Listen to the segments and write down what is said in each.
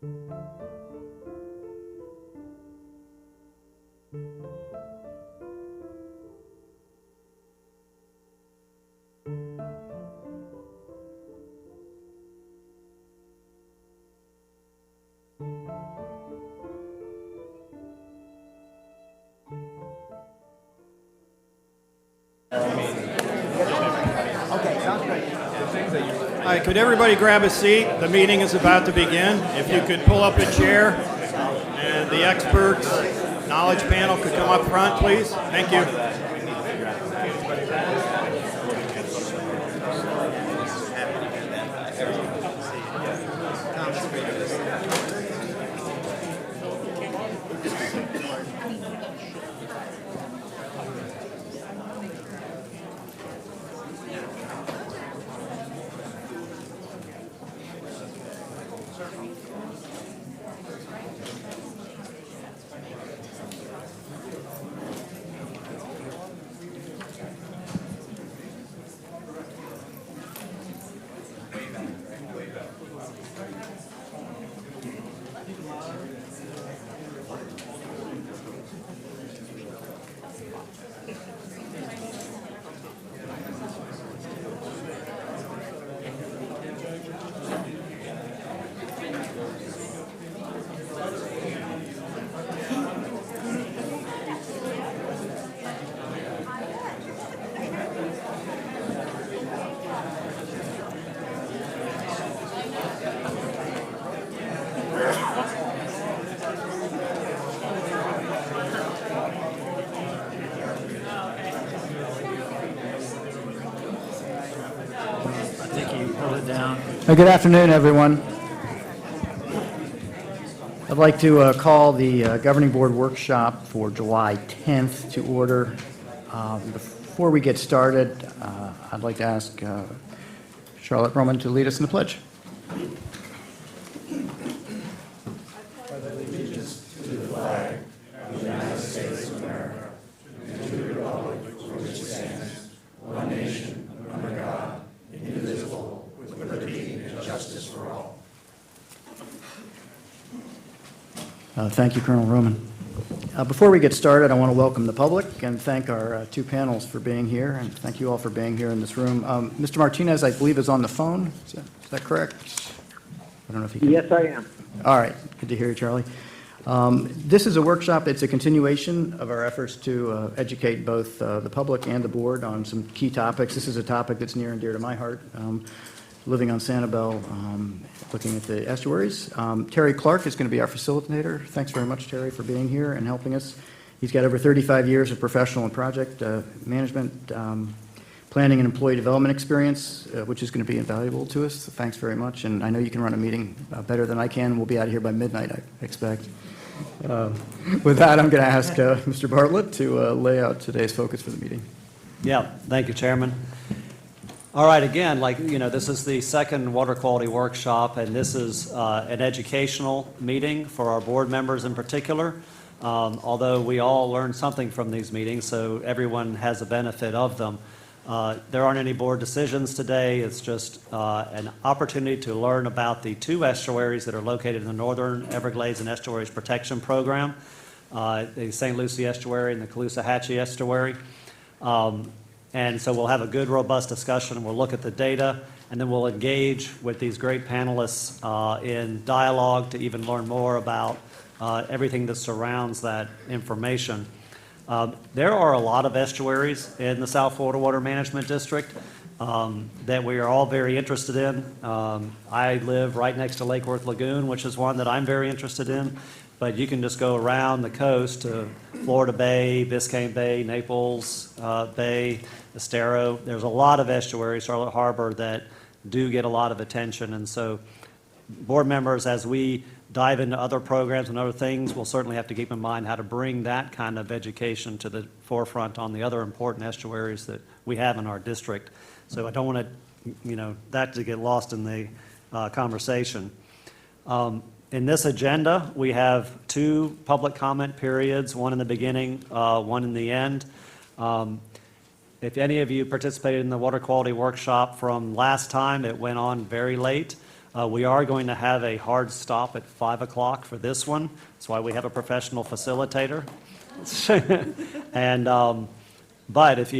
All right, could everybody grab a seat? The meeting is about to begin. If you could pull up a chair and the experts, knowledge panel could come up front, please. Thank you. Good afternoon, everyone. I'd like to call the Governing Board Workshop for July 10th to order. Before we get started, I'd like to ask Charlotte Roman to lead us in the pledge. Thank you, Colonel Roman. Before we get started, I want to welcome the public and thank our two panels for being here, and thank you all for being here in this room. Mr. Martinez, I believe, is on the phone. Is that correct? I don't know if he can. Yes, I am. All right. Good to hear you, Charlie. This is a workshop. It's a continuation of our efforts to educate both the public and the board on some key topics. This is a topic that's near and dear to my heart. Living on Sanibel, looking at the estuaries. Terry Clark is going to be our facilitator. Thanks very much, Terry, for being here and helping us. He's got over 35 years of professional and project management, planning and employee development experience, which is going to be invaluable to us. So thanks very much. And I know you can run a meeting better than I can. We'll be out of here by midnight, I expect. With that, I'm going to ask Mr. Bartlett to lay out today's focus for the meeting. Yeah, thank you, Chairman. All right, again, this is the second water quality workshop, and this is an educational meeting for our board members in particular, although we all learn something from these meetings, so everyone has a benefit of them. There aren't any board decisions today. It's just an opportunity to learn about the two estuaries that are located in the Northern Everglades and Estuaries Protection Program, the St. Lucie Estuary and the Caloosahatchee Estuary. And so we'll have a good, robust discussion. We'll look at the data, and then we'll engage with these great panelists in dialogue to even learn more about everything that surrounds that information. There are a lot of estuaries in the South Florida Water Management District that we are all very interested in. I live right next to Lake Worth Lagoon, which is one that I'm very interested in. But you can just go around the coast to Florida Bay, Biscayne Bay, Naples Bay, Estero. There's a lot of estuaries, Charlotte Harbor, that do get a lot of attention. And so board members, as we dive into other programs and other things, we'll certainly have to keep in mind how to bring that kind of education to the forefront on the other important estuaries that we have in our district. So I don't want that to get lost in the conversation. In this agenda, we have two public comment periods, one in the beginning, one in the end. If any of you participated in the water quality workshop from last time, it went on very late. We are going to have a hard stop at 5 o'clock for this one. That's why we have a professional facilitator. And, but if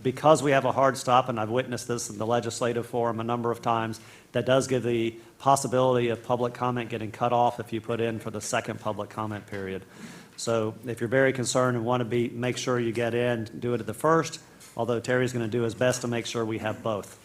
because we have a hard stop, and I've witnessed this in the legislative forum a number of times, that does give the possibility of public comment getting cut off if you put in for the second public comment period. So if you're very concerned and want to make sure you get in, do it at the first, although Terry's going to do his best to make sure we have both.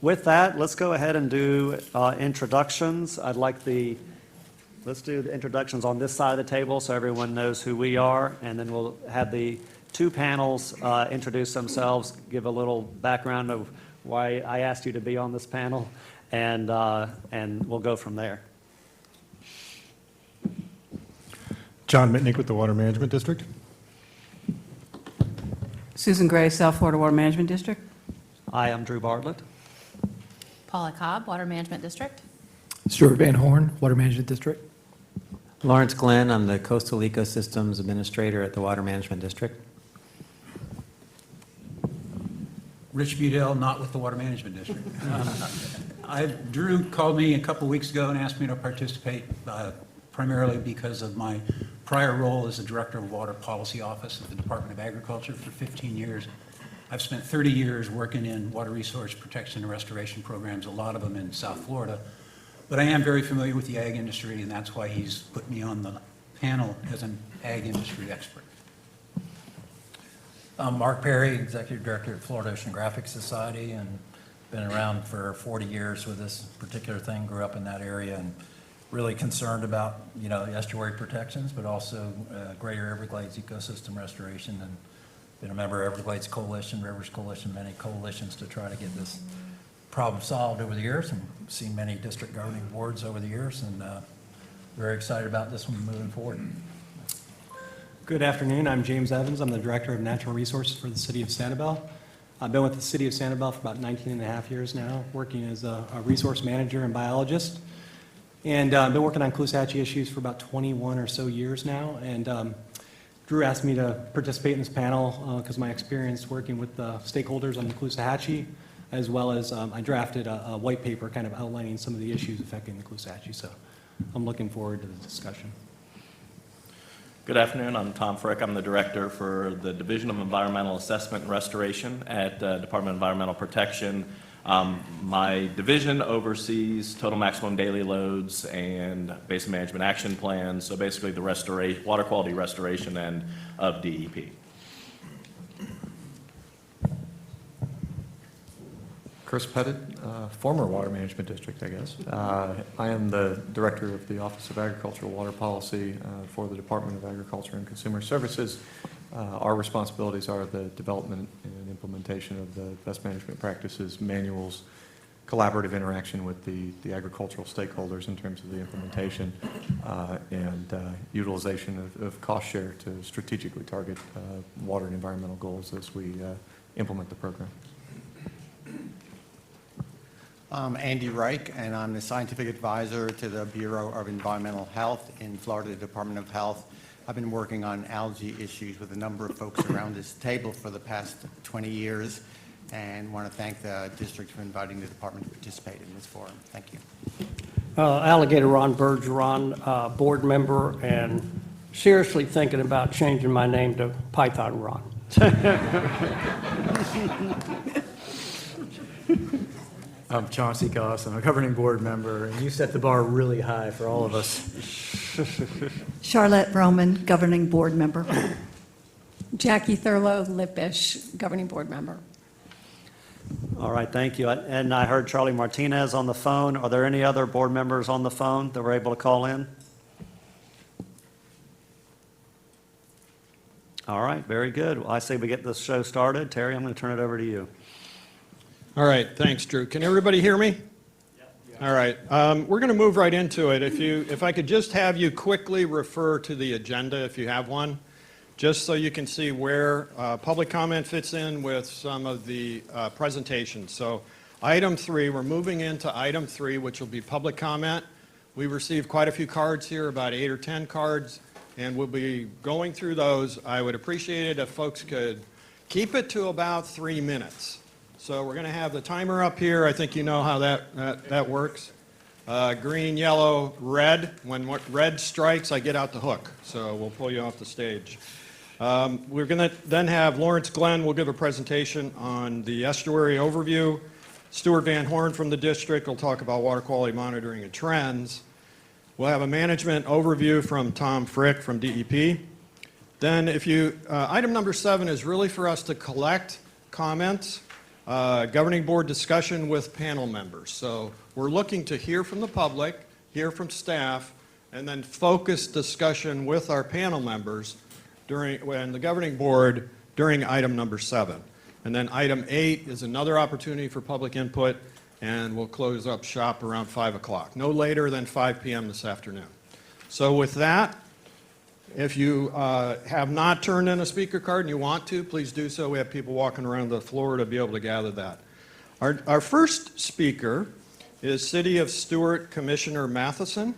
With that, let's go ahead and do introductions. Let's do the introductions on this side of the table so everyone knows who we are, and then we'll have the two panels introduce themselves, give a little background of why I asked you to be on this panel, and we'll go from there. John Mitnick with the Water Management District. Susan Gray, South Florida Water Management District. Hi, I'm Drew Bartlett. Paula Cobb, Water Management District. Stuart Van Horn, Water Management District. Lawrence Glenn, I'm the Coastal Ecosystems Administrator at the Water Management District. Rich Budell, not with the Water Management District. Drew called me a couple weeks ago and asked me to participate primarily because of my prior role as the Director of Water Policy Office at the Department of Agriculture for 15 years. I've spent 30 years working in water resource protection and restoration programs, a lot of them in South Florida. But I am very familiar with the ag industry, and that's why he's put me on the panel as an ag industry expert. I'm Mark Perry, Executive Director at Florida Oceanographic Society, and been around for 40 years with this particular thing, grew up in that area, and really concerned about, the estuary protections, but also Greater Everglades ecosystem restoration, and been a member of Everglades Coalition, Rivers Coalition, many coalitions to try to get this problem solved over the years, and seen many district governing boards over the years, and very excited about this one moving forward. Good afternoon. I'm James Evans. I'm the Director of Natural Resources for the City of Sanibel. I've been with the City of Sanibel for about 19 and a half years now, working as a resource manager and biologist. And I've been working on Caloosahatchee issues for about 21 or so years now. And Drew asked me to participate in this panel because my experience working with the stakeholders on the Caloosahatchee, as well as I drafted a white paper kind of outlining some of the issues affecting the Caloosahatchee. So I'm looking forward to the discussion. Good afternoon. I'm Tom Frick. I'm the Director for the Division of Environmental Assessment and Restoration at Department of Environmental Protection. My division oversees total maximum daily loads and basin management action plans, so basically the water quality restoration end of DEP. Chris Pettit, former Water Management District, I guess. I am the Director of the Office of Agricultural Water Policy for the Department of Agriculture and Consumer Services. Our responsibilities are the development and implementation of the best management practices, manuals, collaborative interaction with the agricultural stakeholders in terms of the implementation, and utilization of cost share to strategically target water and environmental goals as we implement the program. I'm Andy Reich, and I'm the scientific advisor to the Bureau of Environmental Health in Florida Department of Health. I've been working on algae issues with a number of folks around this table for the past 20 years, and want to thank the district for inviting the department to participate in this forum. Thank you. Alligator Ron Bergeron, board member, and seriously thinking about changing my name to Python Ron. I'm Chauncey Goss. I'm a governing board member, and you set the bar really high for all of us. Charlotte Broman, governing board member. Jackie Thurlow, Lippish, Governing Board Member. All right, thank you. And I heard Charlie Martinez on the phone. Are there any other board members on the phone that were able to call in? All right, very good. Well, I say we get this show started. Terry, I'm going to turn it over to you. All right, thanks, Drew. Can everybody hear me? Yep. All right, we're going to move right into it. If I could just have you quickly refer to the agenda if you have one, just so you can see where public comment fits in with some of the presentations. So item 3, we're moving into item 3, which will be public comment. We received quite a few cards here, about 8 or 10 cards, and we'll be going through those. I would appreciate it if folks could keep it to about 3 minutes. So we're going to have the timer up here. I think you know how that works. Green, yellow, red. When red strikes, I get out the hook. So we'll pull you off the stage. We're going to then have Lawrence Glenn will give a presentation on the estuary overview. Stuart Van Horn from the district will talk about water quality monitoring and trends. We'll have a management overview from Tom Frick from DEP. Then item number 7 is really for us to collect comments, governing board discussion with panel members. So we're looking to hear from the public, hear from staff, and then focus discussion with our panel members and the governing board during item number 7. And then item 8 is another opportunity for public input, and we'll close up shop around 5 o'clock, no later than 5 p.m. this afternoon. So with that, if you have not turned in a speaker card and you want to, please do so. We have people walking around the floor to be able to gather that. Our first speaker is City of Stuart Commissioner Matheson,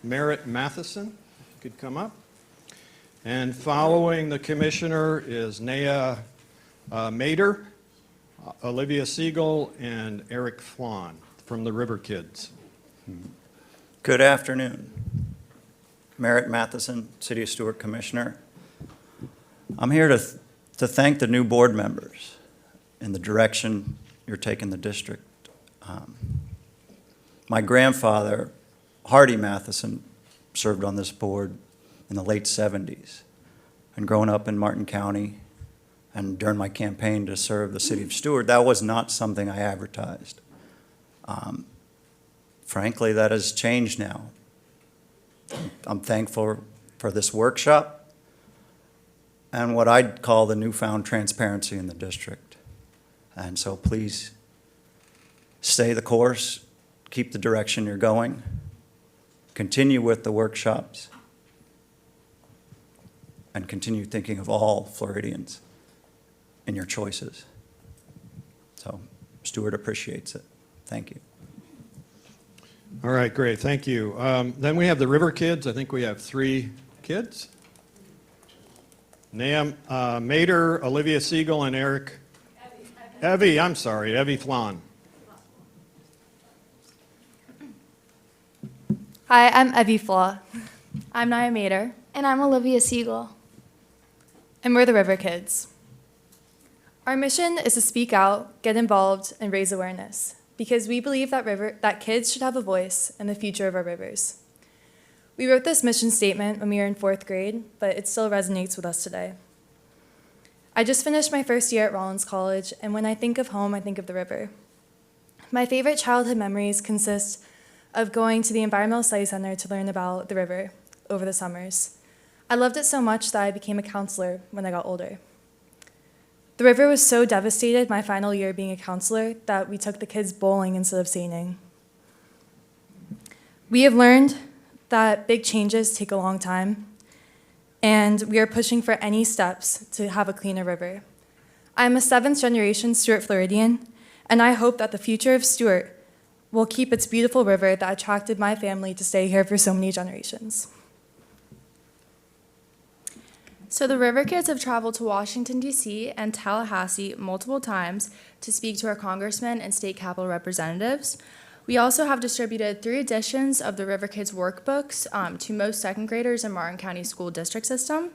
Merritt Matheson. You could come up. And following the commissioner is Naya Mader, Olivia Siegel, and Eric Flan from the River Kids. Good afternoon. Merritt Matheson, City of Stuart Commissioner. I'm here to thank the new board members in the direction you're taking the district. My grandfather, Hardy Matheson, served on this board in the late 70s. And growing up in Martin County and during my campaign to serve the City of Stuart, that was not something I advertised. Frankly, that has changed now. I'm thankful for this workshop and what I'd call the newfound transparency in the district. And so please stay the course, keep the direction you're going, continue with the workshops, and continue thinking of all Floridians in your choices. So Stuart appreciates it. Thank you. All right, great, thank you. Then we have the River Kids. I think we have 3 kids. Naya Mader, Olivia Siegel, and Eric. Evie Flan. Hi, I'm Evie Flaw. I'm Naya Mader. And I'm Olivia Siegel. And we're the River Kids. Our mission is to speak out, get involved, and raise awareness, because we believe that kids should have a voice in the future of our rivers. We wrote this mission statement when we were in 4th grade, but it still resonates with us today. I just finished my first year at Rollins College, and when I think of home, I think of the river. My favorite childhood memories consist of going to the Environmental Studies Center to learn about the river over the summers. I loved it so much that I became a counselor when I got older. The river was so devastated my final year being a counselor that we took the kids bowling instead of seining. We have learned that big changes take a long time, and we are pushing for any steps to have a cleaner river. I'm a 7th generation Stuart Floridian, and I hope that the future of Stuart will keep its beautiful river that attracted my family to stay here for so many generations. So the River Kids have traveled to Washington, D.C. and Tallahassee multiple times to speak to our congressmen and state capitol representatives. We also have distributed 3 editions of the River Kids workbooks to most 2nd graders in Martin County School District System.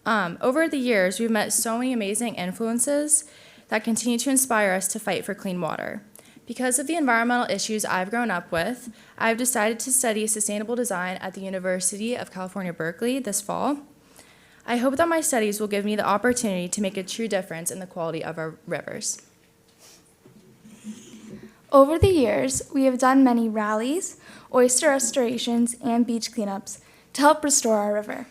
Over the years, we've met so many amazing influences that continue to inspire us to fight for clean water. Because of the environmental issues I've grown up with, I've decided to study sustainable design at the University of California, Berkeley this fall. I hope that my studies will give me the opportunity to make a true difference in the quality of our rivers. Over the years, we have done many rallies, oyster restorations, and beach cleanups to help restore our river.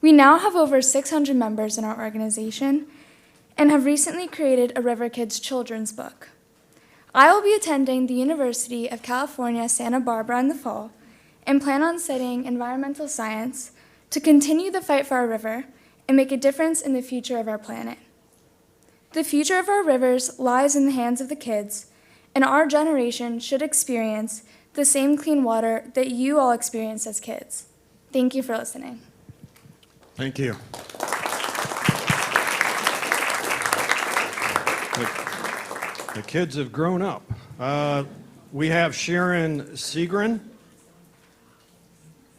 We now have over 600 members in our organization and have recently created a River Kids children's book. I will be attending the University of California, Santa Barbara in the fall and plan on studying environmental science to continue the fight for our river and make a difference in the future of our planet. The future of our rivers lies in the hands of the kids, and our generation should experience the same clean water that you all experienced as kids. Thank you for listening. Thank you. The kids have grown up. We have Sharon Segrin.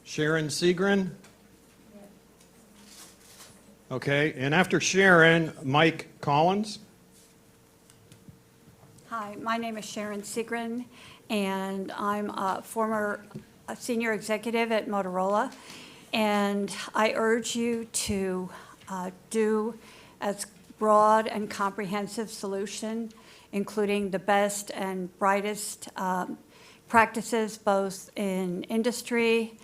Sharon Segrin. Okay, and after Sharon, Mike Collins. Hi, my name is Sharon Segrin, and I'm a former senior executive at Motorola. And I urge you to do as broad and comprehensive solution, including the best and brightest practices, both in industry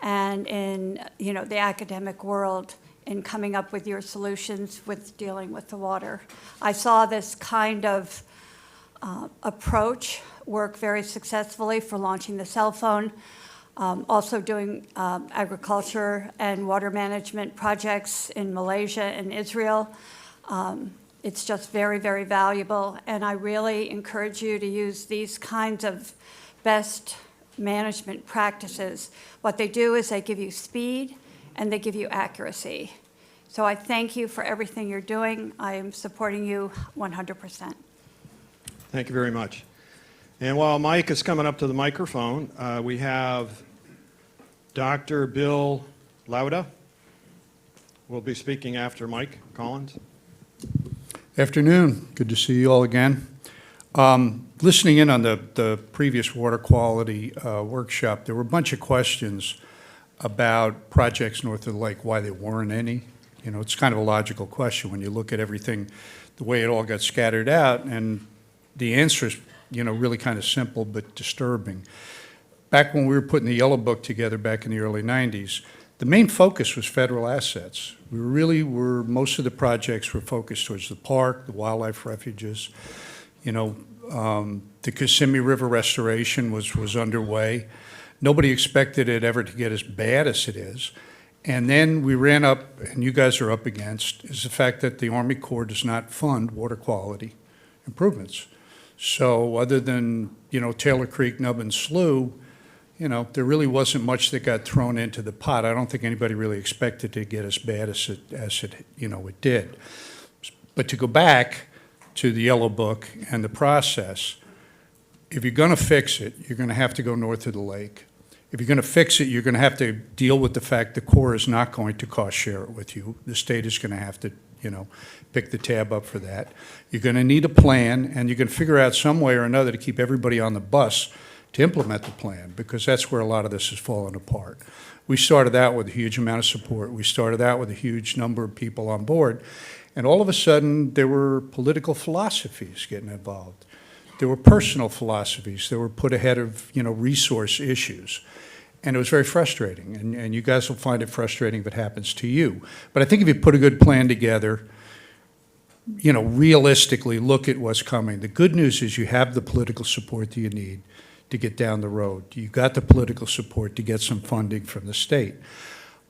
and in, the academic world, in coming up with your solutions with dealing with the water. I saw this kind of approach work very successfully for launching the cell phone, also doing agriculture and water management projects in Malaysia and Israel. It's just very, very valuable, and I really encourage you to use these kinds of best management practices. What they do is they give you speed and they give you accuracy. So I thank you for everything you're doing. I am supporting you 100%. Thank you very much. And while Mike is coming up to the microphone, we have Dr. Bill Lauda. Will be speaking after Mike Collins. Afternoon. Good to see you all again. Listening in on the previous water quality workshop, there were a bunch of questions about projects north of the lake, why there weren't any. It's kind of a logical question when you look at everything, the way it all got scattered out, and the answer is, really kind of simple but disturbing. Back when we were putting the Yellow Book together back in the early 90s, the main focus was federal assets. We really were, most of the projects were focused towards the park, the wildlife refuges. The Kissimmee River restoration was underway. Nobody expected it ever to get as bad as it is. And then we ran up, and you guys are up against, is the fact that the Army Corps does not fund water quality improvements. So other than, Taylor Creek, Nubbin Slough, there really wasn't much that got thrown into the pot. I don't think anybody really expected it to get as bad as it did. But to go back to the Yellow Book and the process, if you're going to fix it, you're going to have to go north of the lake. If you're going to fix it, you're going to have to deal with the fact the Corps is not going to cost share it with you. The state is going to have to, pick the tab up for that. You're going to need a plan, and you're going to figure out some way or another to keep everybody on the bus to implement the plan, because that's where a lot of this has fallen apart. We started out with a huge amount of support. We started out with a huge number of people on board, and all of a sudden there were political philosophies getting involved. There were personal philosophies that were put ahead of, resource issues. And it was very frustrating, and you guys will find it frustrating if it happens to you. But I think if you put a good plan together, realistically look at what's coming. The good news is you have the political support that you need to get down the road. You've got the political support to get some funding from the state.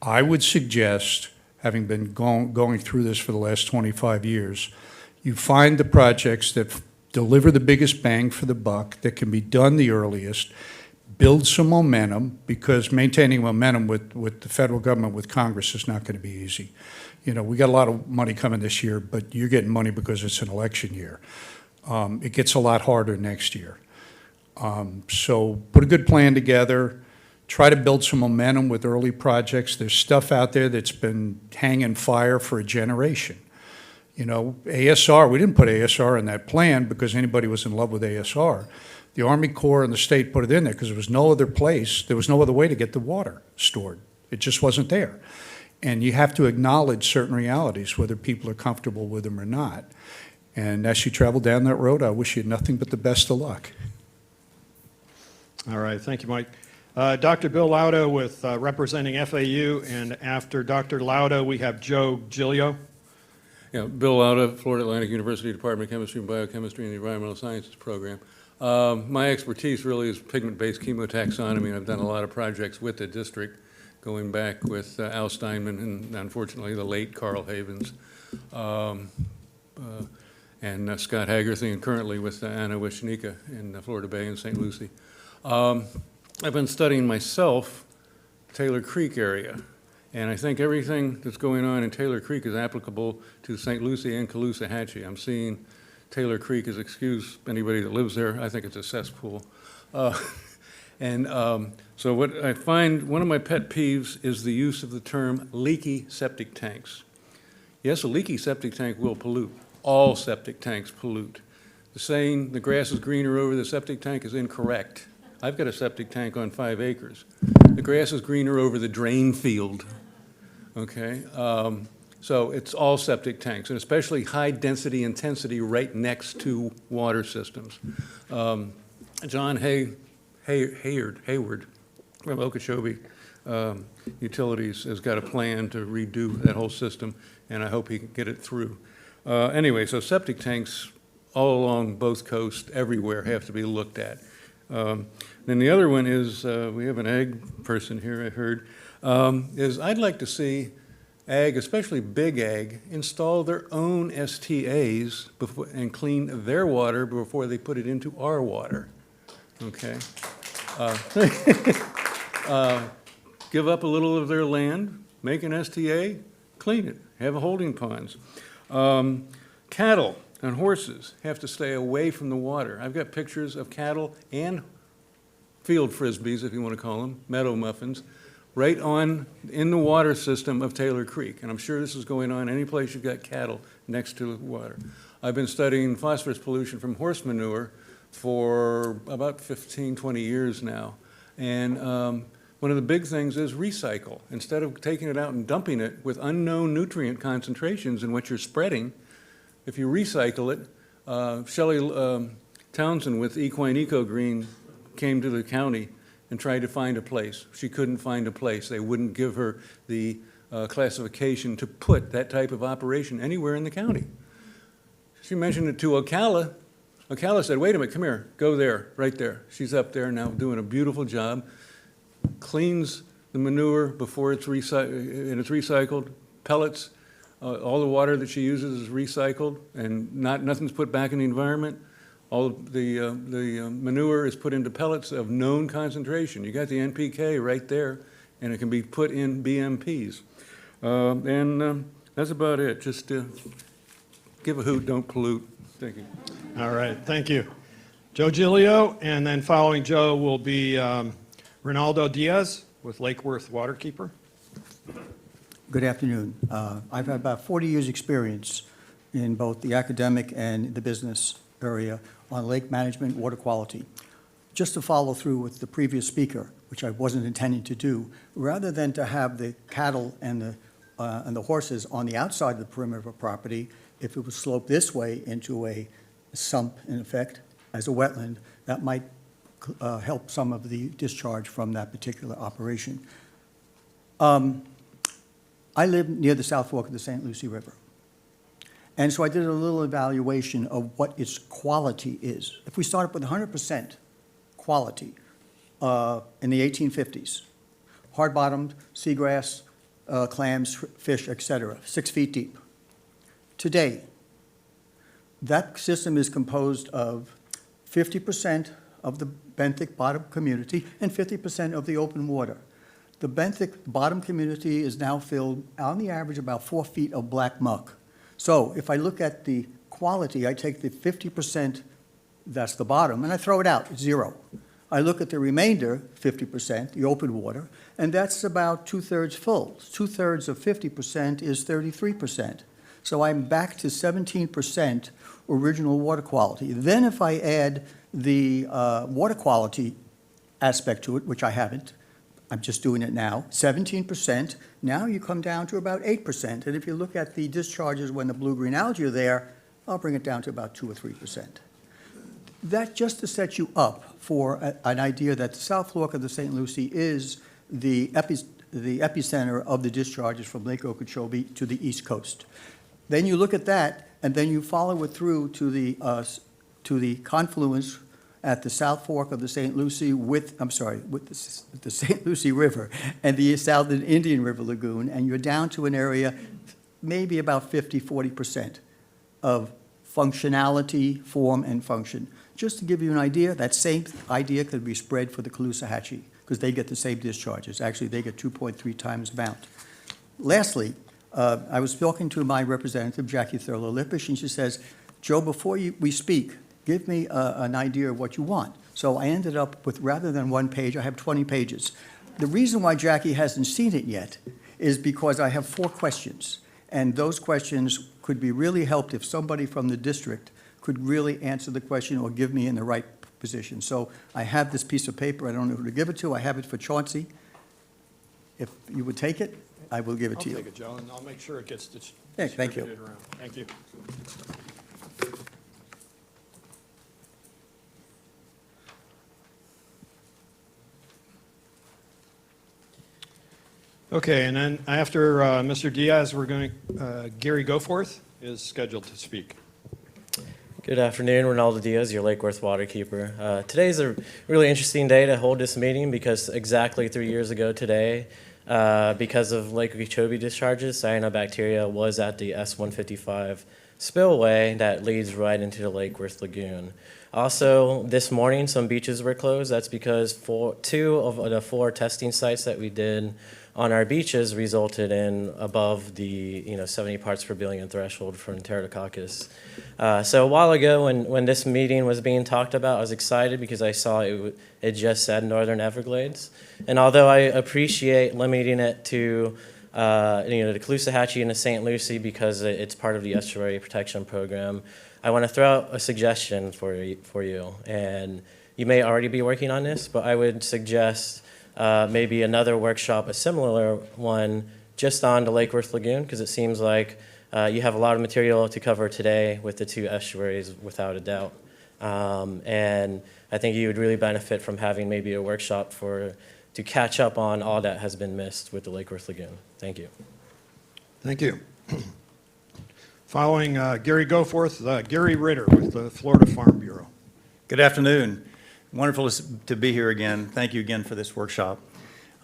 I would suggest, having been going through this for the last 25 years, you find the projects that deliver the biggest bang for the buck, that can be done the earliest, build some momentum, because maintaining momentum with the federal government, with Congress, is not going to be easy. We got a lot of money coming this year, but you're getting money because it's an election year. It gets a lot harder next year. So put a good plan together, try to build some momentum with early projects. There's stuff out there that's been hanging fire for a generation. ASR, we didn't put ASR in that plan because anybody was in love with ASR. The Army Corps and the state put it in there because there was no other place, there was no other way to get the water stored. It just wasn't there. And you have to acknowledge certain realities, whether people are comfortable with them or not. And as you travel down that road, I wish you nothing but the best of luck. All right, thank you, Mike. Dr. Bill Lauda with representing FAU, and after Dr. Lauda, we have Joe Giglio. Yeah, Bill Lauda, Florida Atlantic University Department of Chemistry and Biochemistry in the Environmental Sciences program. My expertise really is pigment-based chemotaxonomy. I've done a lot of projects with the district, going back with Al Steinman and, unfortunately, the late Carl Havens, and Scott Haggerty, and currently with Anna Wisnika in Florida Bay and St. Lucie. I've been studying myself Taylor Creek area, and I think everything that's going on in Taylor Creek is applicable to St. Lucie and Caloosahatchee. I'm seeing Taylor Creek is, excuse anybody that lives there, I think it's a cesspool. So what I find, one of my pet peeves is the use of the term leaky septic tanks. Yes, a leaky septic tank will pollute. All septic tanks pollute. The saying, the grass is greener over the septic tank, is incorrect. I've got a septic tank on 5 acres. The grass is greener over the drain field, okay? So it's all septic tanks, and especially high-density intensity right next to water systems. John Hayward from Okeechobee Utilities has got a plan to redo that whole system, and I hope he can get it through. Anyway, so septic tanks all along both coasts, everywhere, have to be looked at. Then the other one is, we have an ag person here, I heard, is I'd like to see ag, especially big ag, install their own STAs before, and clean their water before they put it into our water, okay? Give up a little of their land, make an STA, clean it, have holding ponds. Cattle and horses have to stay away from the water. I've got pictures of cattle and field frisbees, if you want to call them, meadow muffins, right in the water system of Taylor Creek. And I'm sure this is going on any place you've got cattle next to water. I've been studying phosphorus pollution from horse manure for about 15, 20 years now. And one of the big things is recycle. Instead of taking it out and dumping it with unknown nutrient concentrations in what you're spreading, if you recycle it, Shelley Townsend with Equine Eco Green came to the county and tried to find a place. She couldn't find a place. They wouldn't give her the classification to put that type of operation anywhere in the county. She mentioned it to Ocala. Ocala said, wait a minute, come here, go there, right there. She's up there now doing a beautiful job, cleans the manure before it's recycled, pellets, all the water that she uses is recycled, and nothing's put back in the environment. All the manure is put into pellets of known concentration. You got the NPK right there, and it can be put in BMPs. That's about it. Just give a hoot, don't pollute. Thank you. All right, thank you. Joe Giglio, and then following Joe will be Ronaldo Diaz with Lake Worth Waterkeeper. Good afternoon. I've had about 40 years' experience in both the academic and the business area on lake management, water quality. Just to follow through with the previous speaker, which I wasn't intending to do, rather than to have the cattle and the horses on the outside of the perimeter of a property, if it was sloped this way into a sump, in effect, as a wetland, that might help some of the discharge from that particular operation. I live near the South Fork of the St. Lucie River. And so I did a little evaluation of what its quality is. If we start up with 100% quality in the 1850s, hard-bottomed, seagrass, clams, fish, et cetera, 6 feet deep. Today, that system is composed of 50% of the benthic bottom community and 50% of the open water. The benthic bottom community is now filled, on the average, about 4 feet of black muck. So if I look at the quality, I take the 50%, that's the bottom, and I throw it out, it's 0. I look at the remainder, 50%, the open water, and that's about 2/3 full. 2/3 of 50% is 33%. So I'm back to 17% original water quality. Then if I add the water quality aspect to it, which I haven't, I'm just doing it now, 17%. Now you come down to about 8%. And if you look at the discharges when the blue-green algae are there, I'll bring it down to about 2 or 3%. That just to set you up for an idea that the South Fork of the St. Lucie is the epicenter of the discharges from Lake Okeechobee to the East Coast. Then you look at that, and then you follow it through to the confluence at the South Fork of the St. Lucie with the St. Lucie River and the Southern Indian River Lagoon, and you're down to an area maybe about 50-40% of functionality, form, and function. Just to give you an idea, that same idea could be spread for the Caloosahatchee, because they get the same discharges. Actually, they get 2.3 times amount. Lastly, I was talking to my representative, Jackie Thurlow-Lippisch, and she says, Joe, before we speak, give me an idea of what you want. So I ended up with, rather than one page, I have 20 pages. The reason why Jackie hasn't seen it yet is because I have 4 questions. And those questions could be really helped if somebody from the district could really answer the question or give me in the right position. So I have this piece of paper. I don't know who to give it to. I have it for Chauncey. If you would take it, I will give it to you. I'll take it, Joe, and I'll make sure it gets Yeah, thank you. distributed around. Thank you. Okay, and then after Mr. Diaz, we're going to, Gary Goforth is scheduled to speak. Good afternoon, Ronaldo Diaz, your Lake Worth waterkeeper. Today is a really interesting day to hold this meeting because exactly 3 years ago today, because of Lake Okeechobee discharges, cyanobacteria was at the S-155 spillway that leads right into the Lake Worth Lagoon. Also, this morning, some beaches were closed. That's because 2 of the 4 testing sites that we did on our beaches resulted in above the 70 parts per billion threshold for Enterococcus. So a while ago when this meeting was being talked about, I was excited because I saw it just said Northern Everglades. And although I appreciate limiting it to the Caloosahatchee and the St. Lucie because it's part of the estuary protection program, I want to throw out a suggestion for you. And you may already be working on this, but I would suggest maybe another workshop, a similar one, just on the Lake Worth Lagoon, because it seems like you have a lot of material to cover today with the 2 estuaries, without a doubt. And I think you would really benefit from having maybe a workshop to catch up on all that has been missed with the Lake Worth Lagoon. Thank you. Thank you. Following Gary Goforth, Gary Ritter with the Florida Farm Bureau. Good afternoon. Wonderful to be here again. Thank you again for this workshop.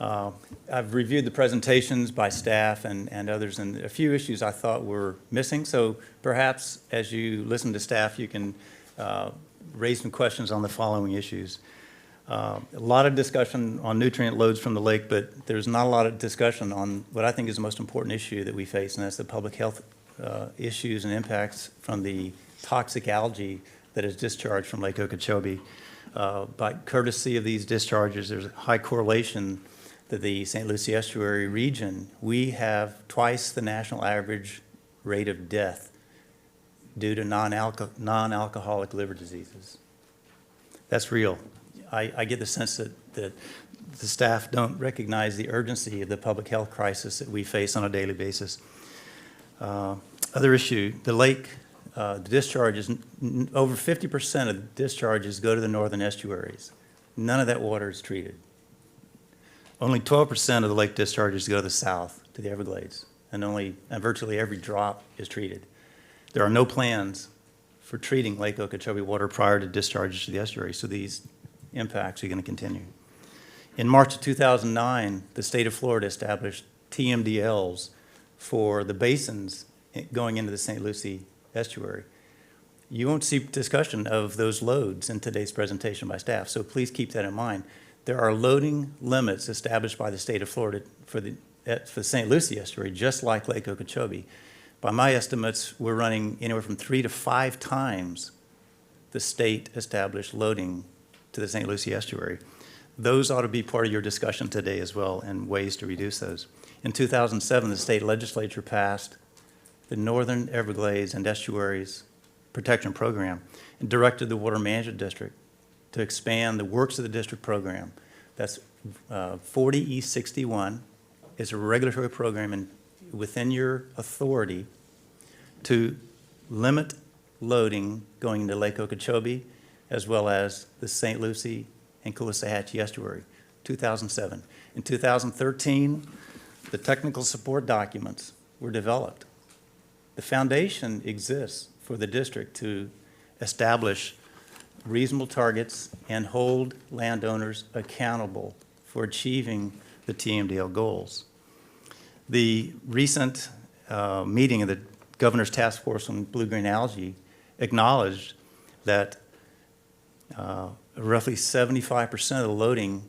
I've reviewed the presentations by staff and others, and a few issues I thought were missing. So perhaps as you listen to staff, you can raise some questions on the following issues. A lot of discussion on nutrient loads from the lake, but there's not a lot of discussion on what I think is the most important issue that we face, and that's the public health issues and impacts from the toxic algae that is discharged from Lake Okeechobee. By courtesy of these discharges, there's a high correlation that the St. Lucie Estuary region, we have twice the national average rate of death due to non-alcoholic liver diseases. That's real. I get the sense that the staff don't recognize the urgency of the public health crisis that we face on a daily basis. Other issue, the lake, the discharges, over 50% of the discharges go to the northern estuaries. None of that water is treated. Only 12% of the lake discharges go to the south, to the Everglades, and virtually every drop is treated. There are no plans for treating Lake Okeechobee water prior to discharges to the estuary, so these impacts are going to continue. In March of 2009, the state of Florida established TMDLs for the basins going into the St. Lucie estuary. You won't see discussion of those loads in today's presentation by staff, so please keep that in mind. There are loading limits established by the state of Florida for the St. Lucie estuary, just like Lake Okeechobee. By my estimates, we're running anywhere from 3 to 5 times the state established loading to the St. Lucie estuary. Those ought to be part of your discussion today as well, and ways to reduce those. In 2007, the state legislature passed the Northern Everglades and Estuaries Protection Program and directed the Water Management District to expand the Works of the District program. That's 40E61. It's a regulatory program within your authority to limit loading going into Lake Okeechobee, as well as the St. Lucie and Caloosahatchee estuary, 2007. In 2013, the technical support documents were developed. The foundation exists for the district to establish reasonable targets and hold landowners accountable for achieving the TMDL goals. The recent meeting of the Governor's Task Force on Blue-Green Algae acknowledged that roughly 75% of the loading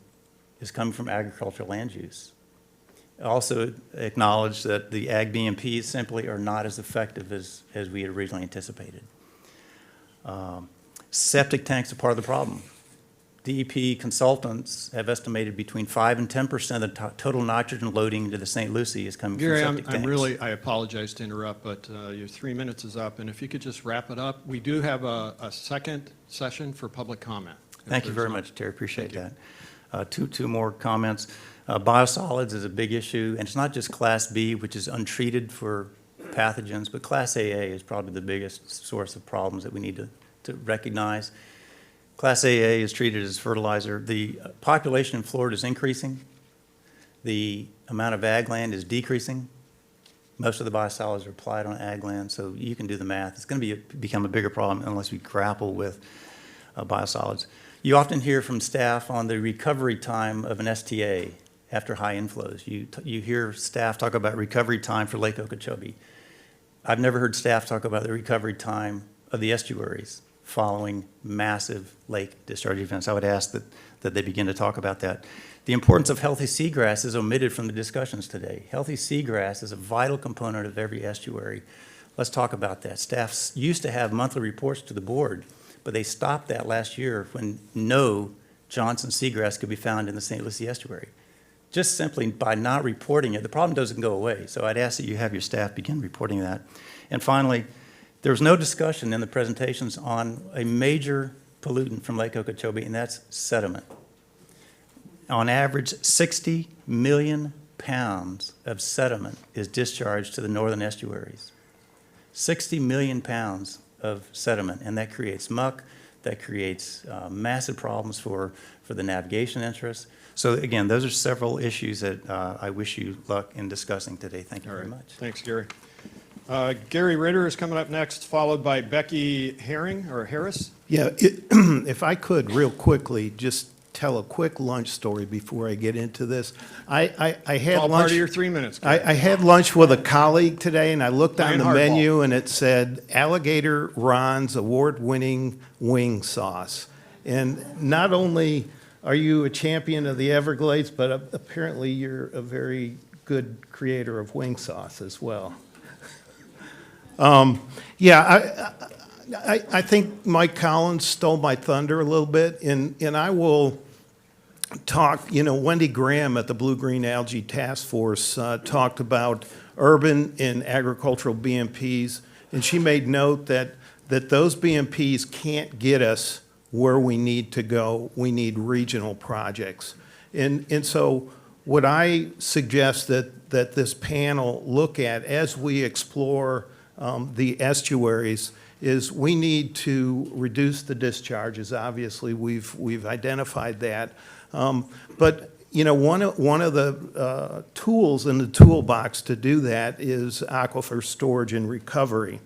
is coming from agricultural land use. Also acknowledge that the ag BMPs simply are not as effective as we had originally anticipated. Septic tanks are part of the problem. DEP consultants have estimated between 5 and 10% of the total nitrogen loading into the St. Lucie is coming Gary, from septic tanks. I apologize to interrupt, but your 3 minutes is up, and if you could just wrap it up. We do have a second session for public comment. Thank you very much, Terry, appreciate that. Two more comments. Biosolids is a big issue, and it's not just Class B, which is untreated for pathogens, but Class AA is probably the biggest source of problems that we need to recognize. Class AA is treated as fertilizer. The population in Florida is increasing. The amount of ag land is decreasing. Most of the biosolids are applied on ag land, so you can do the math. It's going to become a bigger problem unless we grapple with biosolids. You often hear from staff on the recovery time of an STA after high inflows. You hear staff talk about recovery time for Lake Okeechobee. I've never heard staff talk about the recovery time of the estuaries following massive lake discharge events. I would ask that they begin to talk about that. The importance of healthy seagrass is omitted from the discussions today. Healthy seagrass is a vital component of every estuary. Let's talk about that. Staff used to have monthly reports to the board, but they stopped that last year when no Johnson seagrass could be found in the St. Lucie estuary. Just simply by not reporting it, the problem doesn't go away. So I'd ask that you have your staff begin reporting that. And finally, there was no discussion in the presentations on a major pollutant from Lake Okeechobee, and that's sediment. On average, 60 million pounds of sediment is discharged to the northern estuaries. 60 million pounds of sediment, and that creates muck, that creates massive problems for the navigation interests. So again, those are several issues that I wish you luck in discussing today. Thank you very much. Thanks, Gary. Gary Ritter is coming up next, followed by Becky Harris. Yeah, if I could, real quickly, just tell a quick lunch story before I get into this. I had All lunch. part of your 3 minutes. I had lunch with a colleague today, and I looked on Brian the Hardball. menu, and it said Alligator Ron's award-winning wing sauce. And not only are you a champion of the Everglades, but apparently you're a very good creator of wing sauce as well. Yeah, I think Mike Collins stole my thunder a little bit, and I will talk, Wendy Graham at the Blue Green Algae Task Force talked about urban and agricultural BMPs, and she made note that those BMPs can't get us where we need to go. We need regional projects. And so what I suggest that this panel look at as we explore the estuaries is we need to reduce the discharges. Obviously, we've identified that. But one of the tools in the toolbox to do that is aquifer storage and recovery.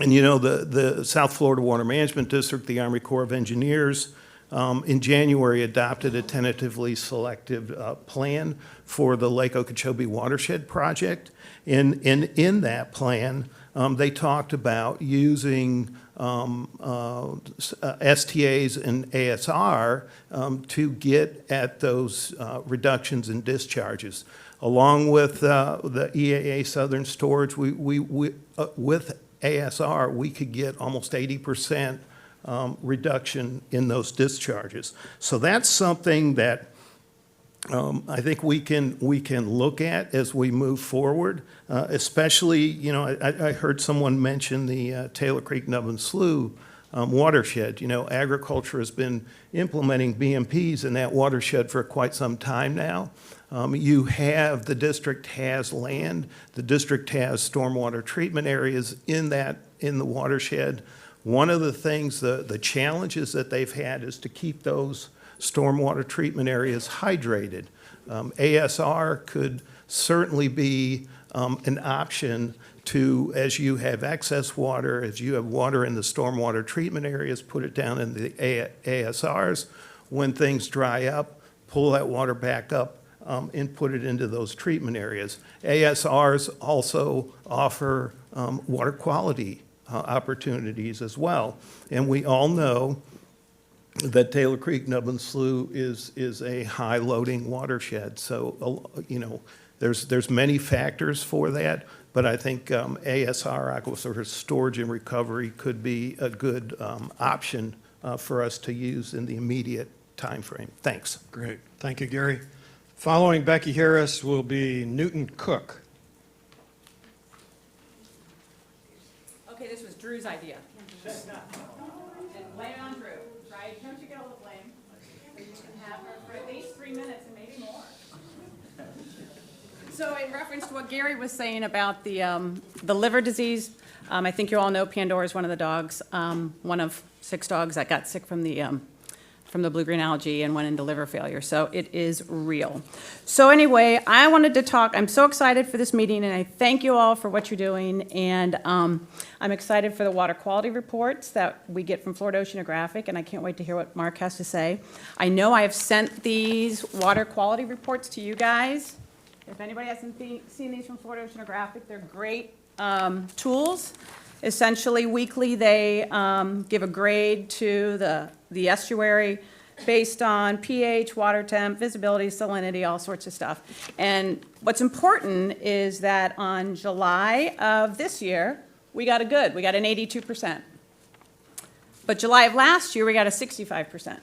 And the South Florida Water Management District, the Army Corps of Engineers, in January adopted a tentatively selective plan for the Lake Okeechobee Watershed Project. And in that plan, they talked about using STAs and ASR to get at those reductions in discharges. Along with the EAA Southern Storage, with ASR, we could get almost 80% reduction in those discharges. So that's something that I think we can look at as we move forward, especially, I heard someone mention the Taylor Creek Nubbin Slough watershed. Agriculture has been implementing BMPs in that watershed for quite some time now. The district has land, the district has stormwater treatment areas in the watershed. One of the things, the challenges that they've had is to keep those stormwater treatment areas hydrated. ASR could certainly be an option to, as you have excess water, as you have water in the stormwater treatment areas, put it down in the ASRs. When things dry up, pull that water back up and put it into those treatment areas. ASRs also offer water quality opportunities as well. And we all know that Taylor Creek Nubbin Slough is a high loading watershed. So, There's many factors for that, but I think ASR, aquifer storage and recovery, could be a good option for us to use in the immediate time frame. Thanks. Great. Thank you, Gary. Following Becky Harris will be Newton Cook. Okay, this was Drew's idea. And blame it on Drew, right? Don't you get all the blame? You can have her for at least 3 minutes and maybe more. So in reference to what Gary was saying about the liver disease, I think you all know Pandora is one of the dogs, one of 6 dogs that got sick from the blue-green algae and went into liver failure. So it is real. So anyway, I wanted to talk, I'm so excited for this meeting, and I thank you all for what you're doing. And I'm excited for the water quality reports that we get from Florida Oceanographic, and I can't wait to hear what Mark has to say. I know I have sent these water quality reports to you guys. If anybody hasn't seen these from Florida Oceanographic, they're great tools. Essentially, weekly, they give a grade to the estuary based on pH, water temp, visibility, salinity, all sorts of stuff. And what's important is that on July of this year, we got an 82%. But July of last year, we got a 65%.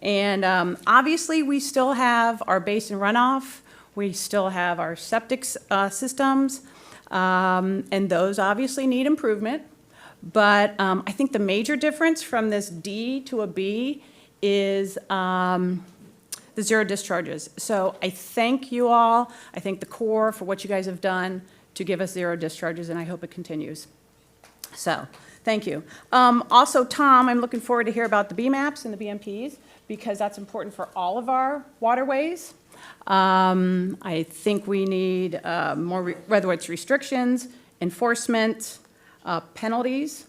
And obviously, we still have our basin runoff. We still have our septic systems. And those obviously need improvement. But I think the major difference from this D to a B is the zero discharges. So I thank you all. I thank the Corps for what you guys have done to give us zero discharges, and I hope it continues. So thank you. Also, Tom, I'm looking forward to hear about the BMAPs and the BMPs, because that's important for all of our waterways. I think we need more, whether it's restrictions, enforcement, penalties,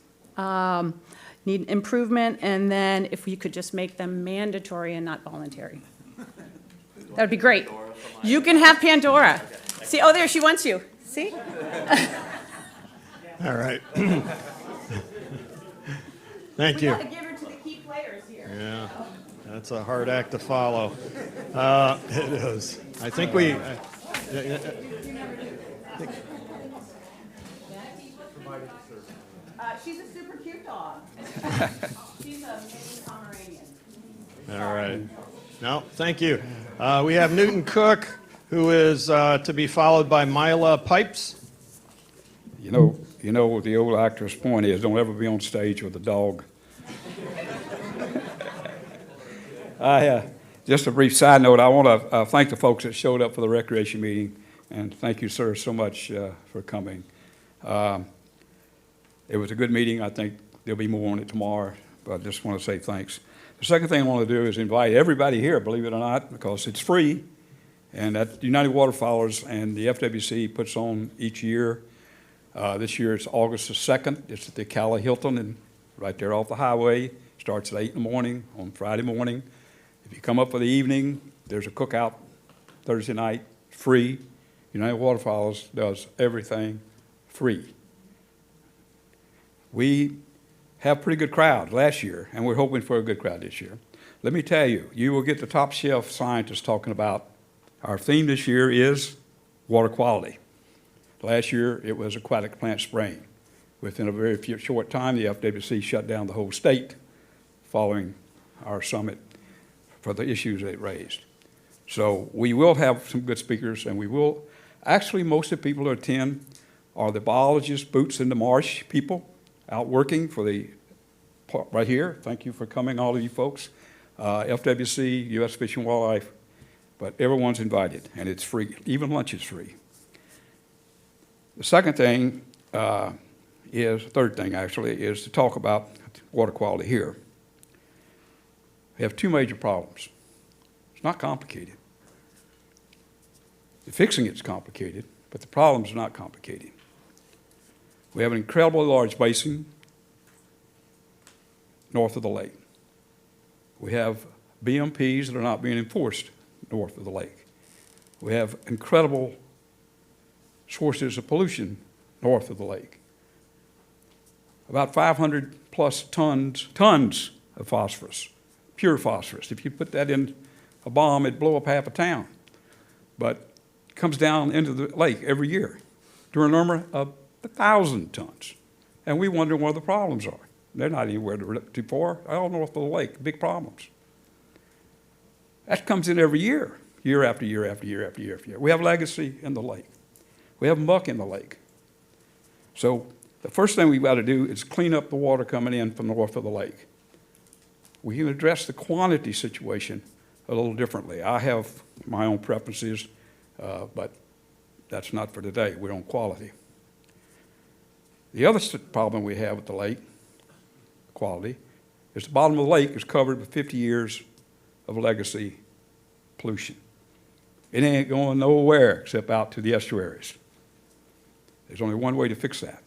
need improvement, and then if we could just make them mandatory and not voluntary. That would be great. You can have Pandora. See, oh, there, she wants you. See? All right. Thank you. We got to give her to the key players here. Yeah, that's a hard act to follow. It is. I think we. She's a super cute dog. She's a mini Pomeranian. All right. No, thank you. We have Newton Cook, who is to be followed by Mila Pipes. You know what the old actor's point is, don't ever be on stage with a dog. Just a brief side note, I want to thank the folks that showed up for the recreation meeting, and thank you, sir, so much for coming. It was a good meeting. I think there'll be more on it tomorrow, but I just want to say thanks. The second thing I want to do is invite everybody here, believe it or not, because it's free, and that United Waterfowlers and the FWC puts on each year. This year it's August the 2nd. It's at the Calla Hilton, and right there off the highway. Starts at 8 in the morning on Friday morning. If you come up for the evening, there's a cookout Thursday night, free. United Waterfowlers does everything free. We have a pretty good crowd last year, and we're hoping for a good crowd this year. Let me tell you, you will get the top shelf scientists talking about our theme this year is water quality. Last year, it was aquatic plant spraying. Within a very short time, the FWC shut down the whole state following our summit for the issues it raised. So we will have some good speakers, and we will, actually most of the people who attend are the biologists, boots in the marsh people out working for the, right here. Thank you for coming, all of you folks. FWC, U.S. Fish and Wildlife, but everyone's invited, and it's free. Even lunch is free. The second thing third thing actually, is to talk about water quality here. We have two major problems. It's not complicated. The fixing it's complicated, but the problems are not complicated. We have an incredibly large basin north of the lake. We have BMPs that are not being enforced north of the lake. We have incredible sources of pollution north of the lake. About 500 plus tons of phosphorus, pure phosphorus. If you put that in a bomb, it'd blow up half a town. But comes down into the lake every year during a number of 1,000 tons. And we wonder what the problems are. They're not anywhere too far. All north of the lake, big problems. That comes in every year, year after year after year after year after year. We have legacy in the lake. We have muck in the lake. So the first thing we've got to do is clean up the water coming in from north of the lake. We can address the quantity situation a little differently. I have my own preferences, but that's not for today. We're on quality. The other problem we have with the lake quality is the bottom of the lake is covered with 50 years of legacy pollution. It ain't going nowhere except out to the estuaries. There's only one way to fix that.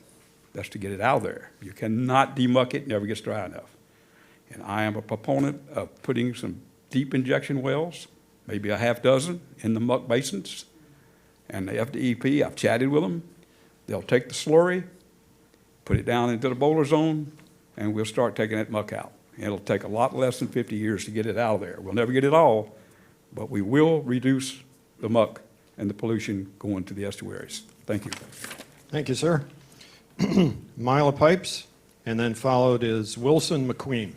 That's to get it out of there. You cannot demuck it, it never gets dry enough. And I am a proponent of putting some deep injection wells, maybe a half dozen, in the muck basins. And the FDEP, I've chatted with them. They'll take the slurry, put it down into the boulder zone, and we'll start taking that muck out. And it'll take a lot less than 50 years to get it out of there. We'll never get it all, but we will reduce the muck and the pollution going to the estuaries. Thank you. Thank you, sir. Mila Pipes, and then followed is Wilson McQueen.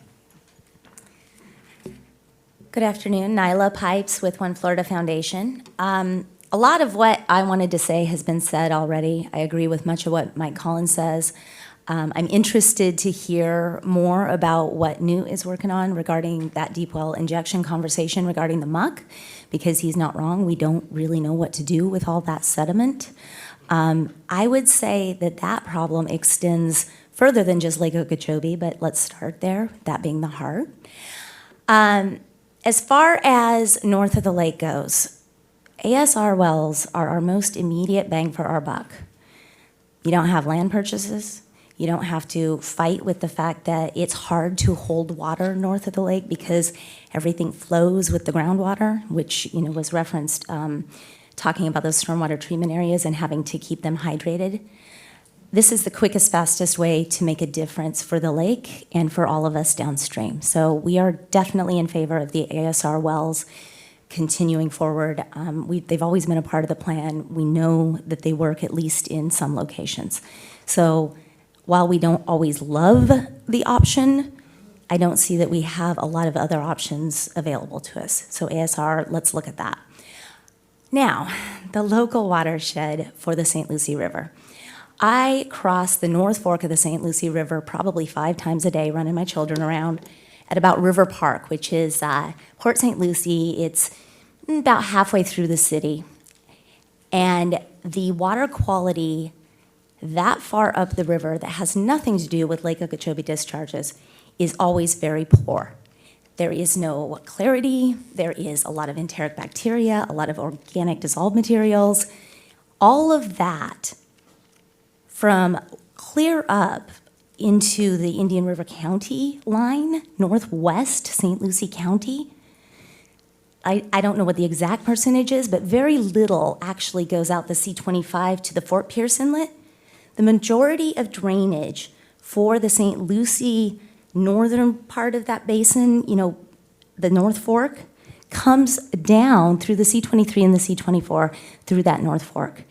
Good afternoon, Nyla Pipes with One Florida Foundation. A lot of what I wanted to say has been said already. I agree with much of what Mike Collins says. I'm interested to hear more about what Newt is working on regarding that deep well injection conversation regarding the muck, because he's not wrong. We don't really know what to do with all that sediment. I would say that that problem extends further than just Lake Okeechobee, but let's start there, that being the heart. As far as north of the lake goes, ASR wells are our most immediate bang for our buck. You don't have land purchases. You don't have to fight with the fact that it's hard to hold water north of the lake because everything flows with the groundwater, which was referenced talking about those stormwater treatment areas and having to keep them hydrated. This is the quickest, fastest way to make a difference for the lake and for all of us downstream. So we are definitely in favor of the ASR wells continuing forward. They've always been a part of the plan. We know that they work at least in some locations. So while we don't always love the option, I don't see that we have a lot of other options available to us. So ASR, let's look at that. Now, the local watershed for the St. Lucie River. I cross the North Fork of the St. Lucie River probably 5 times a day, running my children around at about River Park, which is Port St. Lucie. It's about halfway through the city. And the water quality that far up the river that has nothing to do with Lake Okeechobee discharges is always very poor. There is no clarity. There is a lot of enteric bacteria, a lot of organic dissolved materials. All of that from clear up into the Indian River County line, northwest St. Lucie County. I don't know what the exact percentage is, but very little actually goes out the C-25 to the Fort Pierce Inlet. The majority of drainage for the St. Lucie northern part of that basin, the North Fork, comes down through the C-23 and the C-24 through that North Fork.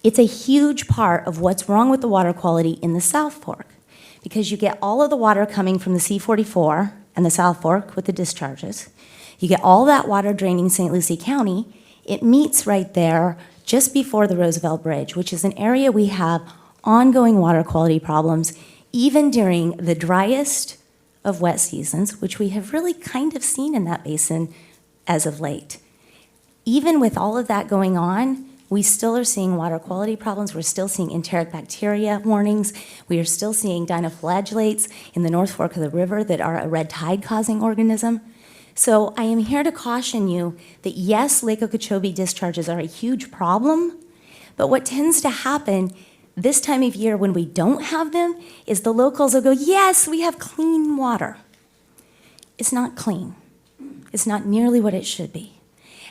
It's a huge part of what's wrong with the water quality in the South Fork, because you get all of the water coming from the C-44 and the South Fork with the discharges. You get all that water draining St. Lucie County. It meets right there just before the Roosevelt Bridge, which is an area we have ongoing water quality problems, even during the driest of wet seasons, which we have really kind of seen in that basin as of late. Even with all of that going on, we still are seeing water quality problems. We're still seeing enteric bacteria warnings. We are still seeing dinoflagellates in the North Fork of the river that are a red tide causing organism. So I am here to caution you that yes, Lake Okeechobee discharges are a huge problem, but what tends to happen this time of year when we don't have them is the locals will go, yes, we have clean water. It's not clean. It's not nearly what it should be.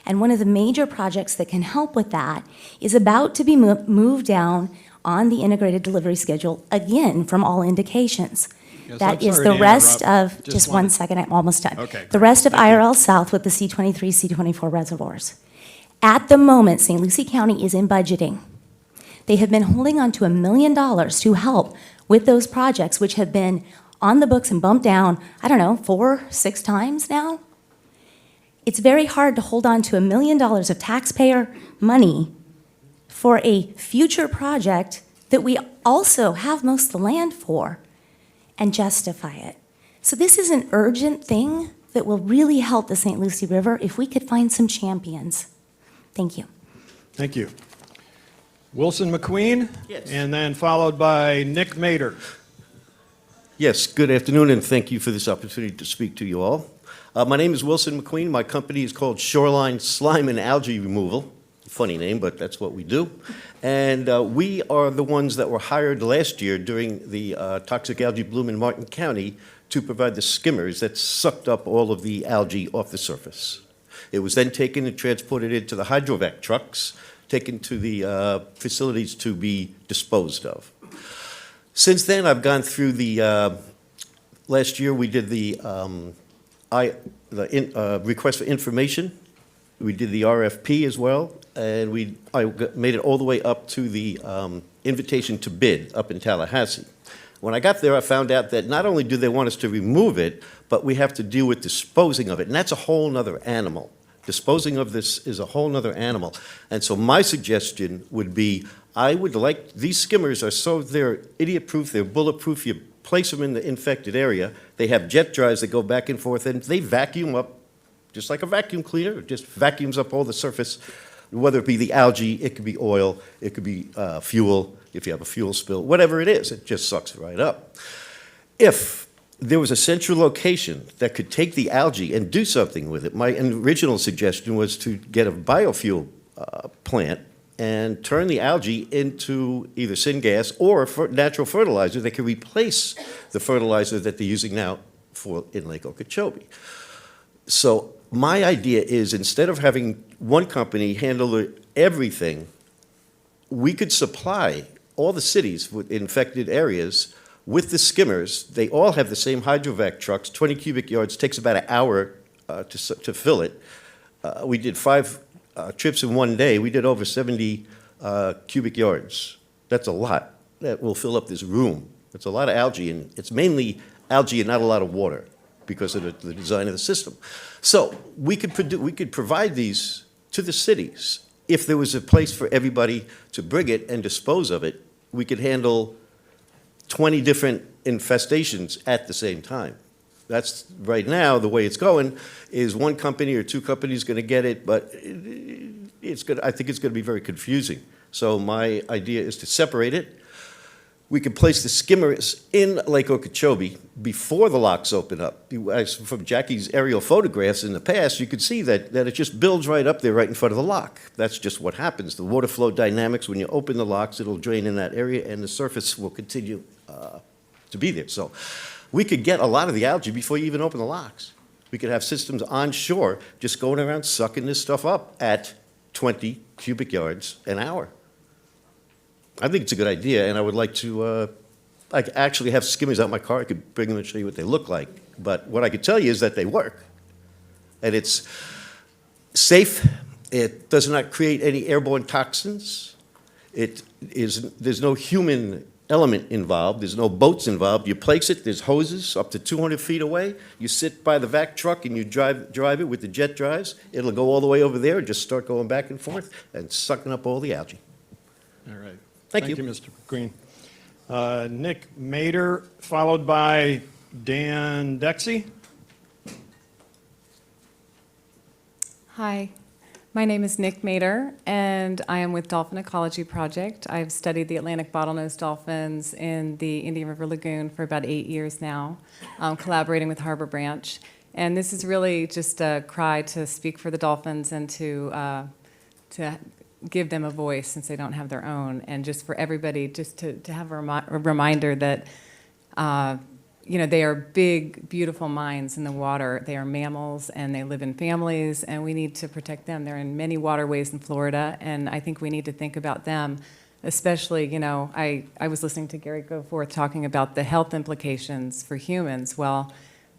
And one of the major projects that can help with that is about to be moved down on the integrated delivery schedule again from all indications. Yes, That I'm is sorry the to rest interrupt. of, just one second, I'm almost done. Okay, The rest of IRL South with the C-23, C-24 reservoirs. At the moment, St. Lucie County is in budgeting. They have been holding on to $1 million to help with those projects, which have been on the books and bumped down, I don't know, 4, 6 times now. It's very hard to hold on to $1 million of taxpayer money for a future project that we also have most of the land for and justify it. So this is an urgent thing that will really help the St. Lucie River if we could find some champions. Thank you. Thank you. Wilson McQueen? Yes. And then followed by Nick Mader. Yes, good afternoon, and thank you for this opportunity to speak to you all. My name is Wilson McQueen. My company is called Shoreline Slime and Algae Removal. Funny name, but that's what we do. And we are the ones that were hired last year during the toxic algae bloom in Martin County to provide the skimmers that sucked up all of the algae off the surface. It was then taken and transported into the hydrovac trucks, taken to the facilities to be disposed of. Since then, I've gone through the, last year we did the request for information. We did the RFP as well, and I made it all the way up to the invitation to bid up in Tallahassee. When I got there, I found out that not only do they want us to remove it, but we have to deal with disposing of it, and that's a whole nother animal. Disposing of this is a whole nother animal. And so my suggestion would be, I would like, these skimmers are so, they're idiot-proof, they're bulletproof, you place them in the infected area, they have jet drives that go back and forth, and they vacuum up, just like a vacuum cleaner, it just vacuums up all the surface, whether it be the algae, it could be oil, it could be fuel, if you have a fuel spill, whatever it is, it just sucks right up. If there was a central location that could take the algae and do something with it, my original suggestion was to get a biofuel plant and turn the algae into either syngas or natural fertilizer that could replace the fertilizer that they're using now in Lake Okeechobee. So my idea is, instead of having one company handle everything, we could supply all the cities with infected areas with the skimmers. They all have the same hydrovac trucks, 20 cubic yards, takes about an hour to fill it. We did 5 trips in one day. We did over 70 cubic yards. That's a lot. That will fill up this room. It's a lot of algae, and it's mainly algae and not a lot of water because of the design of the system. So we could provide these to the cities. If there was a place for everybody to bring it and dispose of it, we could handle 20 different infestations at the same time. That's right now, the way it's going, is one company or 2 companies going to get it, but I think it's going to be very confusing. So my idea is to separate it. We could place the skimmers in Lake Okeechobee before the locks open up. From Jackie's aerial photographs in the past, you could see that it just builds right up there right in front of the lock. That's just what happens. The water flow dynamics, when you open the locks, it'll drain in that area and the surface will continue to be there. So we could get a lot of the algae before you even open the locks. We could have systems on shore just going around sucking this stuff up at 20 cubic yards an hour. I think it's a good idea, and I would like to I actually have skimmers out in my car. I could bring them and show you what they look like. But what I could tell you is that they work. And it's safe. It does not create any airborne toxins. There's no human element involved. There's no boats involved. You place it, there's hoses up to 200 feet away. You sit by the vac truck and you drive it with the jet drives. It'll go all the way over there and just start going back and forth and sucking up all the algae. All right. Thank you. Mr. McQueen. Nick Mader, followed by Dan Dexy. Hi, my name is Nick Mader, and I am with Dolphin Ecology Project. I've studied the Atlantic bottlenose dolphins in the Indian River Lagoon for about 8 years now, collaborating with Harbor Branch. And this is really just a cry to speak for the dolphins and to give them a voice since they don't have their own, and just for everybody just to have a reminder that they are big, beautiful minds in the water. They are mammals and they live in families, and we need to protect them. They're in many waterways in Florida, and I think we need to think about them, especially, I was listening to Gary Goforth talking about the health implications for humans. Well,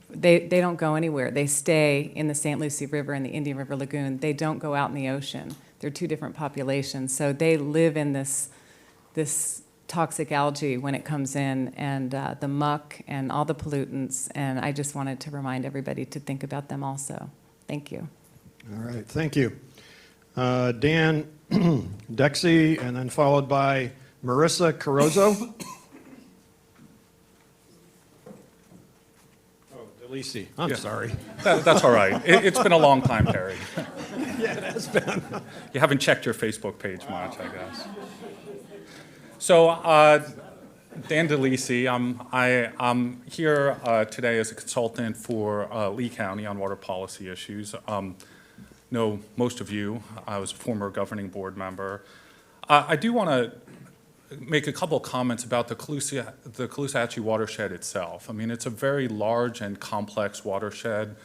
they don't go anywhere. They stay in the St. Lucie River and the Indian River Lagoon. They don't go out in the ocean. they're two different populations. So they live in this toxic algae when it comes in, and the muck and all the pollutants. And I just wanted to remind everybody to think about them also. Thank you. All right, thank you. Dan Dexy, and then followed by Marissa Carozzo. DeLisi, I'm Yeah. sorry. That's all right. It's been a long time, Terry. Yeah, it has been. You haven't checked your Facebook page much, I guess. So, Dan DeLisi, I'm here today as a consultant for Lee County on water policy issues. Know most of you. I was a former governing board member. I do want to make a couple of comments about the Caloosahatchee watershed itself. I mean, it's a very large and complex watershed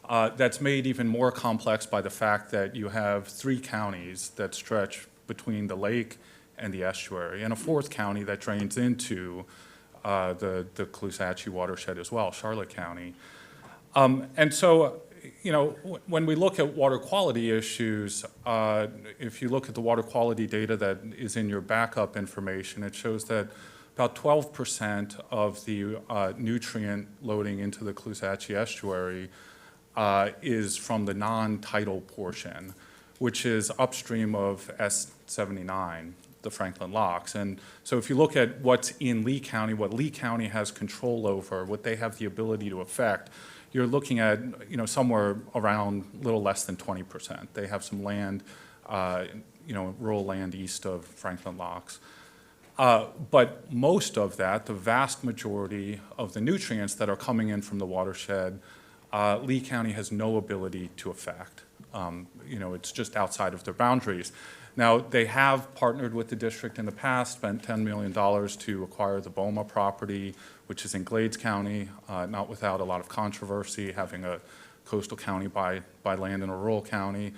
that's made even more complex by the fact that you have 3 counties that stretch between the lake and the estuary, and a 4th county that drains into the Caloosahatchee watershed as well, Charlotte County. And so, you know, when we look at water quality issues, if you look at the water quality data that is in your backup information, it shows that about 12% of the nutrient loading into the Caloosahatchee estuary is from the non-tidal portion, which is upstream of S79, the Franklin Locks. And so if you look at what's in Lee County, what Lee County has control over, what they have the ability to affect, you're looking at, you know, somewhere around a little less than 20%. They have some land, you know, rural land east of Franklin Locks. But most of that, the vast majority of the nutrients that are coming in from the watershed, Lee County has no ability to affect. You know, it's just outside of their boundaries. Now, they have partnered with the district in the past, spent $10 million to acquire the BOMA property, which is in Glades County, not without a lot of controversy, having a coastal county buy land in a rural county.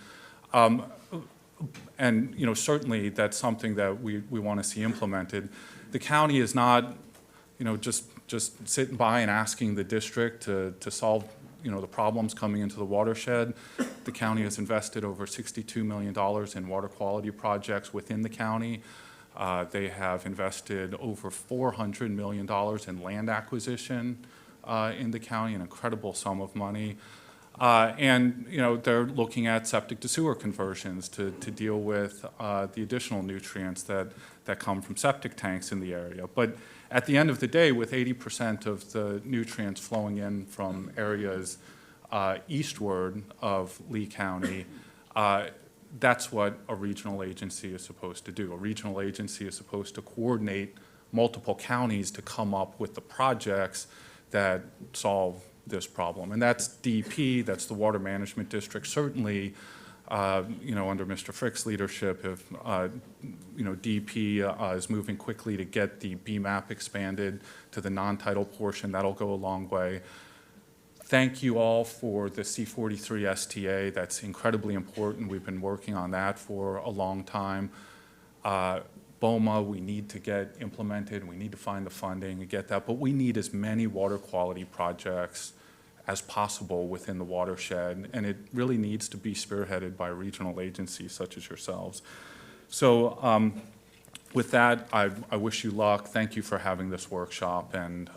And, you know, certainly that's something that we want to see implemented. The county is not, you know, just sitting by and asking the district to solve, you know, the problems coming into the watershed. The county has invested over $62 million in water quality projects within the county. They have invested over $400 million in land acquisition in the county, an incredible sum of money. And, you know, they're looking at septic to sewer conversions to deal with the additional nutrients that come from septic tanks in the area. But at the end of the day, with 80% of the nutrients flowing in from areas eastward of Lee County, that's what a regional agency is supposed to do. A regional agency is supposed to coordinate multiple counties to come up with the projects that solve this problem. And that's DEP, that's the Water Management District. Certainly, you know, under Mr. Frick's leadership, if, you know, DEP is moving quickly to get the BMAP expanded to the non-tidal portion, that'll go a long way. Thank you all for the C43 STA. That's incredibly important. We've been working on that for a long time. BOMA, we need to get implemented. We need to find the funding and get that. But we need as many water quality projects as possible within the watershed. And it really needs to be spearheaded by regional agencies such as yourselves. So with that, I wish you luck. Thank you for having this workshop, and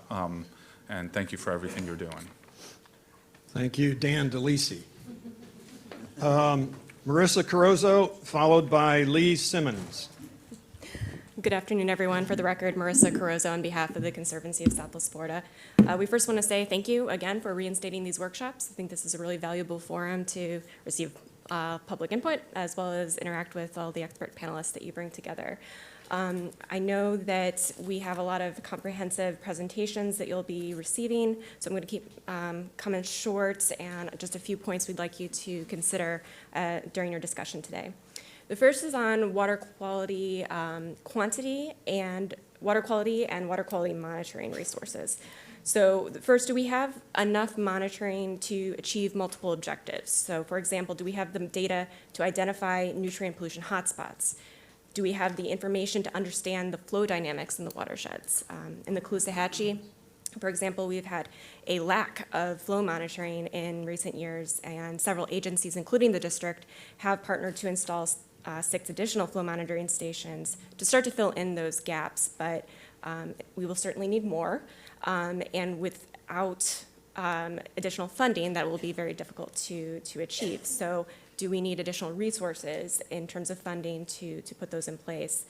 thank you for everything you're doing. Thank you, Dan DeLisi. Marissa Carozzo, followed by Lee Simmons. Good afternoon, everyone. For the record, Marissa Carozzo on behalf of the Conservancy of Southwest Florida. We first want to say thank you again for reinstating these workshops. I think this is a really valuable forum to receive public input as well as interact with all the expert panelists that you bring together. I know that we have a lot of comprehensive presentations that you'll be receiving, so I'm going to keep comments short and just a few points we'd like you to consider during your discussion today. The first is on water quality quantity and water quality monitoring resources. So first, do we have enough monitoring to achieve multiple objectives? So for example, do we have the data to identify nutrient pollution hotspots? Do we have the information to understand the flow dynamics in the watersheds? In the Caloosahatchee, for example, we've had a lack of flow monitoring in recent years, and several agencies, including the district, have partnered to install 6 additional flow monitoring stations to start to fill in those gaps, but we will certainly need more. And without additional funding, that will be very difficult to achieve. So do we need additional resources in terms of funding to put those in place?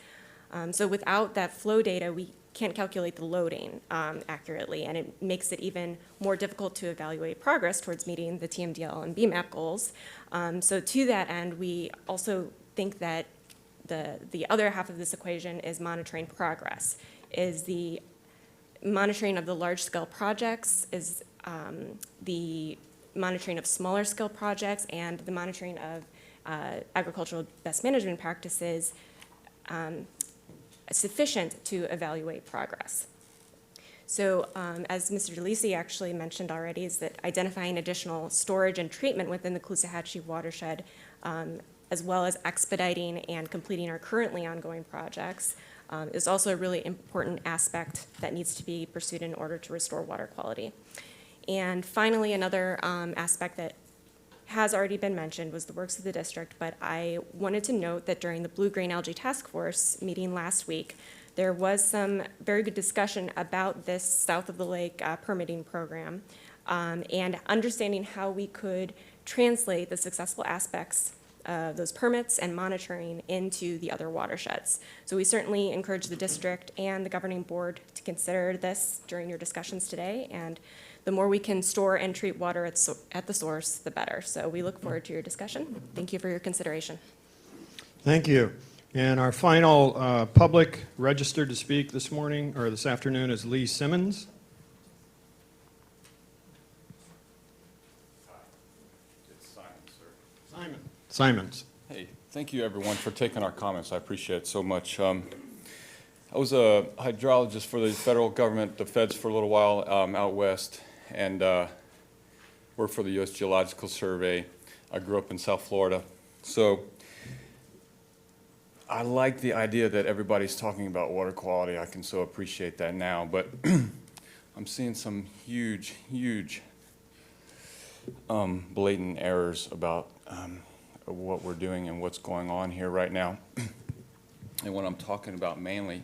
So without that flow data, we can't calculate the loading accurately, and it makes it even more difficult to evaluate progress towards meeting the TMDL and BMAP goals. So to that end, we also think that the other half of this equation is monitoring progress, is the monitoring of the large-scale projects, is the monitoring of smaller-scale projects, and the monitoring of agricultural best management practices sufficient to evaluate progress. So as Mr. DeLisi actually mentioned already, is that identifying additional storage and treatment within the Caloosahatchee watershed, as well as expediting and completing our currently ongoing projects, is also a really important aspect that needs to be pursued in order to restore water quality. And finally, another aspect that has already been mentioned was the works of the district, but I wanted to note that during the Blue-Green Algae Task Force meeting last week, there was some very good discussion about this south of the lake permitting program and understanding how we could translate the successful aspects of those permits and monitoring into the other watersheds. So we certainly encourage the district and the governing board to consider this during your discussions today, and the more we can store and treat water at the source, the better. So we look forward to your discussion. Thank you for your consideration. Thank you. And our final public registered to speak this morning, or this afternoon, is Lee Simmons. It's Simon, sir. Simon. Simons. Hey, thank you everyone for taking our comments. I appreciate it so much. I was a hydrologist for the federal government, the feds, for a little while out west, and worked for the U.S. Geological Survey. I grew up in South Florida. So I like the idea that everybody's talking about water quality. I can so appreciate that now, but I'm seeing some huge, huge blatant errors about what we're doing and what's going on here right now. And what I'm talking about mainly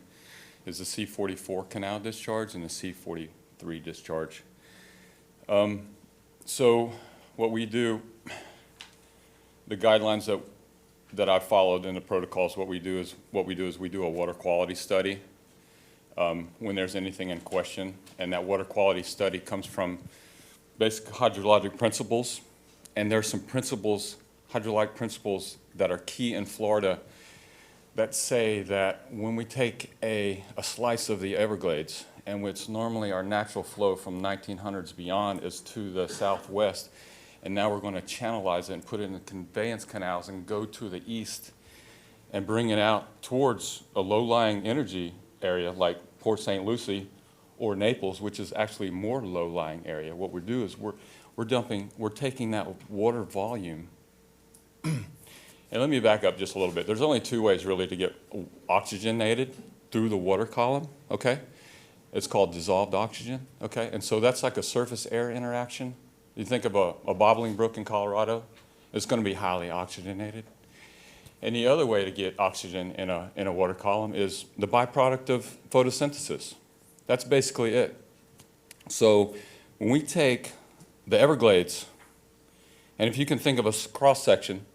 is the C-44 canal discharge and the C-43 discharge. So what we do, the guidelines that I followed in the protocols, what we do is we do a water quality study when there's anything in question, and that water quality study comes from basic hydrologic principles, and there's some principles, hydrologic principles, that are key in Florida that say that when we take a slice of the Everglades, and which normally our natural flow from 1900s beyond is to the southwest, and now we're going to channelize it and put it in the conveyance canals and go to the east and bring it out towards a low-lying energy area like Port St. Lucie or Naples, which is actually more low-lying area. What we do is we're taking that water volume. And let me back up just a little bit. There's only two ways really to get oxygenated through the water column, okay? It's called dissolved oxygen, okay? And so that's like a surface air interaction. You think of a bobbling brook in Colorado, it's going to be highly oxygenated. And the other way to get oxygen in a water column is the byproduct of photosynthesis. That's basically it. So when we take the Everglades, and if you can think of a cross-section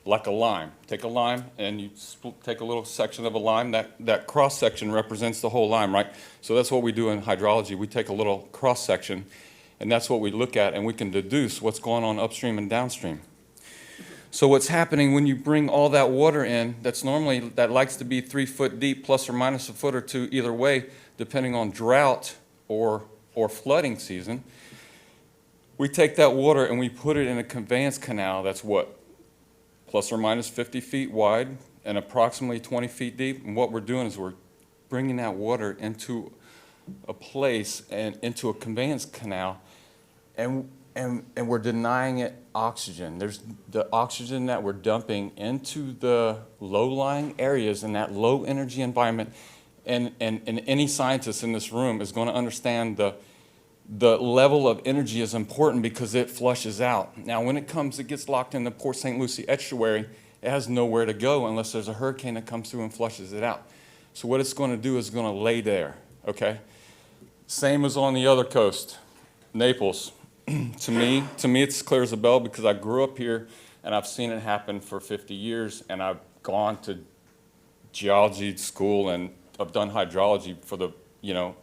like a lime, take a lime and you take a little section of a lime, that cross-section represents the whole lime, right? So that's what we do in hydrology. We take a little cross-section, and that's what we look at, and we can deduce what's going on upstream and downstream. So what's happening when you bring all that water in, that likes to be 3 foot deep, plus or minus a foot or two either way, depending on drought or flooding season, we take that water and we put it in a conveyance canal that's what? Plus or minus 50 feet wide and approximately 20 feet deep. And what we're doing is we're bringing that water into a place and into a conveyance canal, and we're denying it oxygen. There's the oxygen that we're dumping into the low-lying areas in that low-energy environment, and any scientist in this room is going to understand the level of energy is important because it flushes out. Now, when it gets locked in the Port St. Lucie estuary, it has nowhere to go unless there's a hurricane that comes through and flushes it out. So what it's going to do is going to lay there, okay? Same as on the other coast, Naples. To me, it's clear as a bell because I grew up here and I've seen it happen for 50 years, and I've gone to geology school and I've done hydrology for the,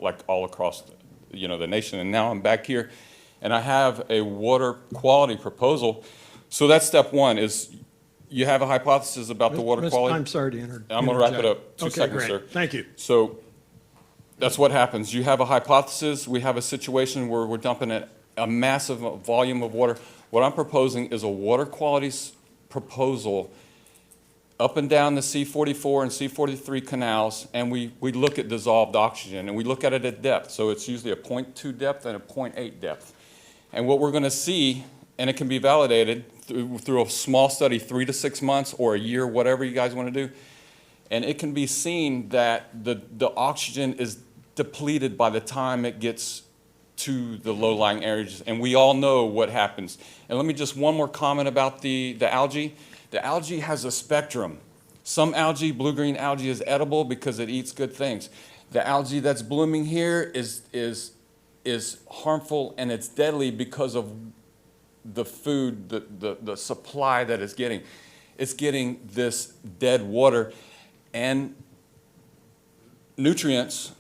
like all across, the nation. And now I'm back here and I have a water quality proposal. So that's step one is you have a hypothesis about the water quality. I'm sorry to interrupt. I'm going to wrap it up. Two Okay, seconds, great. sir. Thank you. So that's what happens. You have a hypothesis. We have a situation where we're dumping a massive volume of water. What I'm proposing is a water quality proposal up and down the C44 and C43 canals, and we look at dissolved oxygen, and we look at it at depth. So it's usually a 0.2 depth and a 0.8 depth. And what we're going to see, and it can be validated through a small study, 3 to 6 months or a year, whatever you guys want to do, and it can be seen that the oxygen is depleted by the time it gets to the low-lying areas, and we all know what happens. And let me just one more comment about the algae. The algae has a spectrum. Some algae, blue-green algae, is edible because it eats good things. The algae that's blooming here is harmful and it's deadly because of the food, the supply that it's getting. It's getting this dead water and nutrients,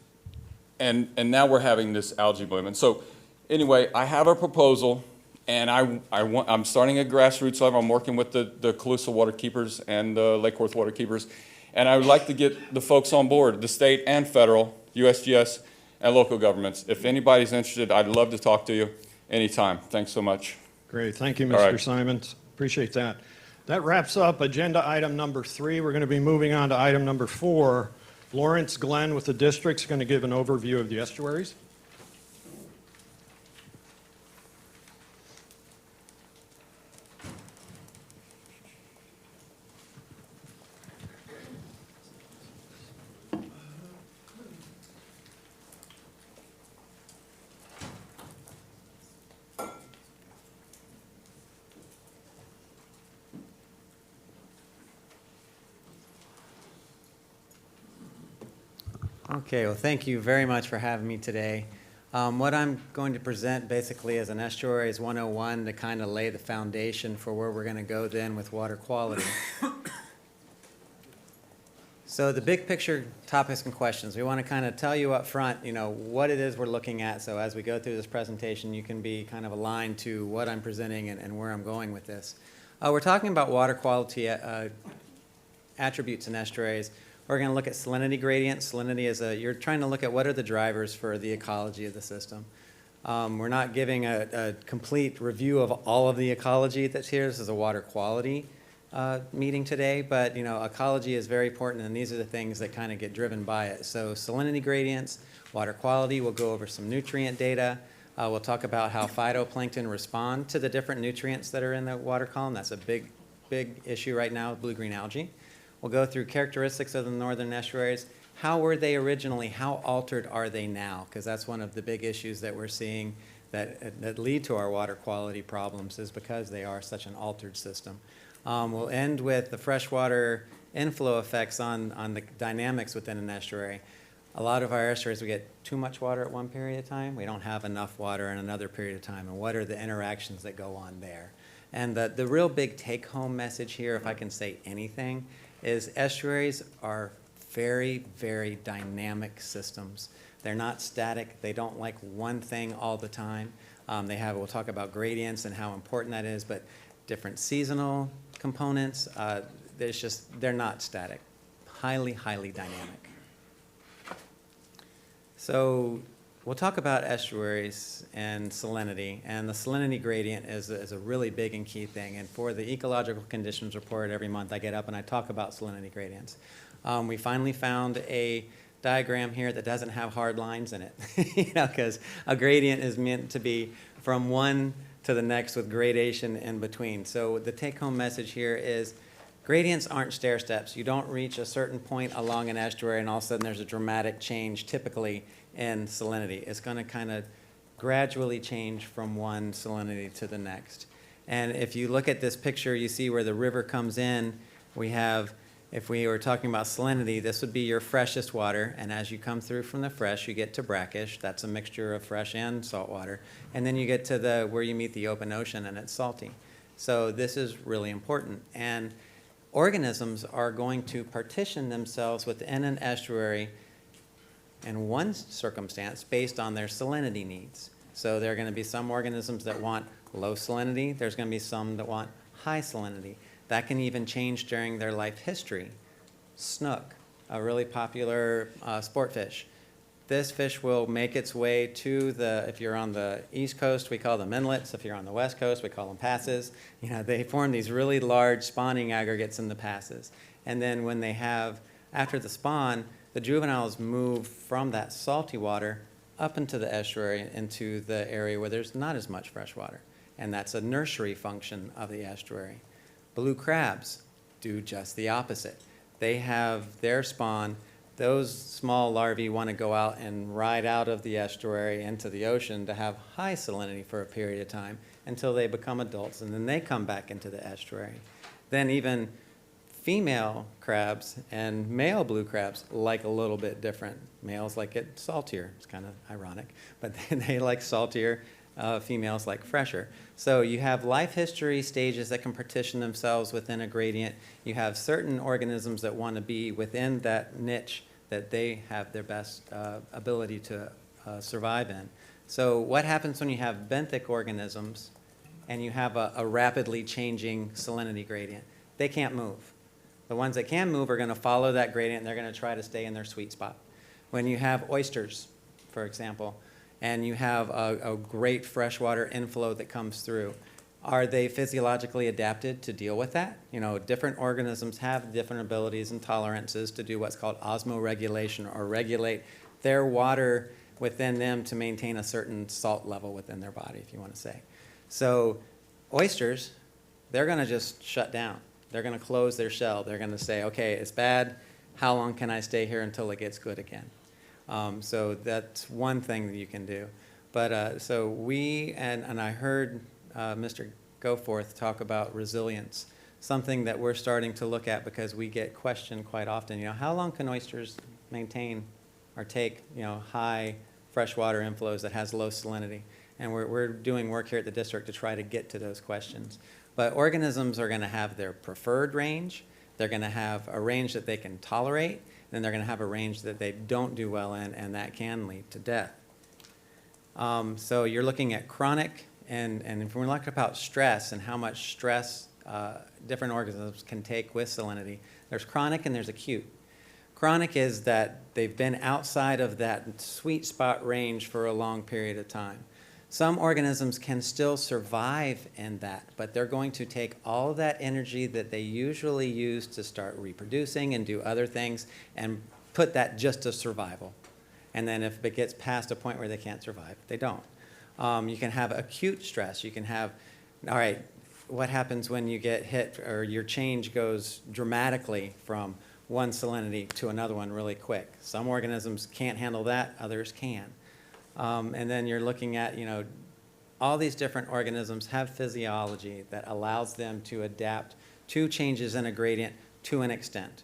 and now we're having this algae bloom. And so anyway, I have a proposal, and I'm starting at grassroots level. I'm working with the Calusa Waterkeepers and the Lake Worth Waterkeepers, and I would like to get the folks on board, the state and federal, USGS, and local governments. If anybody's interested, I'd love to talk to you anytime. Thanks so much. Great. Thank you, All Mr. right. Simons. Appreciate that. That wraps up agenda item number 3. We're going to be moving on to item number 4. Lawrence Glenn with the district is going to give an overview of the estuaries. Okay, well, thank you very much for having me today. What I'm going to present basically is an Estuaries 101 to kind of lay the foundation for where we're going to go then with water quality. So the big picture topics and questions, we want to kind of tell you up front, what it is we're looking at. So as we go through this presentation, you can be kind of aligned to what I'm presenting and where I'm going with this. We're talking about water quality attributes in estuaries. We're going to look at salinity gradients. Salinity is you're trying to look at what are the drivers for the ecology of the system. We're not giving a complete review of all of the ecology that's here. This is a water quality meeting today, but ecology is very important, and these are the things that kind of get driven by it. So salinity gradients, water quality, we'll go over some nutrient data. We'll talk about how phytoplankton respond to the different nutrients that are in the water column. That's a big issue right now with blue-green algae. We'll go through characteristics of the northern estuaries. How were they originally? How altered are they now? Because that's one of the big issues that we're seeing that lead to our water quality problems, is because they are such an altered system. We'll end with the freshwater inflow effects on the dynamics within an estuary. A lot of our estuaries, we get too much water at one period of time. We don't have enough water in another period of time. And what are the interactions that go on there? And the real big take-home message here, if I can say anything, is estuaries are very, very dynamic systems. They're not static. They don't like one thing all the time. We'll talk about gradients and how important that is, but different seasonal components, they're not static. Highly, highly dynamic. So we'll talk about estuaries and salinity, and the salinity gradient is a really big and key thing. And for the Ecological Conditions Report every month, I get up and I talk about salinity gradients. We finally found a diagram here that doesn't have hard lines in it, because a gradient is meant to be from one to the next with gradation in between. So the take-home message here is gradients aren't stair steps. You don't reach a certain point along an estuary and all of a sudden there's a dramatic change typically in salinity. It's going to kind of gradually change from one salinity to the next. And if you look at this picture, you see where the river comes in. We have, if we were talking about salinity, this would be your freshest water, and as you come through from the fresh, you get to brackish. That's a mixture of fresh and salt water. And then you get to the where you meet the open ocean, and it's salty. So this is really important. And organisms are going to partition themselves within an estuary in one circumstance based on their salinity needs. So there are going to be some organisms that want low salinity. There's going to be some that want high salinity. That can even change during their life history. Snook, a really popular sport fish. This fish will make its way to the, if you're on the East Coast, we call them inlets. If you're on the West Coast, we call them passes. You know, they form these really large spawning aggregates in the passes. And then when they have, after the spawn, the juveniles move from that salty water up into the estuary, into the area where there's not as much fresh water. And that's a nursery function of the estuary. Blue crabs do just the opposite. They have their spawn. Those small larvae want to go out and ride out of the estuary into the ocean to have high salinity for a period of time until they become adults, and then they come back into the estuary. Then even female crabs and male blue crabs like a little bit different. Males like it saltier. It's kind of ironic, but they like saltier. Females like fresher. So you have life history stages that can partition themselves within a gradient. You have certain organisms that want to be within that niche that they have their best ability to survive in. So what happens when you have benthic organisms and you have a rapidly changing salinity gradient? They can't move. The ones that can move are going to follow that gradient, and they're going to try to stay in their sweet spot. When you have oysters, for example, and you have a great freshwater inflow that comes through, are they physiologically adapted to deal with that? You know, different organisms have different abilities and tolerances to do what's called osmoregulation, or regulate their water within them to maintain a certain salt level within their body, if you want to say. So oysters, they're going to just shut down. They're going to close their shell. They're going to say, okay, it's bad. How long can I stay here until it gets good again? So that's one thing that you can do. But so we, and I heard Mr. Goforth talk about resilience, something that we're starting to look at because we get questioned quite often. You know, how long can oysters maintain or take, you know, high freshwater inflows that has low salinity? And we're doing work here at the district to try to get to those questions. But organisms are going to have their preferred range. They're going to have a range that they can tolerate. Then they're going to have a range that they don't do well in, and that can lead to death. So you're looking at chronic, and if we're looking about stress and how much stress different organisms can take with salinity, there's chronic and there's acute. Chronic is that they've been outside of that sweet spot range for a long period of time. Some organisms can still survive in that, but they're going to take all of that energy that they usually use to start reproducing and do other things and put that just to survival. And then if it gets past a point where they can't survive, they don't. You can have acute stress. You can have, all right, what happens when you get hit or your change goes dramatically from one salinity to another one really quick? Some organisms can't handle that, others can. And then you're looking at, you know, all these different organisms have physiology that allows them to adapt to changes in a gradient to an extent.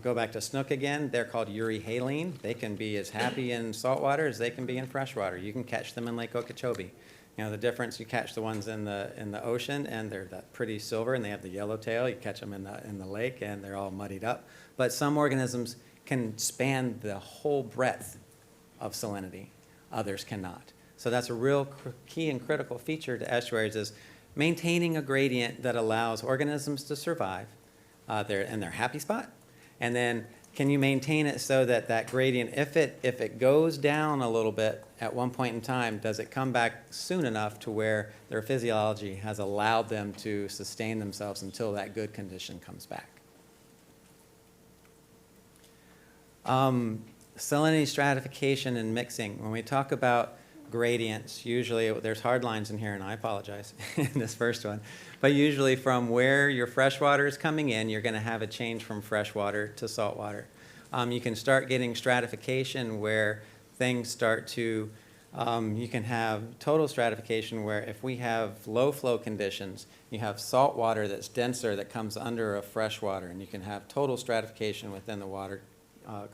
Go back to snook again. They're called euryhaline. They can be as happy in saltwater as they can be in freshwater. You can catch them in Lake Okeechobee. You know, the difference, you catch the ones in the ocean, and they're that pretty silver, and they have the yellow tail. You catch them in the lake, and they're all muddied up. But some organisms can span the whole breadth of salinity. Others cannot. So that's a real key and critical feature to estuaries, is maintaining a gradient that allows organisms to survive they're in their happy spot. And then can you maintain it so that that gradient, if it goes down a little bit at one point in time, does it come back soon enough to where their physiology has allowed them to sustain themselves until that good condition comes back? Salinity stratification and mixing. When we talk about gradients, usually there's hard lines in here, and I apologize in this first one, but usually from where your fresh water is coming in, you're going to have a change from freshwater to saltwater. You can start getting stratification where things start to You can have total stratification where if we have low flow conditions, you have salt water that's denser that comes under a fresh water, and you can have total stratification within the water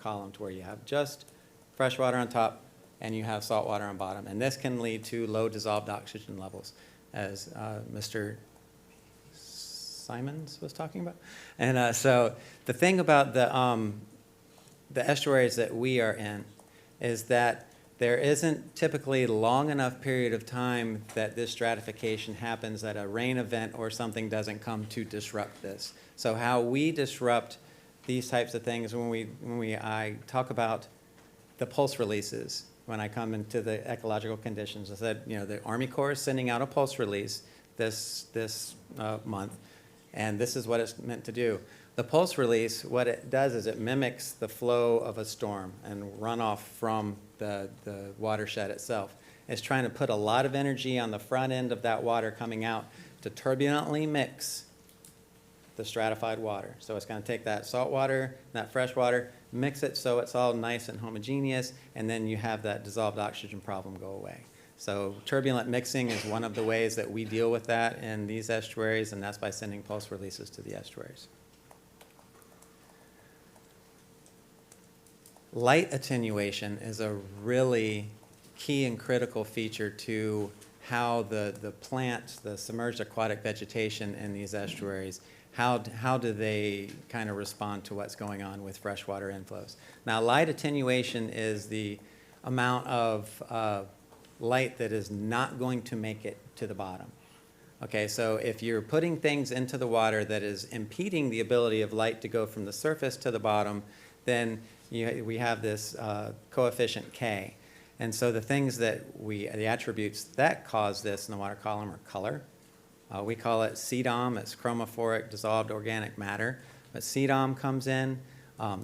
column to where you have just fresh water on top and you have salt water on bottom. And this can lead to low dissolved oxygen levels, as Mr. Simons was talking about. And so the thing about the estuaries that we are in is that there isn't typically long enough period of time that this stratification happens, that a rain event or something doesn't come to disrupt this. So how we disrupt these types of things I talk about the pulse releases when I come into the ecological conditions. I said, the Army Corps is sending out a pulse release this month, and this is what it's meant to do. The pulse release, what it does is it mimics the flow of a storm and runoff from the watershed itself. It's trying to put a lot of energy on the front end of that water coming out to turbulently mix the stratified water. So it's going to take that salt water, that fresh water, mix it so it's all nice and homogeneous, and then you have that dissolved oxygen problem go away. So turbulent mixing is one of the ways that we deal with that in these estuaries, and that's by sending pulse releases to the estuaries. Light attenuation is a really key and critical feature to how the plants, the submerged aquatic vegetation in these estuaries, how do they kind of respond to what's going on with freshwater inflows. Now, light attenuation is the amount of light that is not going to make it to the bottom. Okay, so if you're putting things into the water that is impeding the ability of light to go from the surface to the bottom, then we have this coefficient K. And so the things that the attributes that cause this in the water column are color. We call it CDOM, it's chromophoric dissolved organic matter. But CDOM comes in.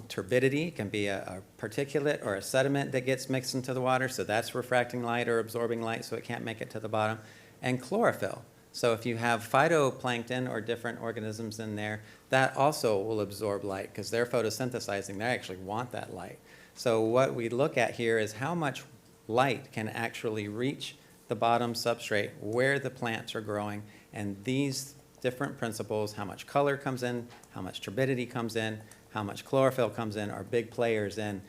Turbidity can be a particulate or a sediment that gets mixed into the water, so that's refracting light or absorbing light, so it can't make it to the bottom. And chlorophyll. So if you have phytoplankton or different organisms in there, that also will absorb light because they're photosynthesizing. They actually want that light. So what we look at here is how much light can actually reach the bottom substrate where the plants are growing. And these different principles, how much color comes in, how much turbidity comes in, how much chlorophyll comes in, are big players in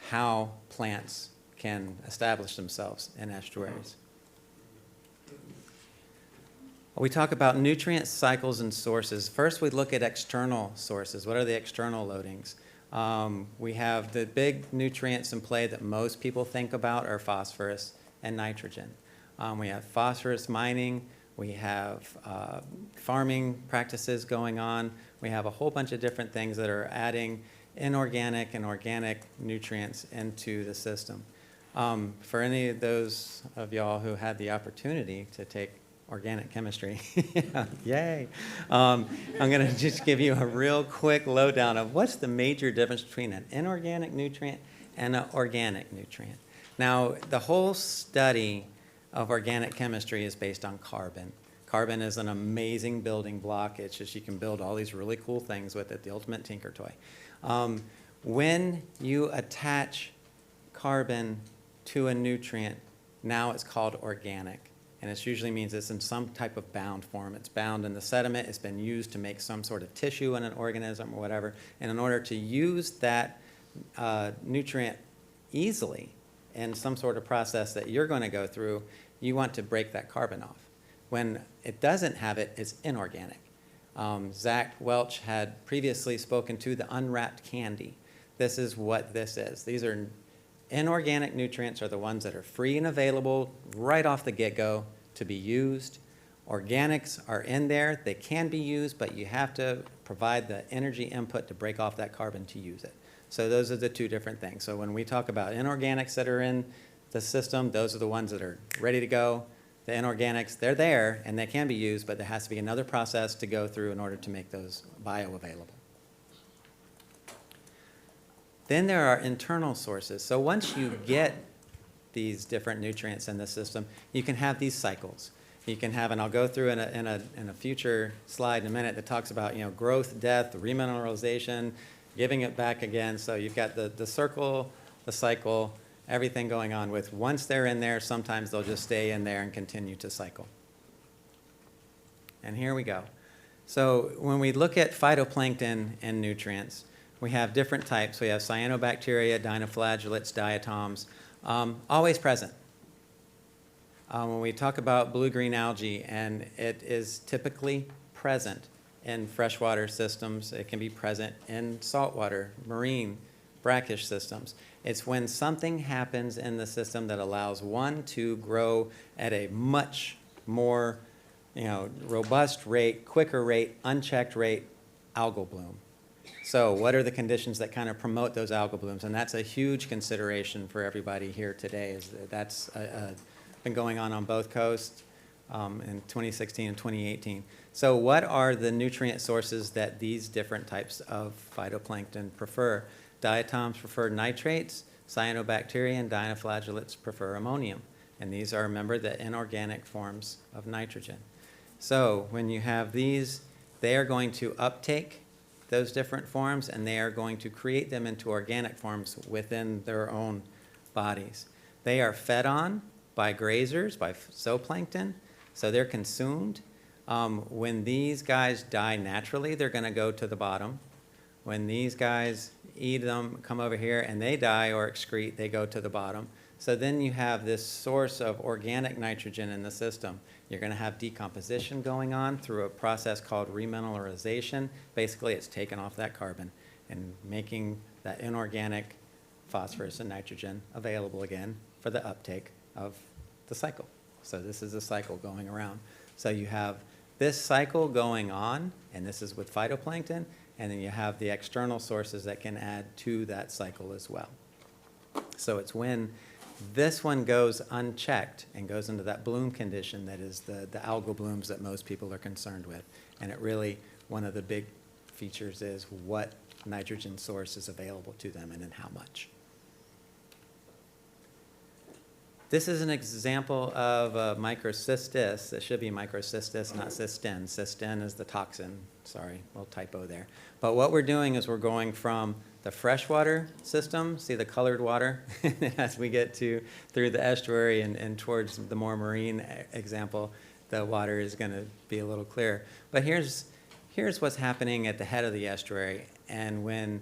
how plants can establish themselves in estuaries. We talk about nutrient cycles and sources. First, we look at external sources. What are the external loadings? We have the big nutrients in play that most people think about are phosphorus and nitrogen. We have phosphorus mining. We have farming practices going on. We have a whole bunch of different things that are adding inorganic and organic nutrients into the system. For any of those of y'all who had the opportunity to take organic chemistry, yay. I'm going to just give you a real quick lowdown of what's the major difference between an inorganic nutrient and an organic nutrient. Now, the whole study of organic chemistry is based on carbon. Carbon is an amazing building block. It's just you can build all these really cool things with it, the ultimate tinker toy. When you attach carbon to a nutrient, now it's called organic. And it usually means it's in some type of bound form. It's bound in the sediment. It's been used to make some sort of tissue in an organism or whatever. And in order to use that nutrient easily in some sort of process that you're going to go through, you want to break that carbon off. When it doesn't have it, it's inorganic. Zach Welch had previously spoken to the unwrapped candy. This is what this is. These are inorganic nutrients are the ones that are free and available right off the get-go to be used. Organics are in there. They can be used, but you have to provide the energy input to break off that carbon to use it. So those are the two different things. So when we talk about inorganics that are in the system, those are the ones that are ready to go. The inorganics, they're there and they can be used, but there has to be another process to go through in order to make those bioavailable. Then there are internal sources. So once you get these different nutrients in the system, you can have these cycles. You can have, and I'll go through in a future slide in a minute that talks about growth, death, remineralization, giving it back again. So you've got the circle, the cycle, everything going on with, once they're in there, sometimes they'll just stay in there and continue to cycle. And here we go. So when we look at phytoplankton and nutrients, we have different types. We have cyanobacteria, dinoflagellates, diatoms, always present. When we talk about blue-green algae, and it is typically present in freshwater systems, it can be present in saltwater, marine, brackish systems. It's when something happens in the system that allows one to grow at a much more robust rate, quicker rate, unchecked rate, algal bloom. So what are the conditions that kind of promote those algal blooms? And that's a huge consideration for everybody here today. Is that's been going on both coasts in 2016 and 2018. So what are the nutrient sources that these different types of phytoplankton prefer? Diatoms prefer nitrates, cyanobacteria and dinoflagellates prefer ammonium. And these are, remember, the inorganic forms of nitrogen. So when you have these, they are going to uptake those different forms, and they are going to create them into organic forms within their own bodies. They are fed on by grazers, by zooplankton, so they're consumed. When these guys die naturally, they're going to go to the bottom. When these guys eat them, come over here, and they die or excrete, they go to the bottom. So then you have this source of organic nitrogen in the system. You're going to have decomposition going on through a process called remineralization. Basically, it's taking off that carbon and making that inorganic phosphorus and nitrogen available again for the uptake of the cycle. So this is a cycle going around. So you have this cycle going on, and this is with phytoplankton, and then you have the external sources that can add to that cycle as well. So it's when this one goes unchecked and goes into that bloom condition that is the algal blooms that most people are concerned with. And it really, one of the big features is what nitrogen source is available to them and in how much. This is an example of microcystis. It should be microcystis, not cystin. Cystin is the toxin. Sorry, little typo there. But what we're doing is we're going from the freshwater system, see the colored water, as we get through the estuary and towards the more marine example, the water is going to be a little clearer. But here's what's happening at the head of the estuary. And when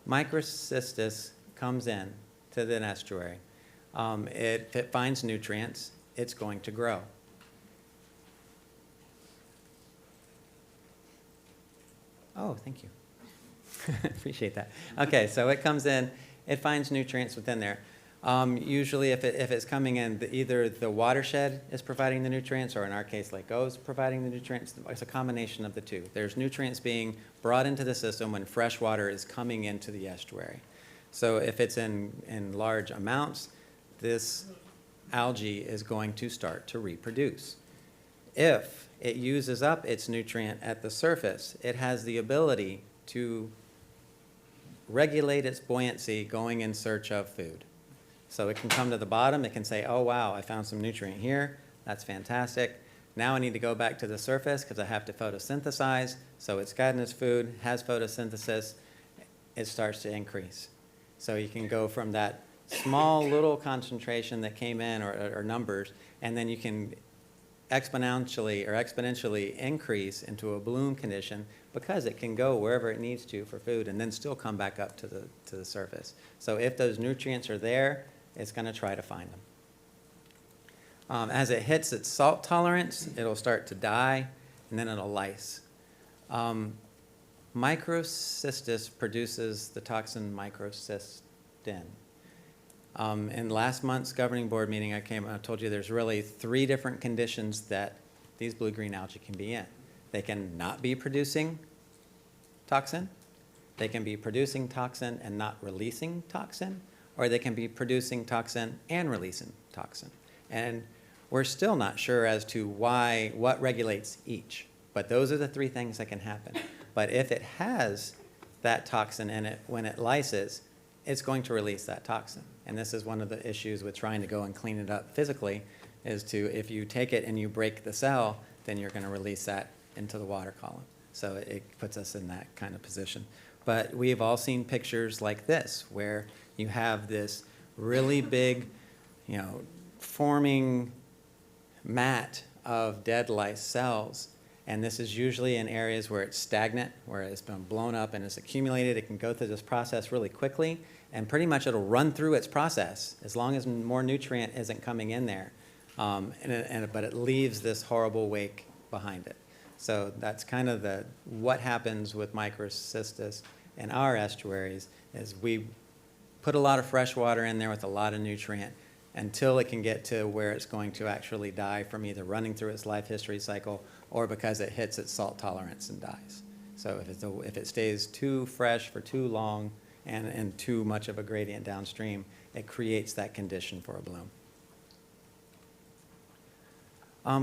microcystis comes in to the estuary, if it finds nutrients, it's going to grow. Oh, thank you. Appreciate that. Okay, so it comes in, it finds nutrients within there. Usually if it's coming in, either the watershed is providing the nutrients, or in our case, Lake O is providing the nutrients. It's a combination of the two. There's nutrients being brought into the system when fresh water is coming into the estuary. So if it's in large amounts, this algae is going to start to reproduce. If it uses up its nutrient at the surface, it has the ability to regulate its buoyancy going in search of food. So it can come to the bottom, it can say, oh wow, I found some nutrient here, that's fantastic. Now I need to go back to the surface because I have to photosynthesize. So it's gotten its food, has photosynthesis, it starts to increase. So you can go from that small little concentration that came in, or numbers, and then you can exponentially increase into a bloom condition because it can go wherever it needs to for food and then still come back up to the surface. So if those nutrients are there, it's going to try to find them. As it hits its salt tolerance, it'll start to die, and then it'll lyse. Microcystis produces the toxin microcystin. In last month's governing board meeting, I told you there's really 3 different conditions that these blue-green algae can be in. They can not be producing toxin, they can be producing toxin and not releasing toxin, or they can be producing toxin and releasing toxin. And we're still not sure as to what regulates each, but those are the 3 things that can happen. But if it has that toxin in it when it lyses, it's going to release that toxin. And this is one of the issues with trying to go and clean it up physically, is if you take it and you break the cell, then you're going to release that into the water column. So it puts us in that kind of position. But we've all seen pictures like this, where you have this really big, forming mat of dead lice cells. And this is usually in areas where it's stagnant, where it's been blown up and it's accumulated. It can go through this process really quickly, and pretty much it'll run through its process as long as more nutrient isn't coming in there. But it leaves this horrible wake behind it. So that's kind of what happens with microcystis in our estuaries is we put a lot of fresh water in there with a lot of nutrient until it can get to where it's going to actually die from either running through its life history cycle or because it hits its salt tolerance and dies. So if it stays too fresh for too long and too much of a gradient downstream, it creates that condition for a bloom.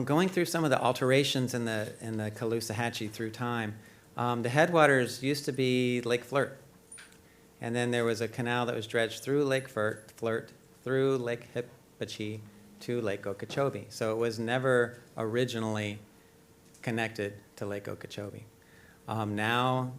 Going through some of the alterations in the Caloosahatchee through time, the headwaters used to be Lake Flirt. And then there was a canal that was dredged through Lake Flirt, through Lake Hippochee to Lake Okeechobee. So it was never originally connected to Lake Okeechobee. Now,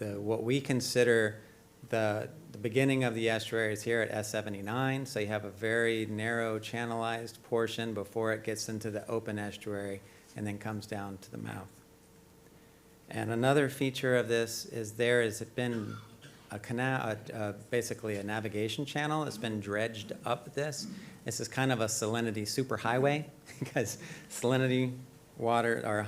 what we consider the beginning of the estuary is here at S79, so you have a very narrow channelized portion before it gets into the open estuary and then comes down to the mouth. And another feature of this is there has been a canal, basically a navigation channel that's been dredged up this. This is kind of a salinity superhighway because salinity water or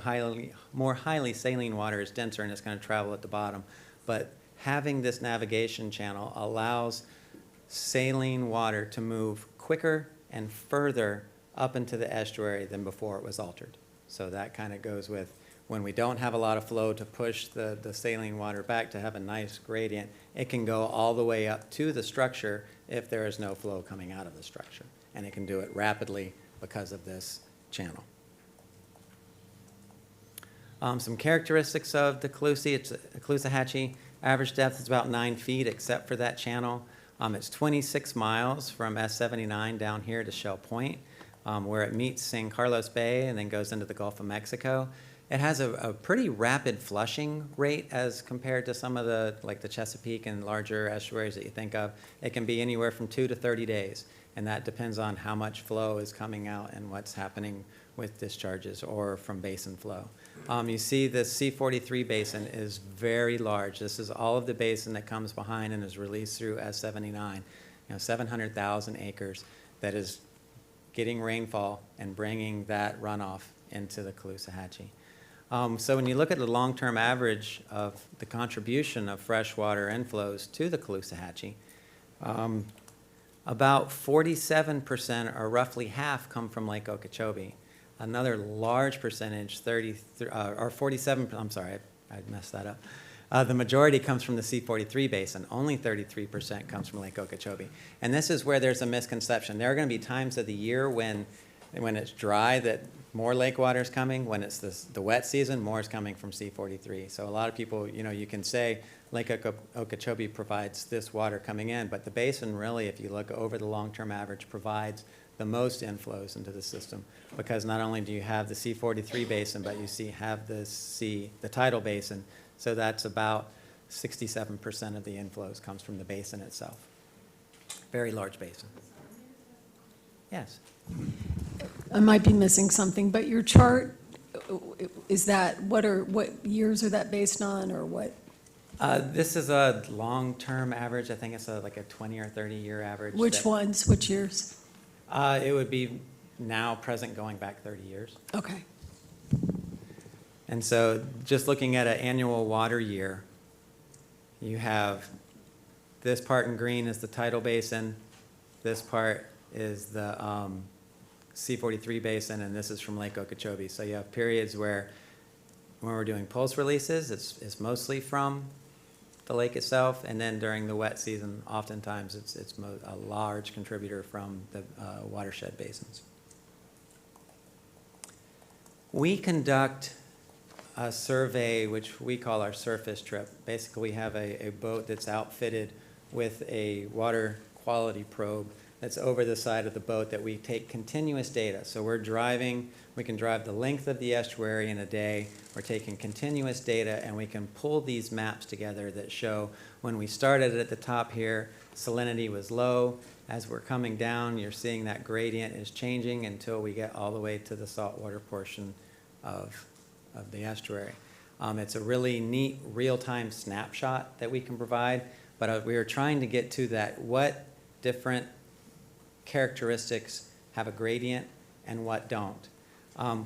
more highly saline water is denser and it's going to travel at the bottom. But having this navigation channel allows saline water to move quicker and further up into the estuary than before it was altered. So that kind of goes with when we don't have a lot of flow to push the saline water back to have a nice gradient, it can go all the way up to the structure if there is no flow coming out of the structure. And it can do it rapidly because of this channel. Some characteristics of the Caloosahatchee. Average depth is about 9 feet except for that channel. It's 26 miles from S79 down here to Shell Point, where it meets San Carlos Bay and then goes into the Gulf of Mexico. It has a pretty rapid flushing rate as compared to some of the Chesapeake and larger estuaries that you think of. It can be anywhere from 2 to 30 days, and that depends on how much flow is coming out and what's happening with discharges or from basin flow. You see the C43 basin is very large. This is all of the basin that comes behind and is released through S79. 700,000 acres that is getting rainfall and bringing that runoff into the Caloosahatchee. So when you look at the long-term average of the contribution of freshwater inflows to the Caloosahatchee, about 47% or roughly half come from Lake Okeechobee. Another large percentage, 47, I'm sorry, I messed that up. The majority comes from the C43 basin. Only 33% comes from Lake Okeechobee. And this is where there's a misconception. There are going to be times of the year when it's dry that more lake water is coming. When it's the wet season, more is coming from C43. So a lot of people, you can say Lake Okeechobee provides this water coming in, but the basin really, if you look over the long-term average, provides the most inflows into the system, because not only do you have the C43 basin, but you have the tidal basin. So that's about 67% of the inflows comes from the basin itself. Very large basin. Yes. I might be missing something, but your chart, is that, what years are that based on, or what? This is a long-term average. I think it's like a 20 or 30-year average. Which ones, which years? It would be now present going back 30 years. Okay. And so just looking at an annual water year, you have this part in green is the tidal basin, this part is the C43 basin, and this is from Lake Okeechobee. So you have periods where when we're doing pulse releases, it's mostly from the lake itself, and then during the wet season, oftentimes it's a large contributor from the watershed basins. We conduct a survey, which we call our surface trip. Basically, we have a boat that's outfitted with a water quality probe that's over the side of the boat that we take continuous data. So we're driving, we can drive the length of the estuary in a day. We're taking continuous data, and we can pull these maps together that show when we started at the top here, salinity was low, as we're coming down, you're seeing that gradient is changing until we get all the way to the saltwater portion of the estuary. It's a really neat real-time snapshot that we can provide, but we are trying to get to that, what different characteristics have a gradient and what don't.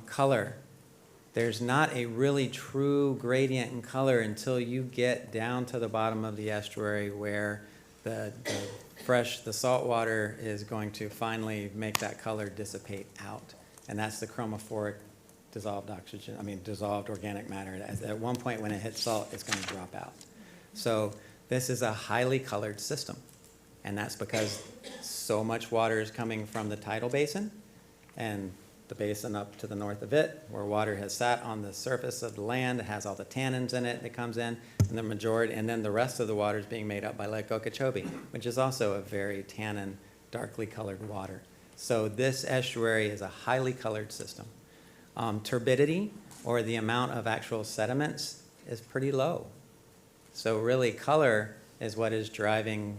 Color. There's not a really true gradient in color until you get down to the bottom of the estuary where the salt water is going to finally make that color dissipate out. And that's the chromophoric dissolved organic matter. At one point when it hits salt, it's going to drop out. So this is a highly colored system. And that's because so much water is coming from the tidal basin and the basin up to the north of it, where water has sat on the surface of the land. It has all the tannins in it that comes in, and the majority, and then the rest of the water is being made up by Lake Okeechobee, which is also a very tannin, darkly colored water. So this estuary is a highly colored system. Turbidity, or the amount of actual sediments, is pretty low. So really color is what is driving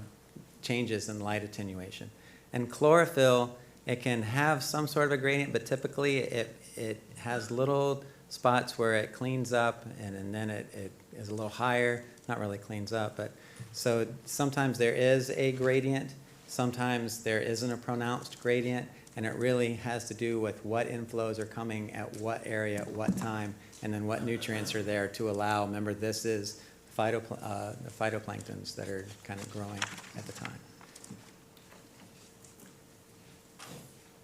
changes in light attenuation. And chlorophyll, it can have some sort of a gradient, but typically it has little spots where it cleans up and then it is a little higher. Not really cleans up, but so sometimes there is a gradient, sometimes there isn't a pronounced gradient, and it really has to do with what inflows are coming at what area at what time, and then what nutrients are there to allow. Remember, this is the phytoplanktons that are kind of growing at the time.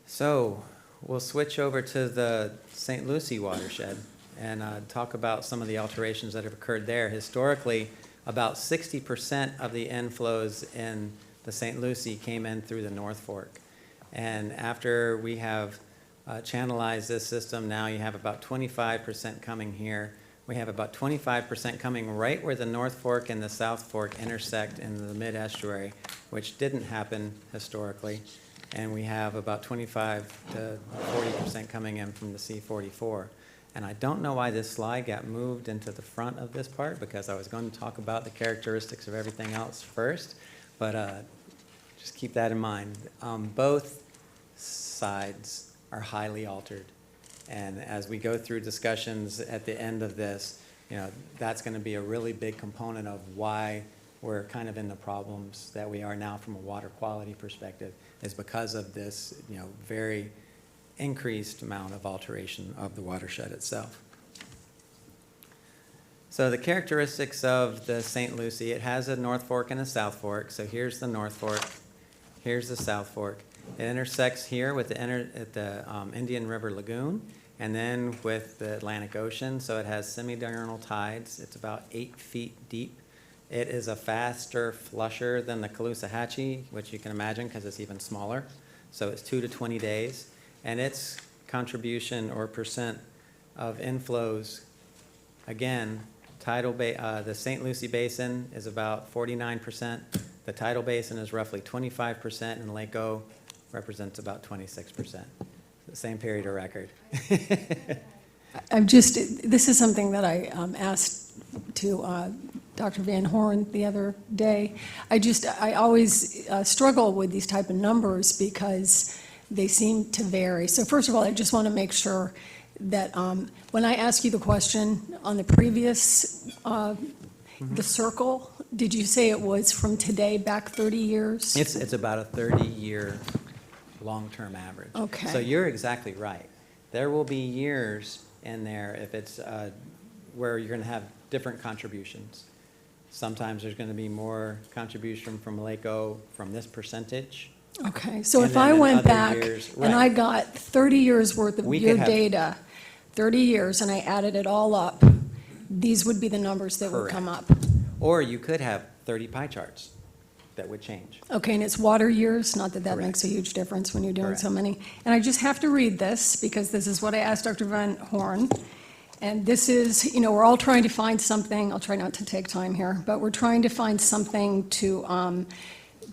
So we'll switch over to the St. Lucie watershed and talk about some of the alterations that have occurred there. Historically, about 60% of the inflows in the St. Lucie came in through the North Fork. And after we have channelized this system, now you have about 25% coming here. We have about 25% coming right where the North Fork and the South Fork intersect in the mid-estuary, which didn't happen historically. And we have about 25 to 40% coming in from the C44. And I don't know why this slide got moved into the front of this part, because I was going to talk about the characteristics of everything else first, but just keep that in mind. Both sides are highly altered. And as we go through discussions at the end of this, that's going to be a really big component of why we're kind of in the problems that we are now from a water quality perspective, is because of this, very increased amount of alteration of the watershed itself. So the characteristics of the St. Lucie, it has a North Fork and a South Fork. So here's the North Fork, here's the South Fork. It intersects here with the Indian River Lagoon, and then with the Atlantic Ocean. So it has semi-diurnal tides. It's about 8 feet deep. It is a faster flusher than the Caloosahatchee, which you can imagine because it's even smaller. So it's 2 to 20 days. And its contribution or percent of inflows, again, the St. Lucie Basin is about 49%. The tidal basin is roughly 25%, and Lake O represents about 26%. The same period of record. This is something that I asked to Dr. Van Horn the other day. I always struggle with these type of numbers because they seem to vary. So first of all, I just want to make sure that when I ask you the question on the previous, the circle, did you say it was from today back 30 years? It's about a 30-year long-term average. Okay. So you're exactly right. There will be years in there if it's where you're going to have different contributions. Sometimes there's going to be more contribution from Lake O from this percentage. Okay, so And if then I in went other back years- and I right. got 30 years worth of We your could have- data, 30 years, and I added it all up, these would be the numbers that would come up. Or you could have 30 pie charts that would change. Okay, and it's water years, not that that Correct. makes a huge difference when you're doing so Correct. many. And I just have to read this, because this is what I asked Dr. Van Horn. And this is, we're all trying to find something, I'll try not to take time here, but we're trying to find something to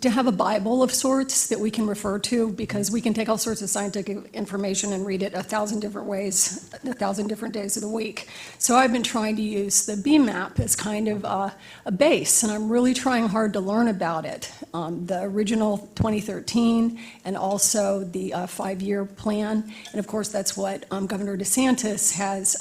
to have a Bible of sorts that we can refer to, because we can take all sorts of scientific information and read it 1,000 different ways, 1,000 different days of the week. So I've been trying to use the BMAP as kind of a base, and I'm really trying hard to learn about it. The original 2013 and also the 5-year plan. And of course, that's what Governor DeSantis has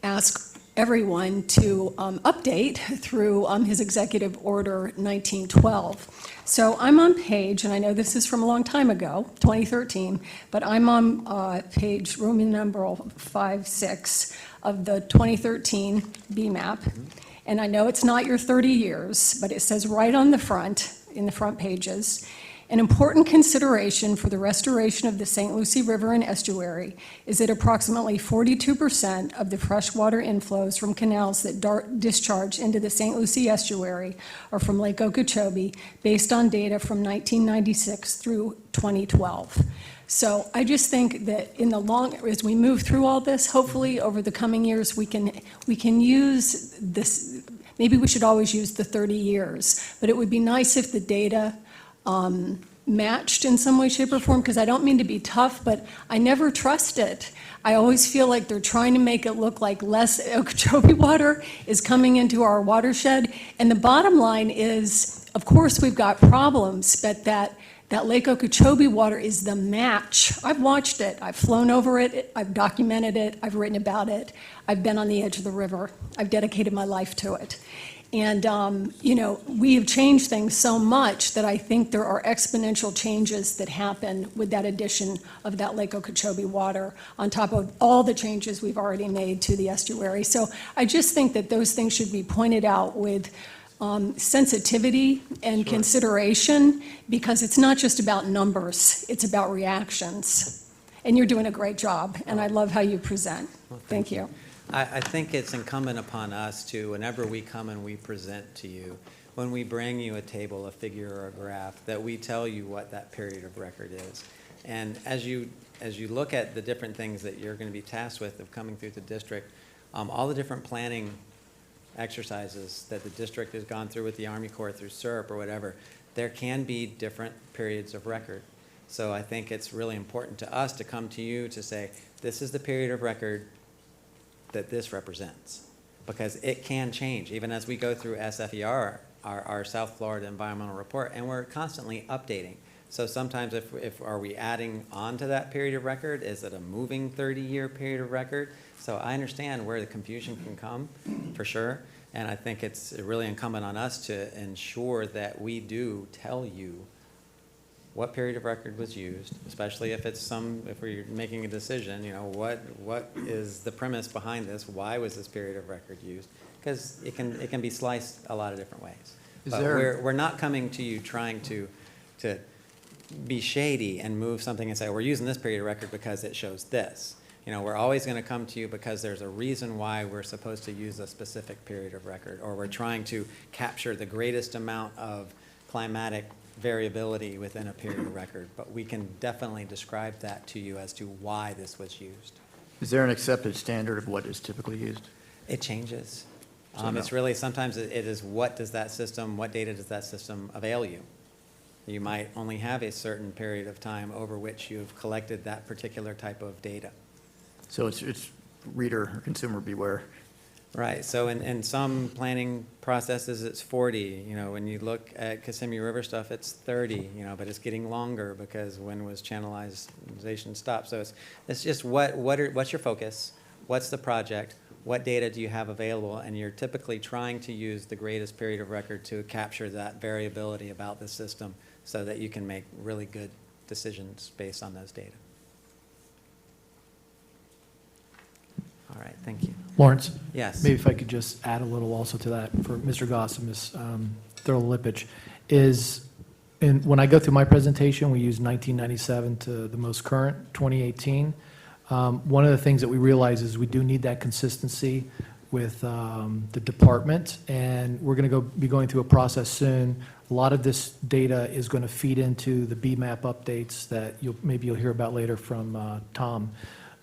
asked everyone to update through his executive order 1912. So I'm on page, and I know this is from a long time ago, 2013, but I'm on page Roman numeral 5-6 of the 2013 BMAP. And I know it's not your 30 years, but it says right on the front, in the front pages, an important consideration for the restoration of the St. Lucie River and estuary is that approximately 42% of the freshwater inflows from canals that discharge into the St. Lucie estuary are from Lake Okeechobee, based on data from 1996 through 2012. So I just think that as we move through all this, hopefully over the coming years, we can use this. Maybe we should always use the 30 years, but it would be nice if the data matched in some way, shape, or form, because I don't mean to be tough, but I never trust it. I always feel like they're trying to make it look like less Okeechobee water is coming into our watershed. And the bottom line is, of course, we've got problems, but that Lake Okeechobee water is the match. I've watched it. I've flown over it. I've documented it. I've written about it. I've been on the edge of the river. I've dedicated my life to it. And, we have changed things so much that I think there are exponential changes that happen with that addition of that Lake Okeechobee water on top of all the changes we've already made to the estuary. So I just think that those things should be pointed out with sensitivity and consideration, because it's not just about numbers, it's about reactions. And you're doing a great job, and I love how you present. Well, thank you. I think it's incumbent upon us to, whenever we come and we present to you, when we bring you a table, a figure, or a graph, that we tell you what that period of record is. And as you look at the different things that you're going to be tasked with of coming through the district, all the different planning exercises that the district has gone through with the Army Corps through SERP or whatever, there can be different periods of record. So I think it's really important to us to come to you to say, this is the period of record that this represents, because it can change even as we go through SFER, our South Florida Environmental Report, and we're constantly updating. So sometimes are we adding on to that period of record? Is it a moving 30-year period of record? So I understand where the confusion can come, for sure, and I think it's really incumbent on us to ensure that we do tell you what period of record was used, especially if we're making a decision, what is the premise behind this? Why was this period of record used? Because it can be sliced a lot of different ways. But we're not coming to you trying to be shady and move something and say, we're using this period of record because it shows this. We're always going to come to you because there's a reason why we're supposed to use a specific period of record, or we're trying to capture the greatest amount of climatic variability within a period of record, but we can definitely describe that to you as to why this was used. Is there an accepted standard of what is typically used? It changes. So no. It's really, sometimes it is what data does that system avail you? You might only have a certain period of time over which you've collected that particular type of data. So it's reader or consumer beware. Right, so in some planning processes, it's 40, when you look at Kissimmee River stuff, it's 30, but it's getting longer because when was channelization stopped? So it's just what's your focus? What's the project? What data do you have available? And you're typically trying to use the greatest period of record to capture that variability about the system so that you can make really good decisions based on those data. All right, thank you. Lawrence? Yes. Maybe if I could just add a little also to that for Mr. Goss and Ms. Thurlow-Lippich, when I go through my presentation, we use 1997 to the most current, 2018. One of the things that we realize is we do need that consistency with the department, and we're going to be going through a process soon. A lot of this data is going to feed into the BMAP updates that maybe you'll hear about later from Tom.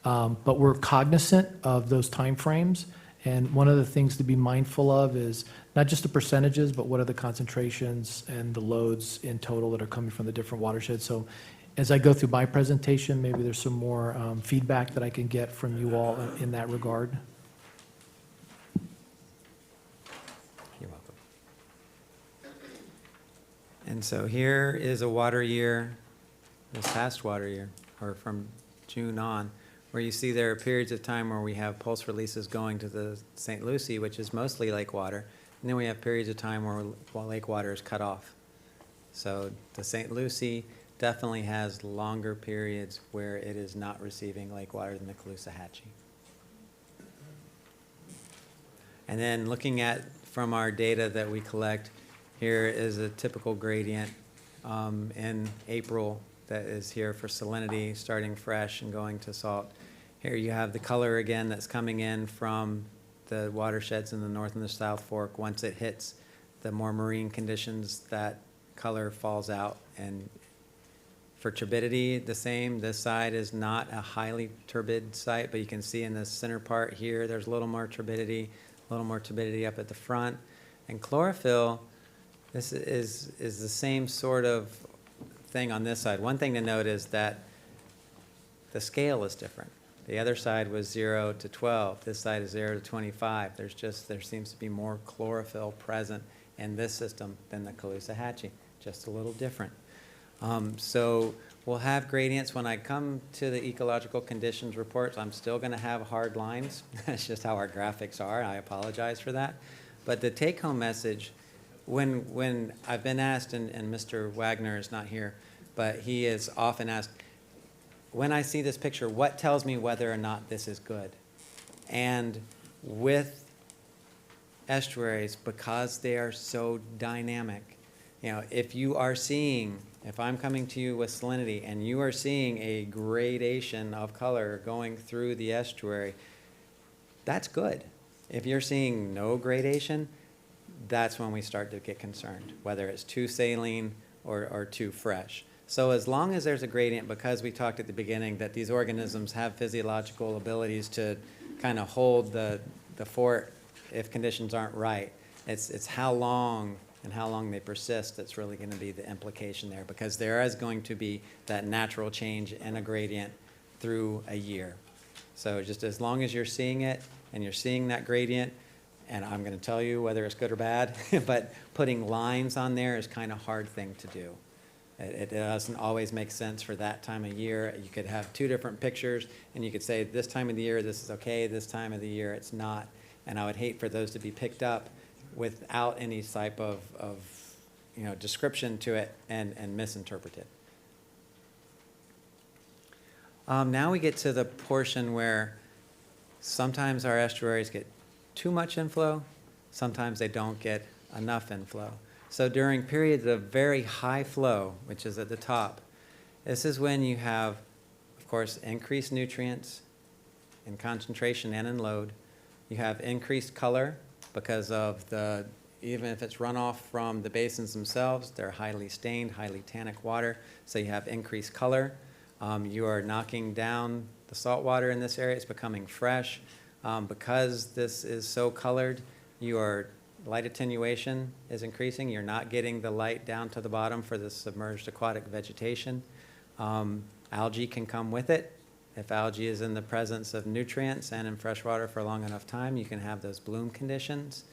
But we're cognizant of those timeframes, and one of the things to be mindful of is not just the percentages, but what are the concentrations and the loads in total that are coming from the different watersheds. So as I go through my presentation, maybe there's some more feedback that I can get from you all in that regard. You're welcome. And so here is a water year, this past water year, or from June on, where you see there are periods of time where we have pulse releases going to the St. Lucie, which is mostly lake water, and then we have periods of time where lake water is cut off. So the St. Lucie definitely has longer periods where it is not receiving lake water than the Caloosahatchee. And then looking at, from our data that we collect, here is a typical gradient in April that is here for salinity, starting fresh and going to salt. Here you have the color again that's coming in from the watersheds in the North and the South Fork. Once it hits the more marine conditions, that color falls out. And for turbidity, the same. This side is not a highly turbid site, but you can see in the center part here, there's a little more turbidity up at the front. And chlorophyll, this is the same sort of thing on this side. One thing to note is that the scale is different. The other side was 0 to 12. This side is 0 to 25. There seems to be more chlorophyll present in this system than the Caloosahatchee, just a little different. So we'll have gradients. When I come to the ecological conditions reports, I'm still going to have hard lines. That's just how our graphics are. I apologize for that. But the take-home message, when I've been asked, and Mr. Wagner is not here, but he is often asked, when I see this picture, what tells me whether or not this is good? And with estuaries, because they are so dynamic, if I'm coming to you with salinity and you are seeing a gradation of color going through the estuary, that's good. If you're seeing no gradation, that's when we start to get concerned, whether it's too saline or too fresh. So as long as there's a gradient, because we talked at the beginning that these organisms have physiological abilities to kind of hold the fort if conditions aren't right, it's how long they persist that's really going to be the implication there, because there is going to be that natural change in a gradient through a year. So just as long as you're seeing it and you're seeing that gradient, and I'm going to tell you whether it's good or bad, but putting lines on there is kind of a hard thing to do. It doesn't always make sense for that time of year. You could have two different pictures, and you could say this time of the year this is okay, this time of the year it's not. And I would hate for those to be picked up without any type of description to it and misinterpreted. Now we get to the portion where sometimes our estuaries get too much inflow, sometimes they don't get enough inflow. So during periods of very high flow, which is at the top, this is when you have, of course, increased nutrients in concentration and in load. You have increased color because of even if it's runoff from the basins themselves, they're highly stained, highly tannic water, so you have increased color. You are knocking down the salt water in this area. It's becoming fresh. Because this is so colored, your light attenuation is increasing. You're not getting the light down to the bottom for the submerged aquatic vegetation. Algae can come with it. If algae is in the presence of nutrients and in fresh water for a long enough time, you can have those bloom conditions.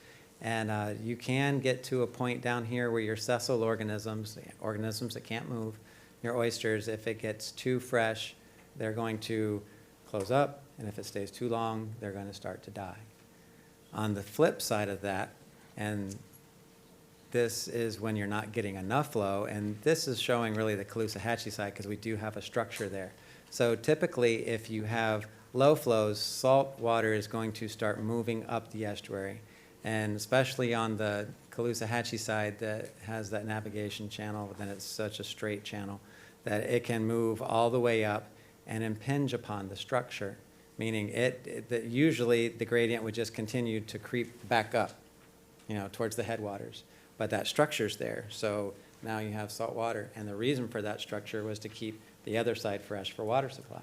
And you can get to a point down here where your sessile organisms that can't move, your oysters, if it gets too fresh, they're going to close up, and if it stays too long, they're going to start to die. On the flip side of that, and this is when you're not getting enough flow, and this is showing really the Caloosahatchee side because we do have a structure there. So typically, if you have low flows, salt water is going to start moving up the estuary, and especially on the Caloosahatchee side that has that navigation channel, then it's such a straight channel that it can move all the way up and impinge upon the structure, meaning that usually the gradient would just continue to creep back up, towards the headwaters. But that structure's there, so now you have salt water, and the reason for that structure was to keep the other side fresh for water supply.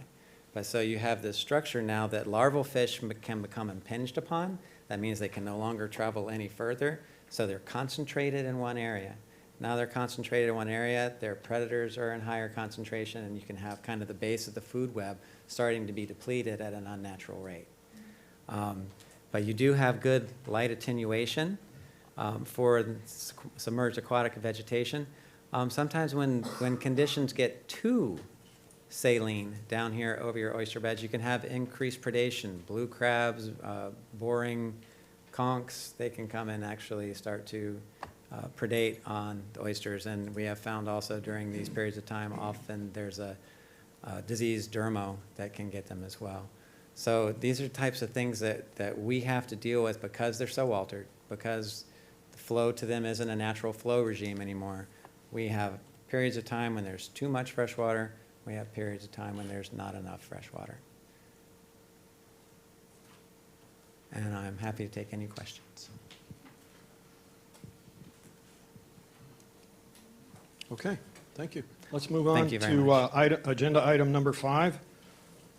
But so you have this structure now that larval fish can become impinged upon. That means they can no longer travel any further. So they're concentrated in one area. Now they're concentrated in one area, their predators are in higher concentration, and you can have kind of the base of the food web starting to be depleted at an unnatural rate. But you do have good light attenuation for submerged aquatic vegetation. Sometimes when conditions get too saline down here over your oyster beds, you can have increased predation. Blue crabs, boring conchs, they can come and actually start to predate on the oysters. And we have found also during these periods of time, often there's a diseased dermo that can get them as well. So these are types of things that we have to deal with because they're so altered, because the flow to them isn't a natural flow regime anymore. We have periods of time when there's too much fresh water. We have periods of time when there's not enough fresh water. And I'm happy to take any questions. Okay, thank you. Let's move on Thank you very to agenda item number 5.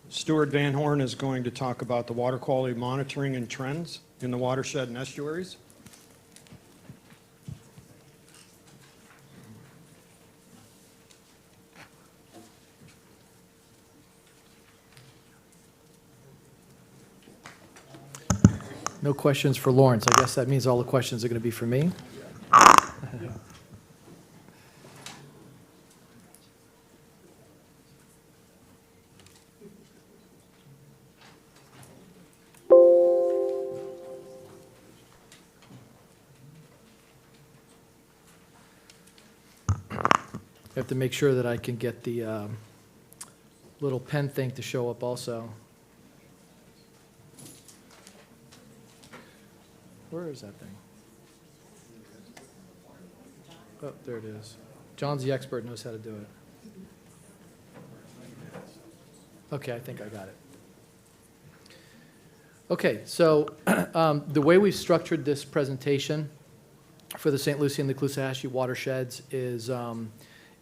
Stuart Van Horn is going to talk about the water quality monitoring and trends in the watershed and estuaries. No questions for Lawrence. I guess that means all the questions are going to be for me. I have to make sure that I can get the little pen thing to show up also. Where is that thing? Oh, there it is. John's the expert, knows how to do it. Okay, I think I got it. Okay, so the way we've structured this presentation for the St. Lucie and the Caloosahatchee watersheds is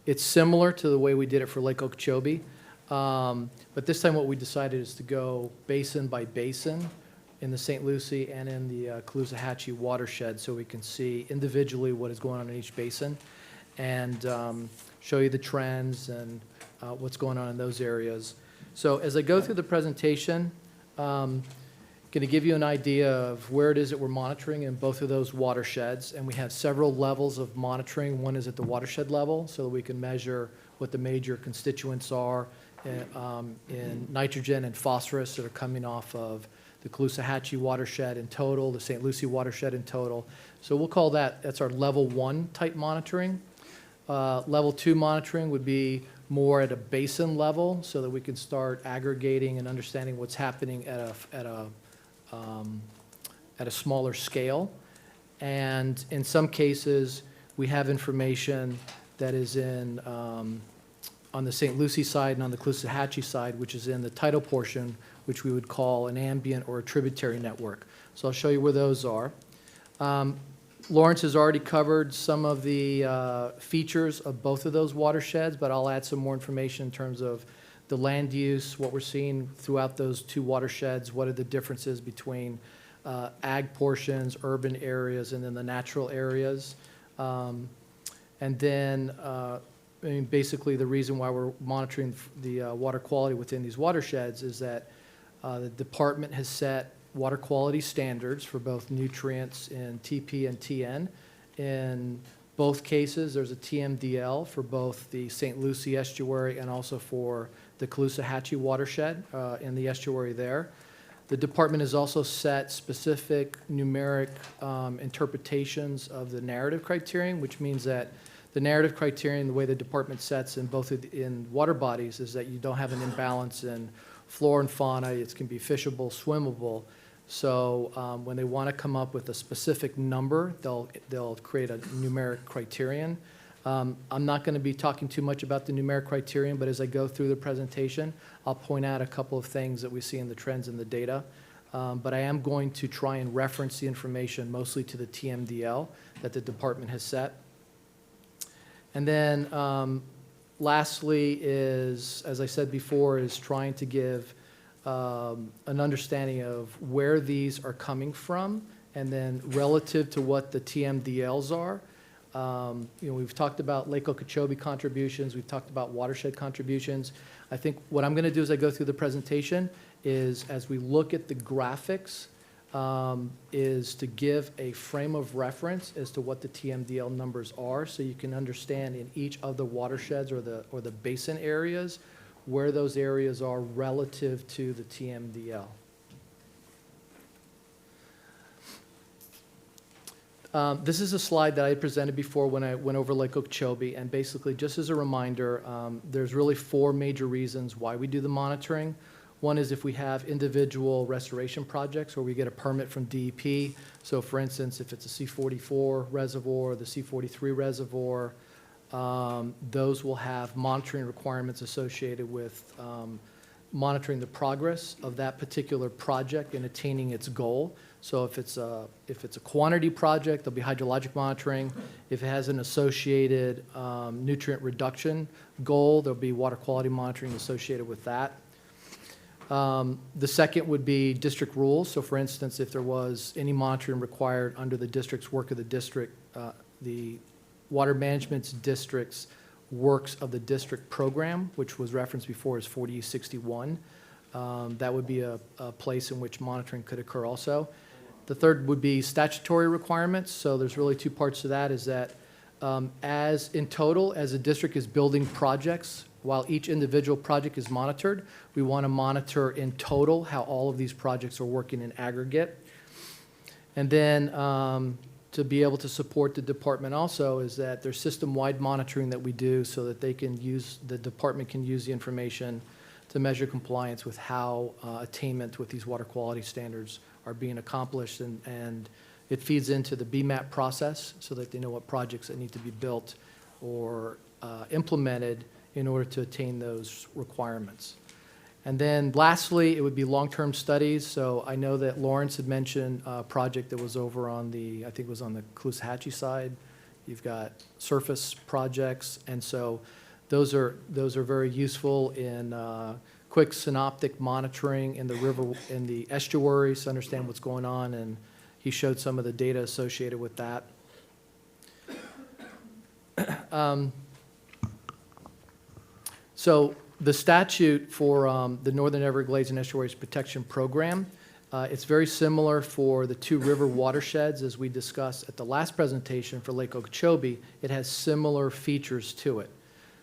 it's similar to the way we did it for Lake Okeechobee, but this time what we decided is to go basin by basin in the St. Lucie and in the Caloosahatchee watershed, so we can see individually what is going on in each basin and show you the trends and what's going on in those areas. So as I go through the presentation, going to give you an idea of where it is that we're monitoring in both of those watersheds, and we have several levels of monitoring. One is at the watershed level, so that we can measure what the major constituents are in nitrogen and phosphorus that are coming off of the Caloosahatchee watershed in total, the St. Lucie watershed in total. So we'll call that's our level 1 type monitoring. Level 2 monitoring would be more at a basin level, so that we can start aggregating and understanding what's happening at a smaller scale. And in some cases, we have information that is in on the St. Lucie side and on the Caloosahatchee side, which is in the tidal portion, which we would call an ambient or a tributary network. So I'll show you where those are. Lawrence has already covered some of the features of both of those watersheds, but I'll add some more information in terms of the land use, what we're seeing throughout those two watersheds, what are the differences between ag portions, urban areas, and then the natural areas. And then I mean, basically the reason why we're monitoring the water quality within these watersheds is that the department has set water quality standards for both nutrients in TP and TN. In both cases, there's a TMDL for both the St. Lucie estuary and also for the Caloosahatchee watershed in the estuary there. The department has also set specific numeric interpretations of the narrative criterion, which means that the narrative criterion, the way the department sets in both in water bodies, is that you don't have an imbalance in flora and fauna. It can be fishable, swimmable. So when they want to come up with a specific number, they'll create a numeric criterion. I'm not going to be talking too much about the numeric criterion, but as I go through the presentation, I'll point out a couple of things that we see in the trends in the data. But I am going to try and reference the information mostly to the TMDL that the department has set. And then lastly is, as I said before, is trying to give an understanding of where these are coming from and then relative to what the TMDLs are. We've talked about Lake Okeechobee contributions, we've talked about watershed contributions. I think what I'm going to do as I go through the presentation is, as we look at the graphics, is to give a frame of reference as to what the TMDL numbers are, so you can understand in each of the watersheds or the basin areas where those areas are relative to the TMDL. This is a slide that I presented before when I went over Lake Okeechobee, and basically, just as a reminder, there's really 4 major reasons why we do the monitoring. One is if we have individual restoration projects where we get a permit from DEP. So for instance, if it's a C44 reservoir, the C43 reservoir, those will have monitoring requirements associated with monitoring the progress of that particular project in attaining its goal. So if it's a quantity project, there'll be hydrologic monitoring. If it has an associated nutrient reduction goal, there'll be water quality monitoring associated with that. The second would be district rules. So for instance, if there was any monitoring required under the district's work of the district, the Water Management District's works of the district program, which was referenced before as 4061, that would be a place in which monitoring could occur also. The third would be statutory requirements. So there's really 2 parts to that, is that as in total, as a district is building projects, while each individual project is monitored, we want to monitor in total how all of these projects are working in aggregate. And then to be able to support the department also is that there's system-wide monitoring that we do so that the department can use the information to measure compliance with how attainment with these water quality standards are being accomplished. And it feeds into the BMAP process so that they know what projects that need to be built or implemented in order to attain those requirements. And then lastly, it would be long-term studies. So I know that Lawrence had mentioned a project that was over on the, I think it was on the Caloosahatchee side. You've got surface projects, and so those are very useful in quick synoptic monitoring in the river, in the estuaries, to understand what's going on, and he showed some of the data associated with that. So the statute for the Northern Everglades and Estuaries Protection Program, it's very similar for the 2 river watersheds as we discussed at the last presentation for Lake Okeechobee. It has similar features to it.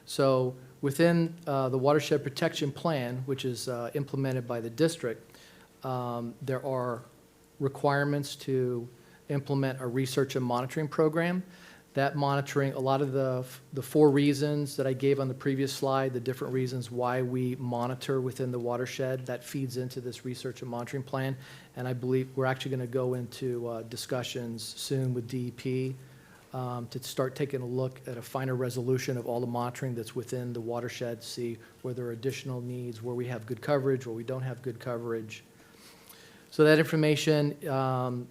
So within the Watershed Protection Plan, which is implemented by the district, there are requirements to implement a research and monitoring program. That monitoring, a lot of the 4 reasons that I gave on the previous slide, the different reasons why we monitor within the watershed, that feeds into this research and monitoring plan. And I believe we're actually going to go into discussions soon with DEP to start taking a look at a finer resolution of all the monitoring that's within the watershed, see where there are additional needs, where we have good coverage, where we don't have good coverage. So that information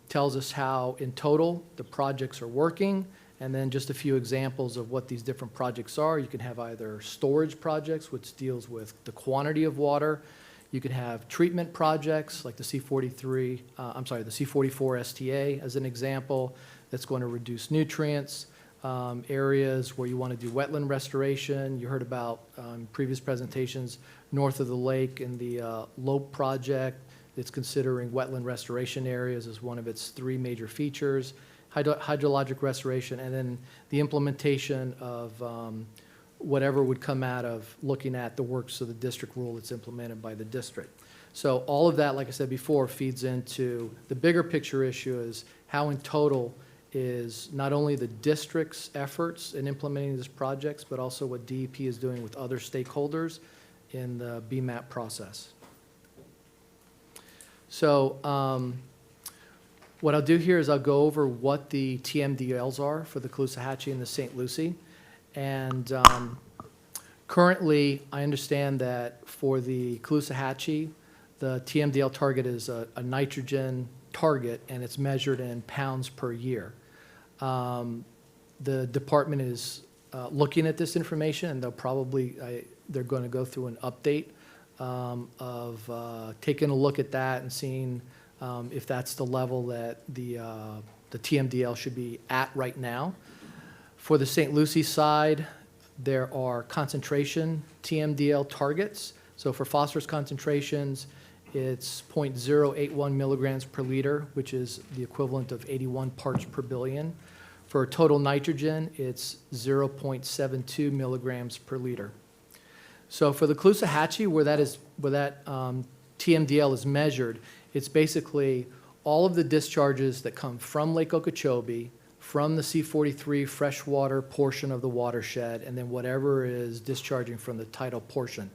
tells us how, in total, the projects are working. And then just a few examples of what these different projects are. You can have either storage projects, which deals with the quantity of water. You can have treatment projects like the C44 STA as an example, that's going to reduce nutrients. Areas where you want to do wetland restoration. You heard about previous presentations north of the lake in the Lope project. It's considering wetland restoration areas as one of its 3 major features. Hydrologic restoration, and then the implementation of whatever would come out of looking at the works of the district rule that's implemented by the district. So all of that, like I said before, feeds into the bigger picture issue is how in total is not only the district's efforts in implementing these projects, but also what DEP is doing with other stakeholders in the BMAP process. So what I'll do here is I'll go over what the TMDLs are for the Caloosahatchee and the St. Lucie. And currently, I understand that for the Caloosahatchee, the TMDL target is a nitrogen target, and it's measured in pounds per year. The department is looking at this information, and they're going to go through an update of taking a look at that and seeing if that's the level that the TMDL should be at right now. For the St. Lucie side, there are concentration TMDL targets. So for phosphorus concentrations, it's 0.081 milligrams per liter, which is the equivalent of 81 parts per billion. For total nitrogen, it's 0.72 milligrams per liter. So for the Caloosahatchee, where that TMDL is measured, it's basically all of the discharges that come from Lake Okeechobee, from the C-43 freshwater portion of the watershed, and then whatever is discharging from the tidal portion.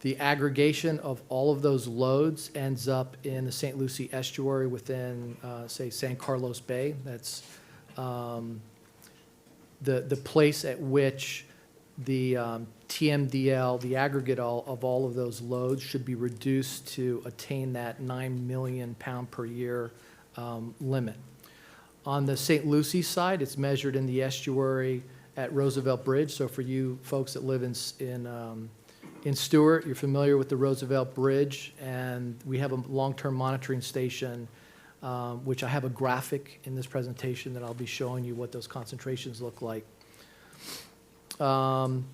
The aggregation of all of those loads ends up in the St. Lucie estuary within, say, San Carlos Bay. That's the place at which the TMDL, the aggregate of all of those loads, should be reduced to attain that 9 million pound per year limit. On the St. Lucie side, it's measured in the estuary at Roosevelt Bridge. So for you folks that live in Stewart, you're familiar with the Roosevelt Bridge, and we have a long-term monitoring station, which I have a graphic in this presentation that I'll be showing you what those concentrations look like. Both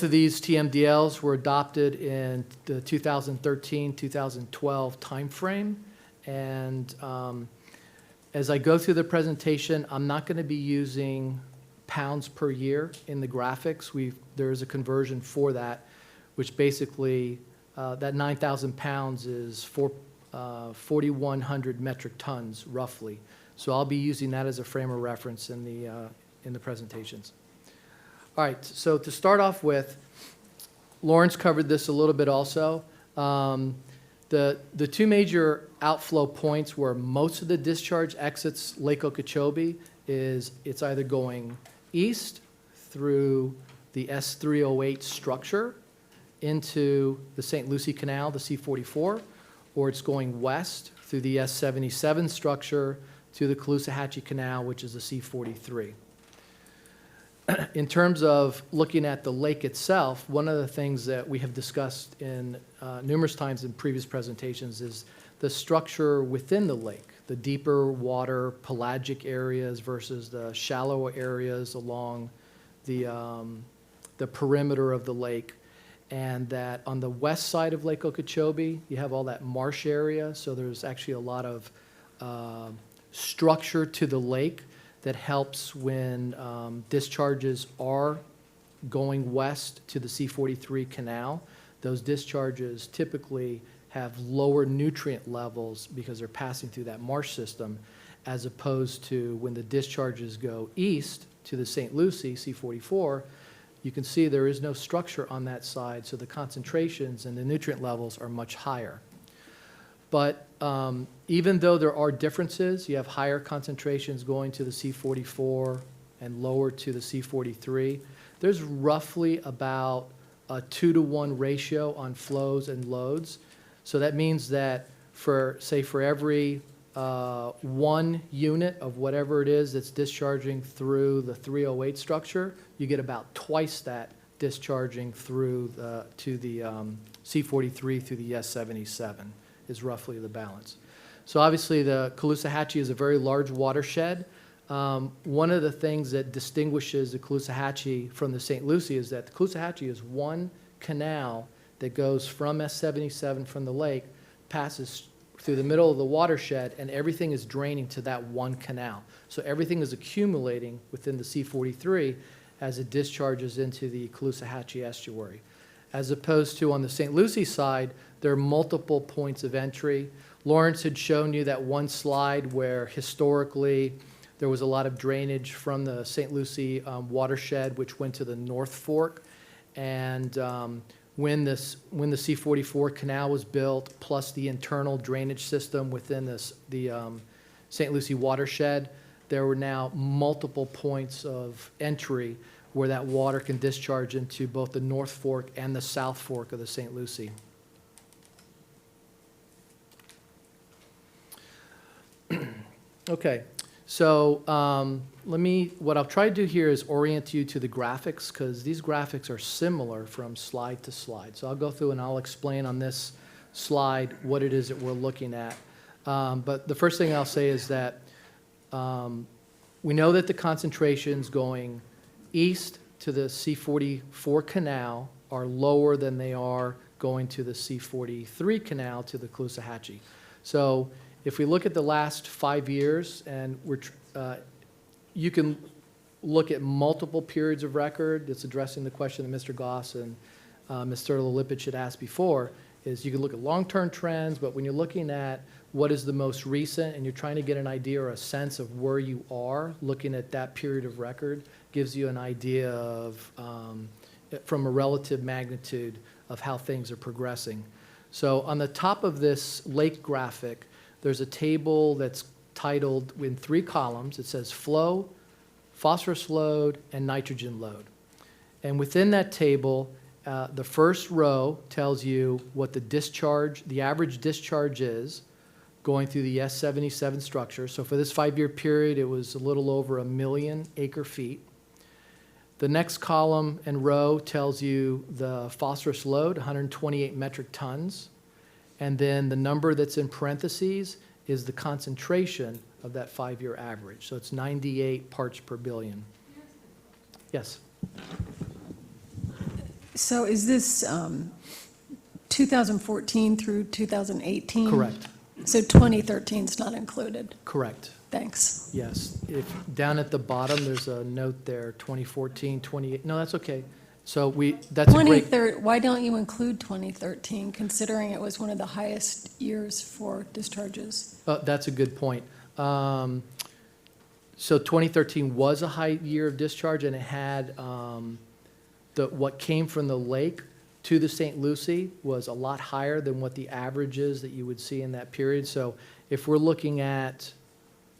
of these TMDLs were adopted in the 2013-2012 timeframe, and as I go through the presentation, I'm not going to be using pounds per year in the graphics. There is a conversion for that, which basically, that 9,000 pounds is 4,100 metric tons, roughly. So I'll be using that as a frame of reference in the presentations. All right, so to start off with, Lawrence covered this a little bit also. The two major outflow points where most of the discharge exits Lake Okeechobee is it's either going east through the S308 structure into the St. Lucie Canal, the C-44, or it's going west through the S77 structure to the Caloosahatchee Canal, which is the C-43. In terms of looking at the lake itself, one of the things that we have discussed in numerous times in previous presentations is the structure within the lake, the deeper water pelagic areas versus the shallower areas along the perimeter of the lake. And that on the west side of Lake Okeechobee, you have all that marsh area, so there's actually a lot of structure to the lake that helps when discharges are going west to the C-43 canal. Those discharges typically have lower nutrient levels because they're passing through that marsh system, as opposed to when the discharges go east to the St. Lucie, C-44, you can see there is no structure on that side, so the concentrations and the nutrient levels are much higher. But even though there are differences, you have higher concentrations going to the C-44 and lower to the C-43, there's roughly about a 2-to-1 ratio on flows and loads. So that means that for every 1 unit of whatever it is that's discharging through the 308 structure, you get about twice that discharging through to the C-43 through the S77 is roughly the balance. So obviously the Caloosahatchee is a very large watershed. One of the things that distinguishes the Caloosahatchee from the St. Lucie is that the Caloosahatchee is one canal that goes from S77 from the lake, passes through the middle of the watershed, and everything is draining to that one canal. So everything is accumulating within the C-43 as it discharges into the Caloosahatchee estuary. As opposed to on the St. Lucie side, there are multiple points of entry. Lawrence had shown you that one slide where historically there was a lot of drainage from the St. Lucie watershed, which went to the North Fork. And when the C-44 canal was built, plus the internal drainage system within the St. Lucie watershed, there were now multiple points of entry where that water can discharge into both the North Fork and the South Fork of the St. Lucie. Okay, so what I'll try to do here is orient you to the graphics, because these graphics are similar from slide to slide. So I'll go through and I'll explain on this slide what it is that we're looking at. But the first thing I'll say is that we know that the concentrations going east to the C-44 canal are lower than they are going to the C-43 canal to the Caloosahatchee. So if we look at the last 5 years, and you can look at multiple periods of record, it's addressing the question that Mr. Goss and Ms. Thurlow-Lippitt had asked before, is you can look at long-term trends, but when you're looking at what is the most recent and you're trying to get an idea or a sense of where you are, looking at that period of record gives you an idea of, from a relative magnitude, of how things are progressing. So on the top of this lake graphic, there's a table that's titled in 3 columns. It says flow, phosphorus load, and nitrogen load. And within that table, the first row tells you what the average discharge is going through the S77 structure. So for this 5-year period, it was a little over 1 million acre-feet. The next column and row tells you the phosphorus load, 128 metric tons. And then the number that's in parentheses is the concentration of that 5-year average. So it's 98 parts per billion. Yes? So is this 2014 through 2018? Correct. So 2013 is not included? Correct. Thanks. Yes. If down at the bottom, there's a note there, 2014, 28. No, that's okay. So that's a great. Why don't you include 2013, considering it was one of the highest years for discharges? That's a good point. So 2013 was a high year of discharge, and it had what came from the lake to the St. Lucie was a lot higher than what the average is that you would see in that period. So if we're looking at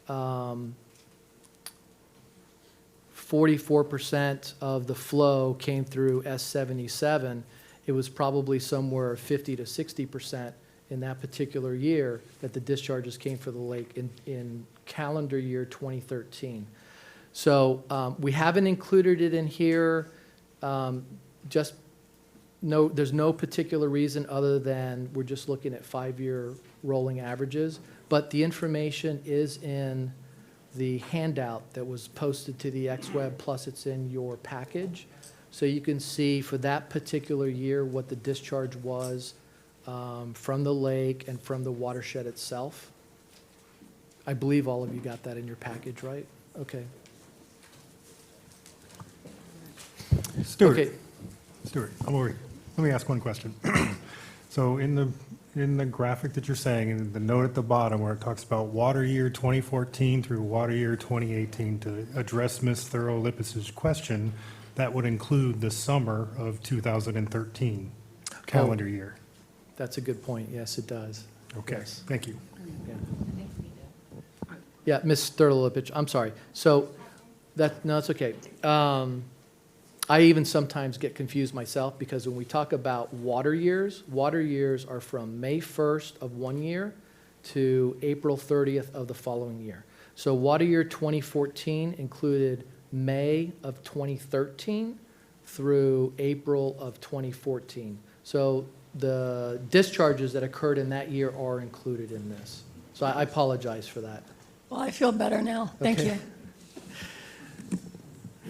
44% of the flow came through S77, it was probably somewhere 50 to 60% in that particular year that the discharges came from the lake in calendar year 2013. So we haven't included it in here. There's no particular reason other than we're just looking at 5-year rolling averages. But the information is in the handout that was posted to the XWeb, plus it's in your package. So you can see for that particular year what the discharge was from the lake and from the watershed itself. I believe all of you got that in your package, right? Okay. Stuart, Okay. Stuart, I'm over here. Let me ask one question. So in the graphic that you're saying, and the note at the bottom where it talks about water year 2014 through water year 2018, to address Ms. Thurlow-Lippitt's question, that would include the summer of 2013 calendar year. That's a good point. Yes, it does. Okay, Yes. thank you. Yeah, Ms. Thurlow-Lippitt, I'm sorry. So no, it's okay. I even sometimes get confused myself because when we talk about water years are from May 1st of one year to April 30th of the following year. So water year 2014 included May of 2013 through April of 2014. So the discharges that occurred in that year are included in this. So I apologize for that. Well, I feel better now. Thank Okay. you.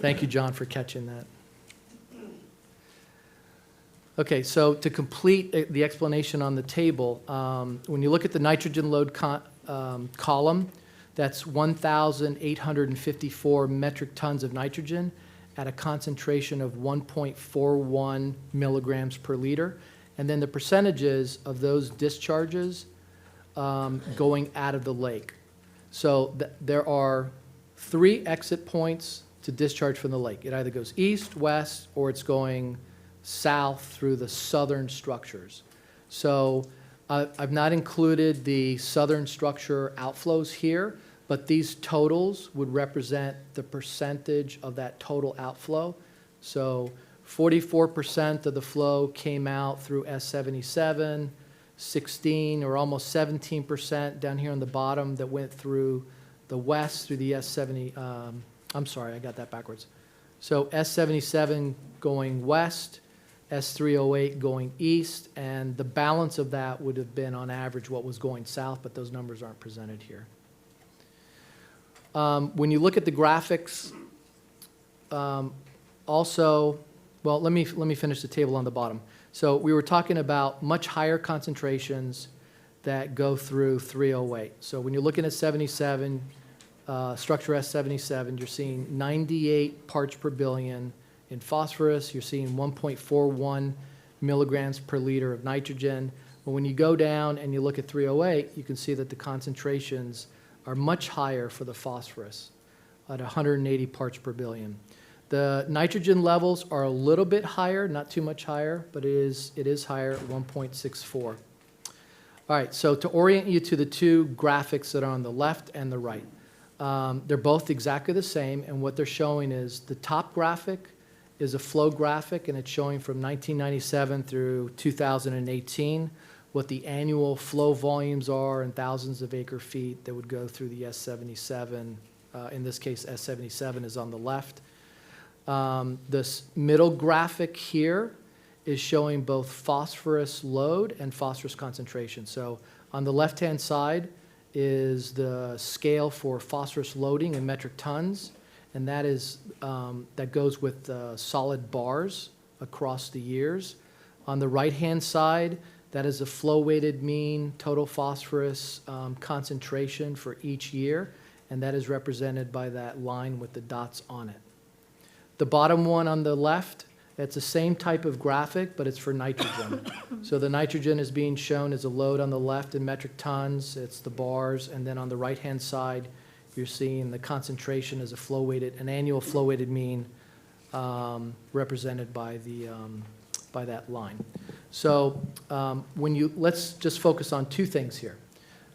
Thank you, John, for catching that. Okay, so to complete the explanation on the table, when you look at the nitrogen load column, that's 1,854 metric tons of nitrogen at a concentration of 1.41 milligrams per liter. And then the percentages of those discharges going out of the lake. So there are 3 exit points to discharge from the lake. It either goes east, west, or it's going south through the southern structures. So I've not included the southern structure outflows here, but these totals would represent the percentage of that total outflow. So 44% of the flow came out through S77, 16 or almost 17% down here on the bottom that went through the west through the S70, I'm sorry, I got that backwards. So S77 going west, S308 going east, and the balance of that would have been on average what was going south, but those numbers aren't presented here. When you look at the graphics, also, well, let me finish the table on the bottom. So we were talking about much higher concentrations that go through 308. So when you're looking at 77, structure S77, you're seeing 98 parts per billion in phosphorus. You're seeing 1.41 milligrams per liter of nitrogen. But when you go down and you look at 308, you can see that the concentrations are much higher for the phosphorus at 180 parts per billion. The nitrogen levels are a little bit higher, not too much higher, but it is higher at 1.64. All right, so to orient you to the two graphics that are on the left and the right, they're both exactly the same, and what they're showing is the top graphic is a flow graphic, and it's showing from 1997 through 2018 what the annual flow volumes are in thousands of acre feet that would go through the S77. In this case, S77 is on the left. This middle graphic here is showing both phosphorus load and phosphorus concentration. So on the left-hand side is the scale for phosphorus loading in metric tons, and that is that goes with solid bars across the years. On the right-hand side, that is a flow-weighted mean total phosphorus concentration for each year, and that is represented by that line with the dots on it. The bottom one on the left, it's the same type of graphic, but it's for nitrogen. So the nitrogen is being shown as a load on the left in metric tons, it's the bars, and then on the right-hand side, you're seeing the concentration as a flow-weighted, an annual flow-weighted mean represented by that line. So let's just focus on two things here.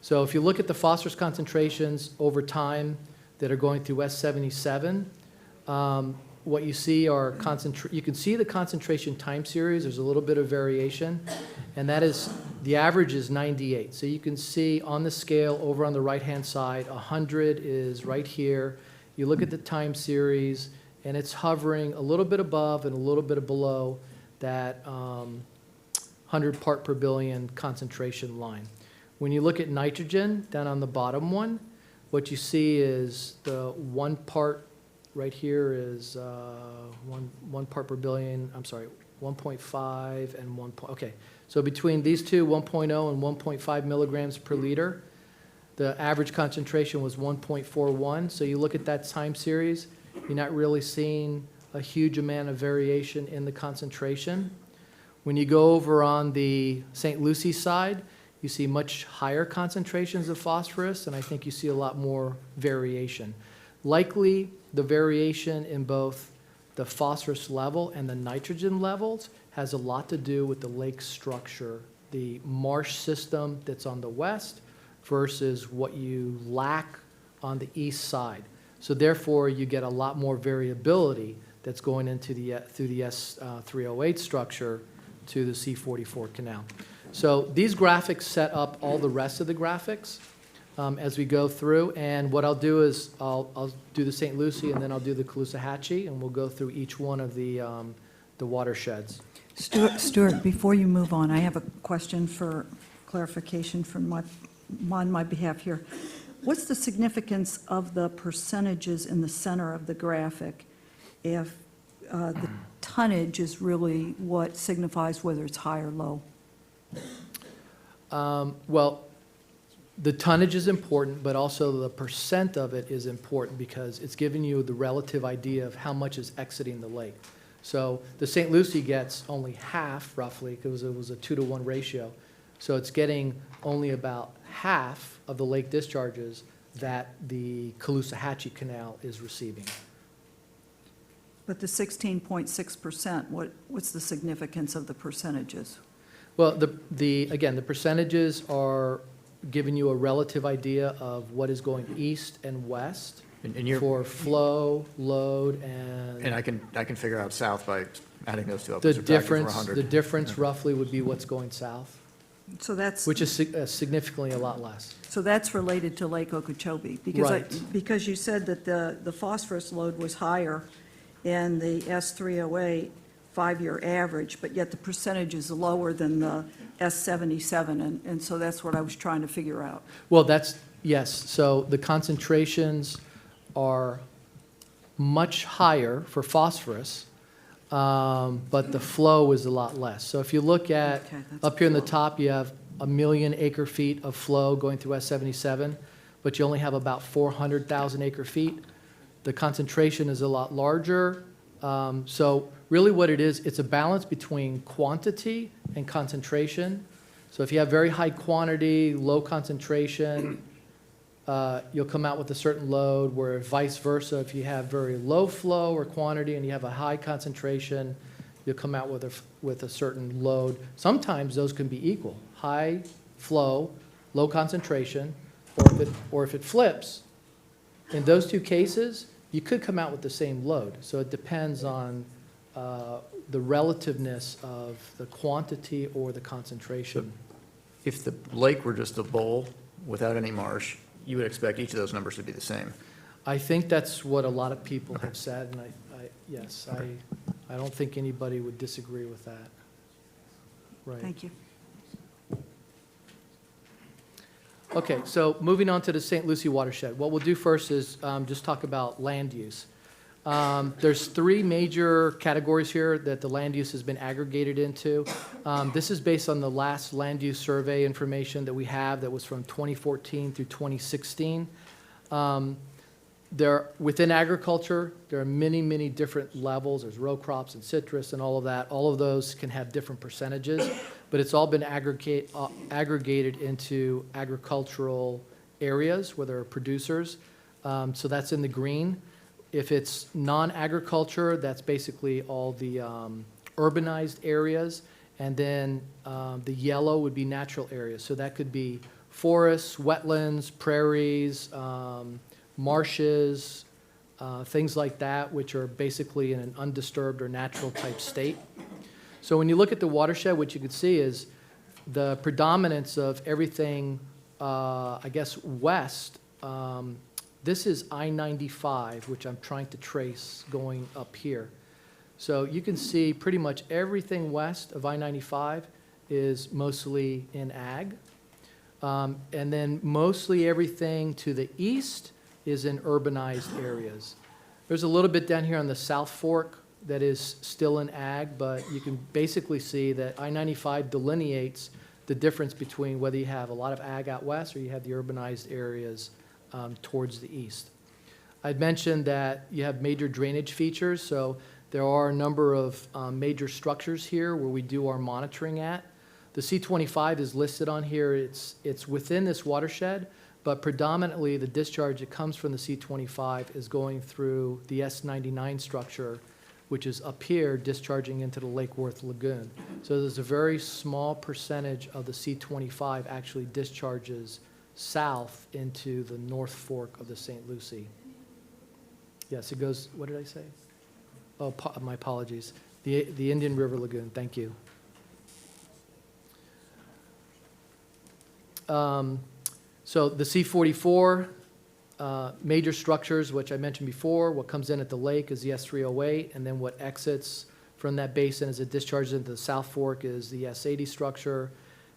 So if you look at the phosphorus concentrations over time that are going through S77, what you see are you can see the concentration time series. There's a little bit of variation, and that is the average is 98. So you can see on the scale over on the right-hand side, 100 is right here. You look at the time series, and it's hovering a little bit above and a little bit below that 100 part per billion concentration line. When you look at nitrogen down on the bottom one, what you see is the 1 part right here is one part per billion, I'm sorry, 1.5 and 1. Okay, so between these two, 1.0 and 1.5 milligrams per liter, the average concentration was 1.41. So you look at that time series, you're not really seeing a huge amount of variation in the concentration. When you go over on the St. Lucie side, you see much higher concentrations of phosphorus, and I think you see a lot more variation. Likely, the variation in both the phosphorus level and the nitrogen levels has a lot to do with the lake structure, the marsh system that's on the west versus what you lack on the east side. So therefore, you get a lot more variability that's going into through the S308 structure to the C44 canal. So these graphics set up all the rest of the graphics as we go through, and what I'll do is I'll do the St. Lucie and then I'll do the Caloosahatchee, and we'll go through each one of the watersheds. Stuart, before you move on, I have a question for clarification on my behalf here. What's the significance of the percentages in the center of the graphic if the tonnage is really what signifies whether it's high or low? Well, the tonnage is important, but also the percent of it is important because it's giving you the relative idea of how much is exiting the lake. So the St. Lucie gets only half, roughly, because it was a 2-to-1 ratio. So it's getting only about half of the lake discharges that the Caloosahatchee Canal is receiving. But the 16.6%, what's the significance of the percentages? Well, again, the percentages are giving you a relative idea of what is going east and west for flow, load, and... And I can figure out south by adding those two up. The difference roughly would be what's going south. So that's... Which is significantly a lot less. So that's related to Lake Okeechobee? Because you said that the phosphorus load was higher in the S308 5-year average, but yet the percentage is lower than the S77, and so that's what I was trying to figure out. Well, yes, so the concentrations are much higher for phosphorus, but the flow is a lot less. So if you look at, Okay, that's up here in the top, you have 1 million acre feet of flow going through S77, but you only have about 400,000 acre feet. The concentration is a lot larger. So really what it is, it's a balance between quantity and concentration. So if you have very high quantity, low concentration, you'll come out with a certain load, where vice versa, if you have very low flow or quantity and you have a high concentration, you'll come out with a certain load. Sometimes those can be equal, high flow, low concentration, or if it flips, in those two cases, you could come out with the same load. So it depends on the relativeness of the quantity or the concentration. If the lake were just a bowl without any marsh, you would expect each of those numbers to be the same. I think that's what a lot of people have said, and yes, I don't think anybody would disagree with that. Right. Thank you. Okay, so moving on to the St. Lucie watershed. What we'll do first is just talk about land use. There's 3 major categories here that the land use has been aggregated into. This is based on the last land use survey information that we have that was from 2014 through 2016. Within agriculture, there are many, many different levels. There's row crops and citrus and all of that. All of those can have different percentages, but it's all been aggregated into agricultural areas where there are producers. So that's in the green. If it's non-agriculture, that's basically all the urbanized areas. And then the yellow would be natural areas. So that could be forests, wetlands, prairies, marshes, things like that, which are basically in an undisturbed or natural type state. So when you look at the watershed, what you can see is the predominance of everything, I guess, west. This is I-95, which I'm trying to trace going up here. So you can see pretty much everything west of I-95 is mostly in ag. And then mostly everything to the east is in urbanized areas. There's a little bit down here on the South Fork that is still in ag, but you can basically see that I-95 delineates the difference between whether you have a lot of ag out west or you have the urbanized areas towards the east. I'd mentioned that you have major drainage features, so there are a number of major structures here where we do our monitoring at. The C25 is listed on here. It's within this watershed, but predominantly the discharge that comes from the C25 is going through the S99 structure, which is up here discharging into the Lake Worth Lagoon. So there's a very small percentage of the C25 actually discharges south into the North Fork of the St. Lucie. Yes, it goes, what did I say? Oh, my apologies. The Indian River Lagoon, thank you. So the C44, major structures, which I mentioned before, what comes in at the lake is the S308, and then what exits from that basin as it discharges into the South Fork is the S80 structure.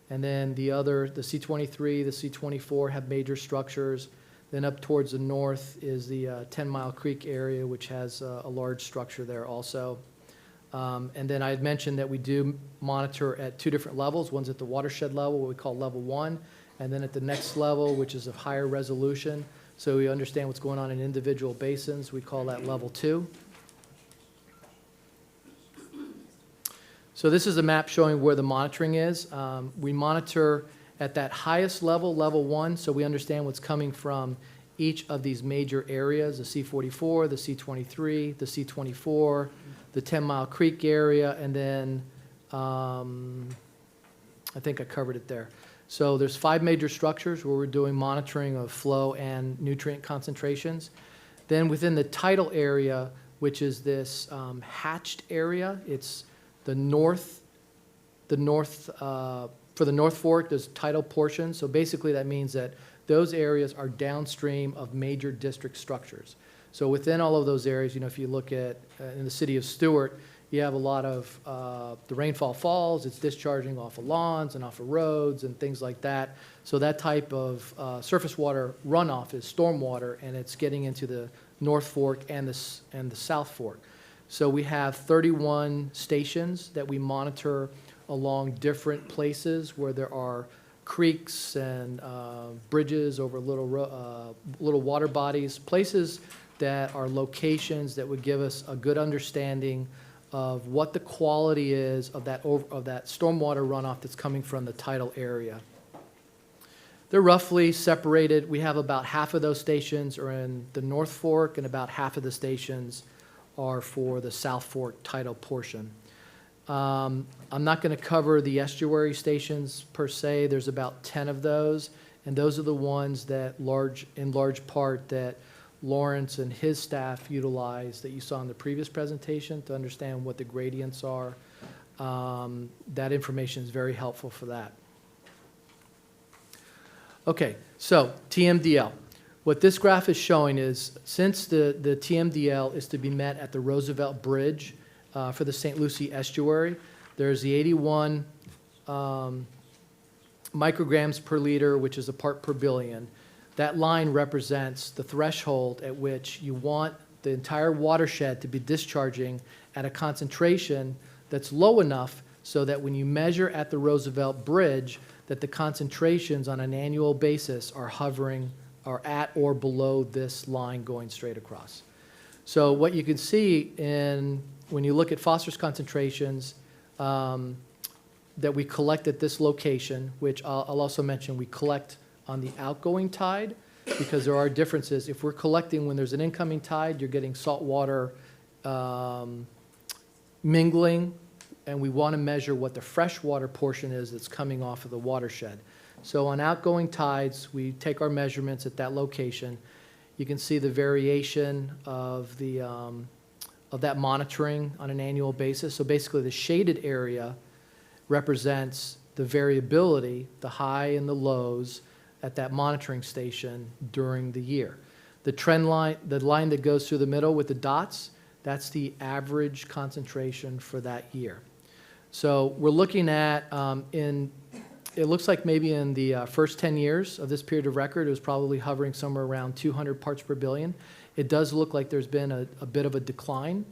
And then the C23, the C24 have major structures. Then up towards the north is the 10 Mile Creek area, which has a large structure there also. And then I had mentioned that we do monitor at 2 different levels. One's at the watershed level, what we call level 1, and then at the next level, which is of higher resolution. So we understand what's going on in individual basins. We call that level 2. So this is a map showing where the monitoring is. We monitor at that highest level, level 1, so we understand what's coming from each of these major areas, the C44, the C23, the C24, the 10 Mile Creek area, and then I think I covered it there. So there's 5 major structures where we're doing monitoring of flow and nutrient concentrations. Then within the tidal area, which is this hatched area, it's the north, for the North Fork, there's tidal portions. So basically that means that those areas are downstream of major district structures. So within all of those areas, if you look at, in the city of Stewart, you have a lot of, the rainfall falls, it's discharging off of lawns and off of roads and things like that. So that type of surface water runoff is stormwater, and it's getting into the North Fork and the South Fork. So we have 31 stations that we monitor along different places where there are creeks and bridges over little water bodies, places that are locations that would give us a good understanding of what the quality is of that stormwater runoff that's coming from the tidal area. They're roughly separated. We have about half of those stations are in the North Fork, and about half of the stations are for the South Fork tidal portion. I'm not going to cover the estuary stations per se. There's about 10 of those, and those are the ones that in large part that Lawrence and his staff utilize that you saw in the previous presentation to understand what the gradients are. That information is very helpful for that. Okay, so TMDL. What this graph is showing is since the TMDL is to be met at the Roosevelt Bridge for the St. Lucie estuary, there's the 81 micrograms per liter, which is a part per billion. That line represents the threshold at which you want the entire watershed to be discharging at a concentration that's low enough so that when you measure at the Roosevelt Bridge, that the concentrations on an annual basis are hovering or at or below this line going straight across. So what you can see when you look at phosphorus concentrations that we collect at this location, which I'll also mention we collect on the outgoing tide, because there are differences. If we're collecting when there's an incoming tide, you're getting salt water mingling, and we want to measure what the freshwater portion is that's coming off of the watershed. So on outgoing tides, we take our measurements at that location. You can see the variation of that monitoring on an annual basis. So basically the shaded area represents the variability, the high and the lows at that monitoring station during the year. The trend line, the line that goes through the middle with the dots, that's the average concentration for that year. So we're looking at, it looks like maybe in the first 10 years of this period of record, it was probably hovering somewhere around 200 parts per billion. It does look like there's been a bit of a decline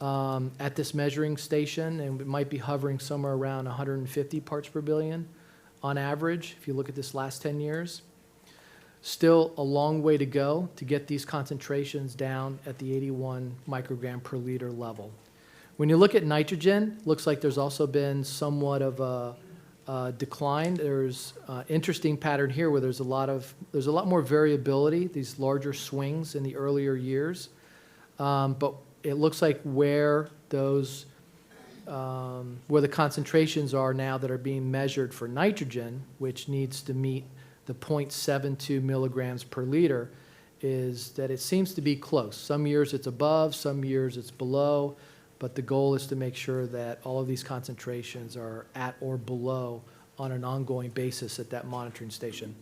at this measuring station, and it might be hovering somewhere around 150 parts per billion on average, if you look at this last 10 years. Still a long way to go to get these concentrations down at the 81 microgram per liter level. When you look at nitrogen, looks like there's also been somewhat of a decline. There's an interesting pattern here where there's a lot more variability, these larger swings in the earlier years. But it looks like where the concentrations are now that are being measured for nitrogen, which needs to meet the 0.72 milligrams per liter, is that it seems to be close. Some years it's above, some years it's below, but the goal is to make sure that all of these concentrations are at or below on an ongoing basis at that monitoring station.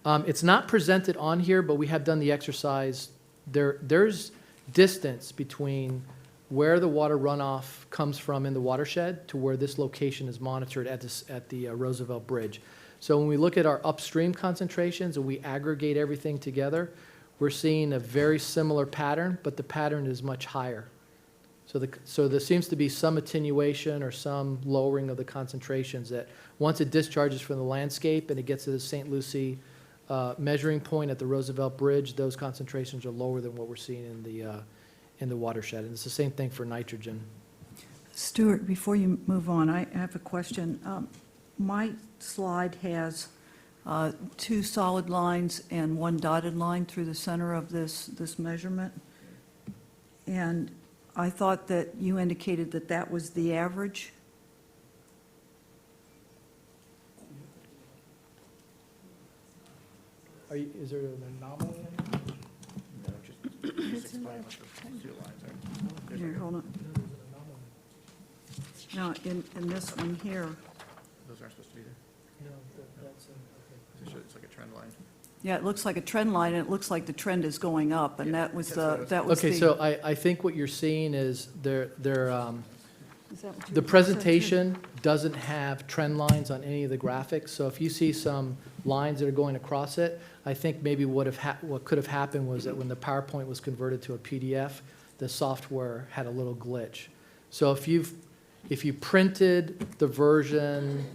It's not presented on here, but we have done the exercise. There's distance between where the water runoff comes from in the watershed to where this location is monitored at the Roosevelt Bridge. So when we look at our upstream concentrations and we aggregate everything together, we're seeing a very similar pattern, but the pattern is much higher. So there seems to be some attenuation or some lowering of the concentrations that once it discharges from the landscape and it gets to the St. Lucie measuring point at the Roosevelt Bridge, those concentrations are lower than what we're seeing in the watershed. And it's the same thing for nitrogen. Stuart, before you move on, I have a question. My slide has 2 solid lines and 1 dotted line through the center of this measurement. And I thought that you indicated that that was the average. Is there an anomaly in here? No, just explain what the 2 lines are. Here, hold on. Now, in this one here, Those aren't supposed to be there. No, that's okay. It's like a trend line. yeah, it looks like a trend line, and it looks like the trend is going up, and that was the. Okay, so I think what you're seeing is Is that what you The were referring to? presentation doesn't have trend lines on any of the graphics, so if you see some lines that are going across it, I think maybe what could have happened was that when the PowerPoint was converted to a PDF, the software had a little glitch. So if you printed the version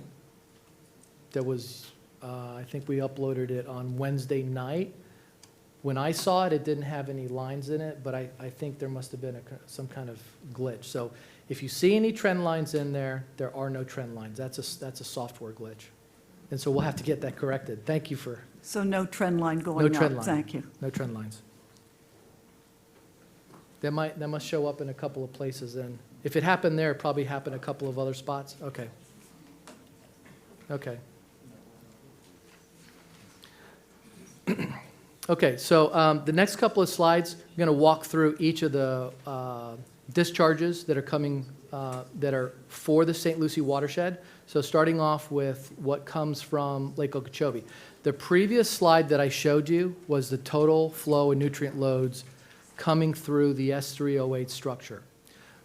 that was, I think we uploaded it on Wednesday night, when I saw it, it didn't have any lines in it, but I think there must have been some kind of glitch. So if you see any trend lines in there, there are no trend lines. That's a software glitch. And so we'll have to get that corrected. Thank you for, So no trend line going no up? trend line. Thank you. No trend lines. That must show up in a couple of places then. If it happened there, it probably happened a couple of other spots. Okay. Okay. Okay, so the next couple of slides, I'm going to walk through each of the discharges that are coming, that are for the St. Lucie watershed. So starting off with what comes from Lake Okeechobee. The previous slide that I showed you was the total flow and nutrient loads coming through the S308 structure.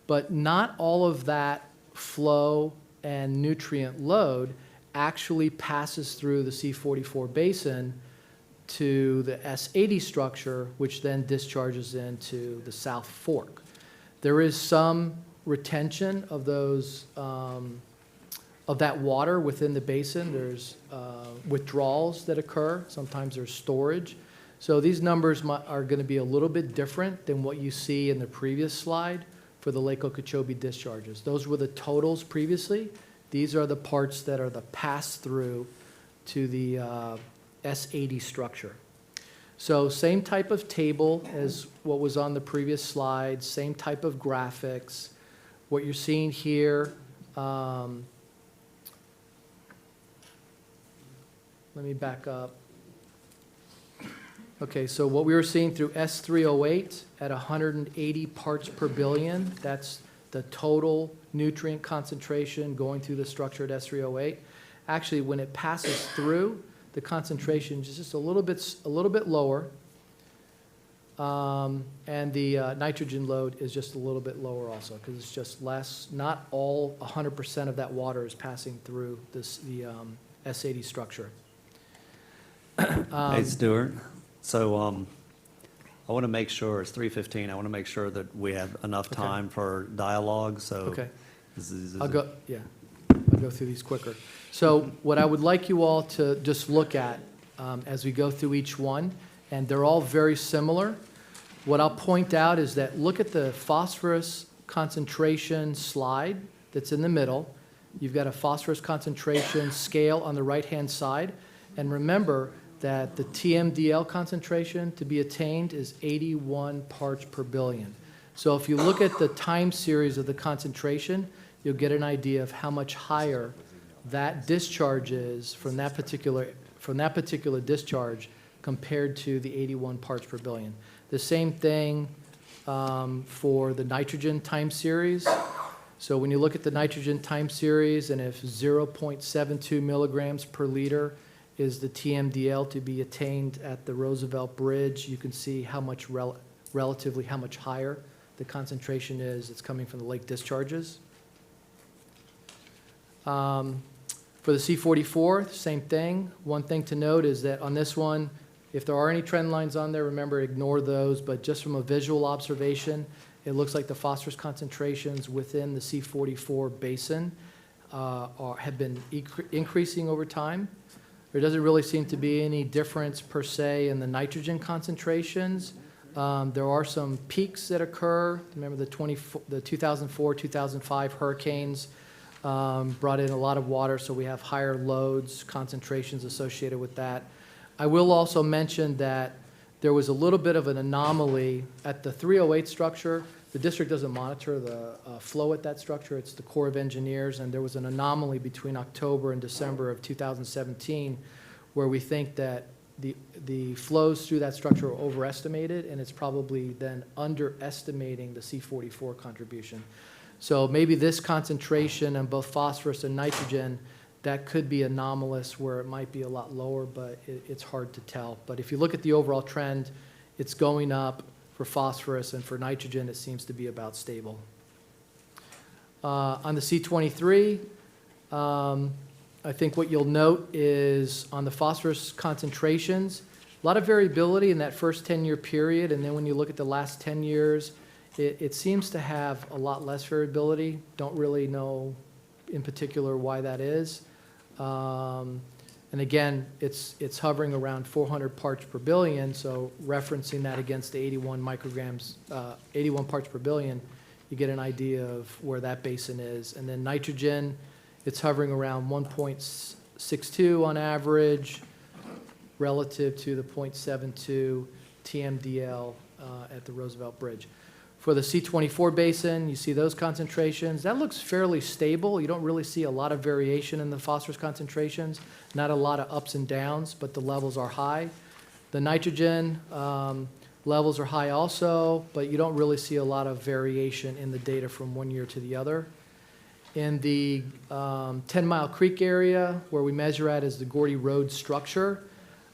But not all of that flow and nutrient load actually passes through the C44 basin to the S80 structure, which then discharges into the South Fork. There is some retention of those, of that water within the basin. There's withdrawals that occur. Sometimes there's storage. So these numbers are going to be a little bit different than what you see in the previous slide for the Lake Okeechobee discharges. Those were the totals previously. These are the parts that are the pass-through to the S80 structure. So same type of table as what was on the previous slide, same type of graphics. What you're seeing here, let me back up. Okay, so what we were seeing through S308 at 180 parts per billion, that's the total nutrient concentration going through the structure at S308. Actually, when it passes through, the concentration is just a little bit lower, and the nitrogen load is just a little bit lower also because it's just less. Not all 100% of that water is passing through the S80 structure. Hey, Stuart. So I want to make sure, it's 3:15, I want to make sure that we have enough time for dialogue, so. Okay. I'll I'll go through these quicker. So what I would like you all to just look at as we go through each one, and they're all very similar. What I'll point out is that look at the phosphorus concentration slide that's in the middle. You've got a phosphorus concentration scale on the right-hand side. And remember that the TMDL concentration to be attained is 81 parts per billion. So if you look at the time series of the concentration, you'll get an idea of how much higher that discharge is from that particular discharge compared to the 81 parts per billion. The same thing for the nitrogen time series. So when you look at the nitrogen time series, and if 0.72 milligrams per liter is the TMDL to be attained at the Roosevelt Bridge, you can see how much relatively how much higher the concentration is that's coming from the lake discharges. For the C44, same thing. One thing to note is that on this one, if there are any trend lines on there, remember, ignore those, but just from a visual observation, it looks like the phosphorus concentrations within the C44 basin have been increasing over time. There doesn't really seem to be any difference per se in the nitrogen concentrations. There are some peaks that occur. Remember the 2004, 2005 hurricanes brought in a lot of water, so we have higher loads, concentrations associated with that. I will also mention that there was a little bit of an anomaly at the 308 structure. The district doesn't monitor the flow at that structure. It's the Corps of Engineers, and there was an anomaly between October and December of 2017 where we think that the flows through that structure are overestimated, and it's probably then underestimating the C44 contribution. So maybe this concentration on both phosphorus and nitrogen, that could be anomalous where it might be a lot lower, but it's hard to tell. But if you look at the overall trend, it's going up for phosphorus, and for nitrogen, it seems to be about stable. On the C23, I think what you'll note is on the phosphorus concentrations, a lot of variability in that first 10-year period, and then when you look at the last 10 years, it seems to have a lot less variability. Don't really know in particular why that is. And again, it's hovering around 400 parts per billion, so referencing that against the 81 micrograms, 81 parts per billion, you get an idea of where that basin is. And then nitrogen, it's hovering around 1.62 on average relative to the 0.72 TMDL at the Roosevelt Bridge. For the C24 basin, you see those concentrations. That looks fairly stable. You don't really see a lot of variation in the phosphorus concentrations, not a lot of ups and downs, but the levels are high. The nitrogen levels are high also, but you don't really see a lot of variation in the data from one year to the other. In the 10 Mile Creek area, where we measure at is the Gordy Road structure,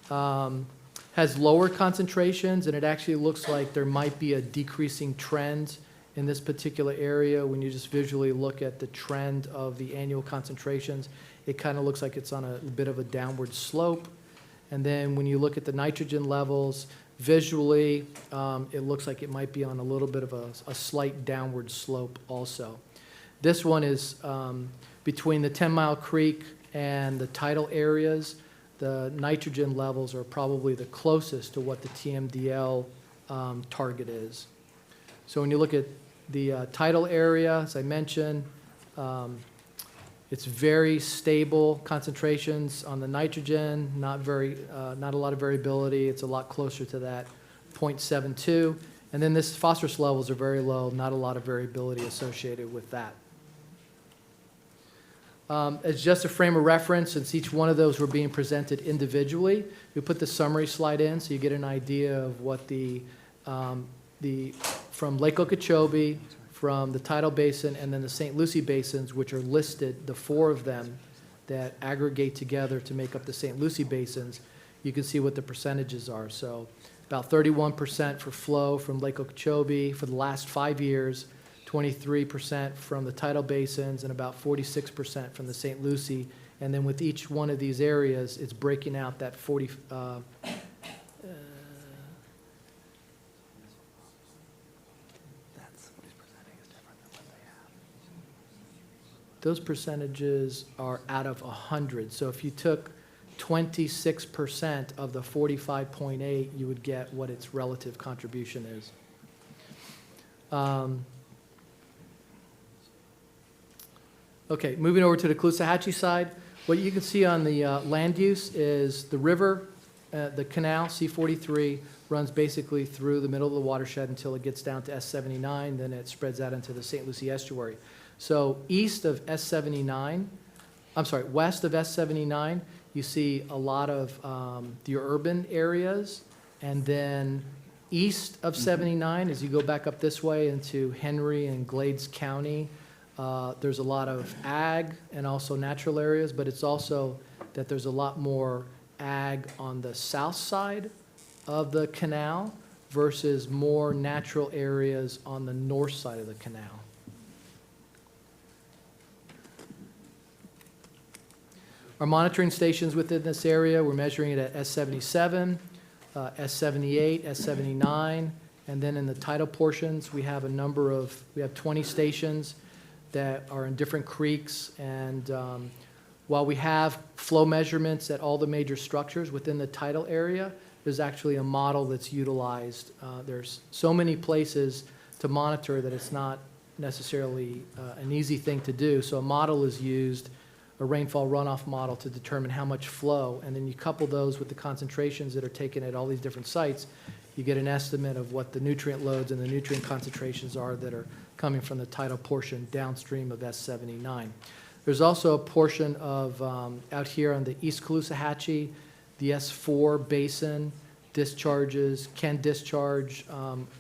has lower concentrations, and it actually looks like there might be a decreasing trend in this particular area. When you just visually look at the trend of the annual concentrations, it kind of looks like it's on a bit of a downward slope. And then when you look at the nitrogen levels, visually, it looks like it might be on a little bit of a slight downward slope also. This one is between the 10 Mile Creek and the tidal areas. The nitrogen levels are probably the closest to what the TMDL target is. So when you look at the tidal area, as I mentioned, it's very stable concentrations on the nitrogen, not a lot of variability. It's a lot closer to that 0.72. And then this phosphorus levels are very low, not a lot of variability associated with that. As just a frame of reference, since each one of those were being presented individually, we put the summary slide in so you get an idea of what from Lake Okeechobee, from the tidal basin, and then the St. Lucie basins, which are listed, the four of them that aggregate together to make up the St. Lucie basins, you can see what the percentages are. So about 31% for flow from Lake Okeechobee for the last 5 years, 23% from the tidal basins, and about 46% from the St. Lucie. And then with each one of these areas, it's breaking out that those percentages are out of 100. So if you took 26% of the 45.8, you would get what its relative contribution is. Okay, moving over to the Caloosahatchee side, what you can see on the land use is the river, the canal, C43, runs basically through the middle of the watershed until it gets down to S79, then it spreads out into the St. Lucie estuary. So west of S79, you see a lot of the urban areas, and then east of 79, as you go back up this way into Henry and Glades County, there's a lot of ag and also natural areas, but it's also that there's a lot more ag on the south side of the canal versus more natural areas on the north side of the canal. Our monitoring stations within this area, we're measuring it at S77, S78, S79, and then in the tidal portions, we have 20 stations that are in different creeks, and while we have flow measurements at all the major structures within the tidal area, there's actually a model that's utilized. There's so many places to monitor that it's not necessarily an easy thing to do, so a model is used, a rainfall runoff model, to determine how much flow, and then you couple those with the concentrations that are taken at all these different sites, you get an estimate of what the nutrient loads and the nutrient concentrations are that are coming from the tidal portion downstream of S79. There's also a portion of, out here on the East Caloosahatchee, the S4 basin can discharge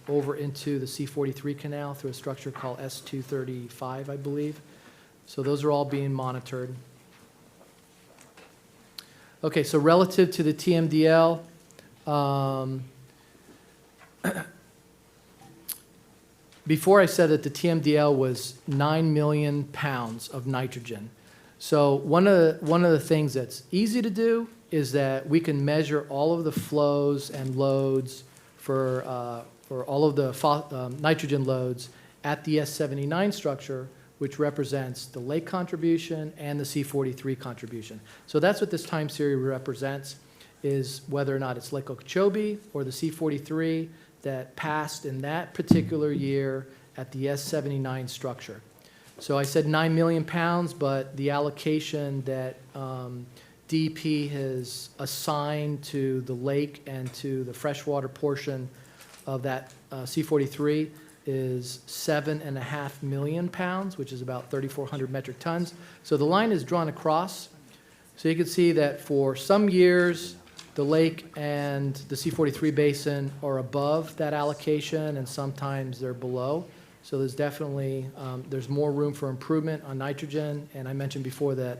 over into the C43 canal through a structure called S235, I believe. So those are all being monitored. Okay, so relative to the before I said that the TMDL was 9 million pounds of nitrogen. So one of the things that's easy to do is that we can measure all of the flows and loads for all of the nitrogen loads at the S79 structure, which represents the lake contribution and the C43 contribution. So that's what this time series represents, is whether or not it's Lake Okeechobee or the C43 that passed in that particular year at the S79 structure. So I said 9 million pounds, but the allocation that DEP has assigned to the lake and to the freshwater portion of that C43 is 7.5 million pounds, which is about 3,400 metric tons. So the line is drawn across. So you can see that for some years, the lake and the C43 basin are above that allocation, and sometimes they're below. So there's definitely, there's more room for improvement on nitrogen. And I mentioned before that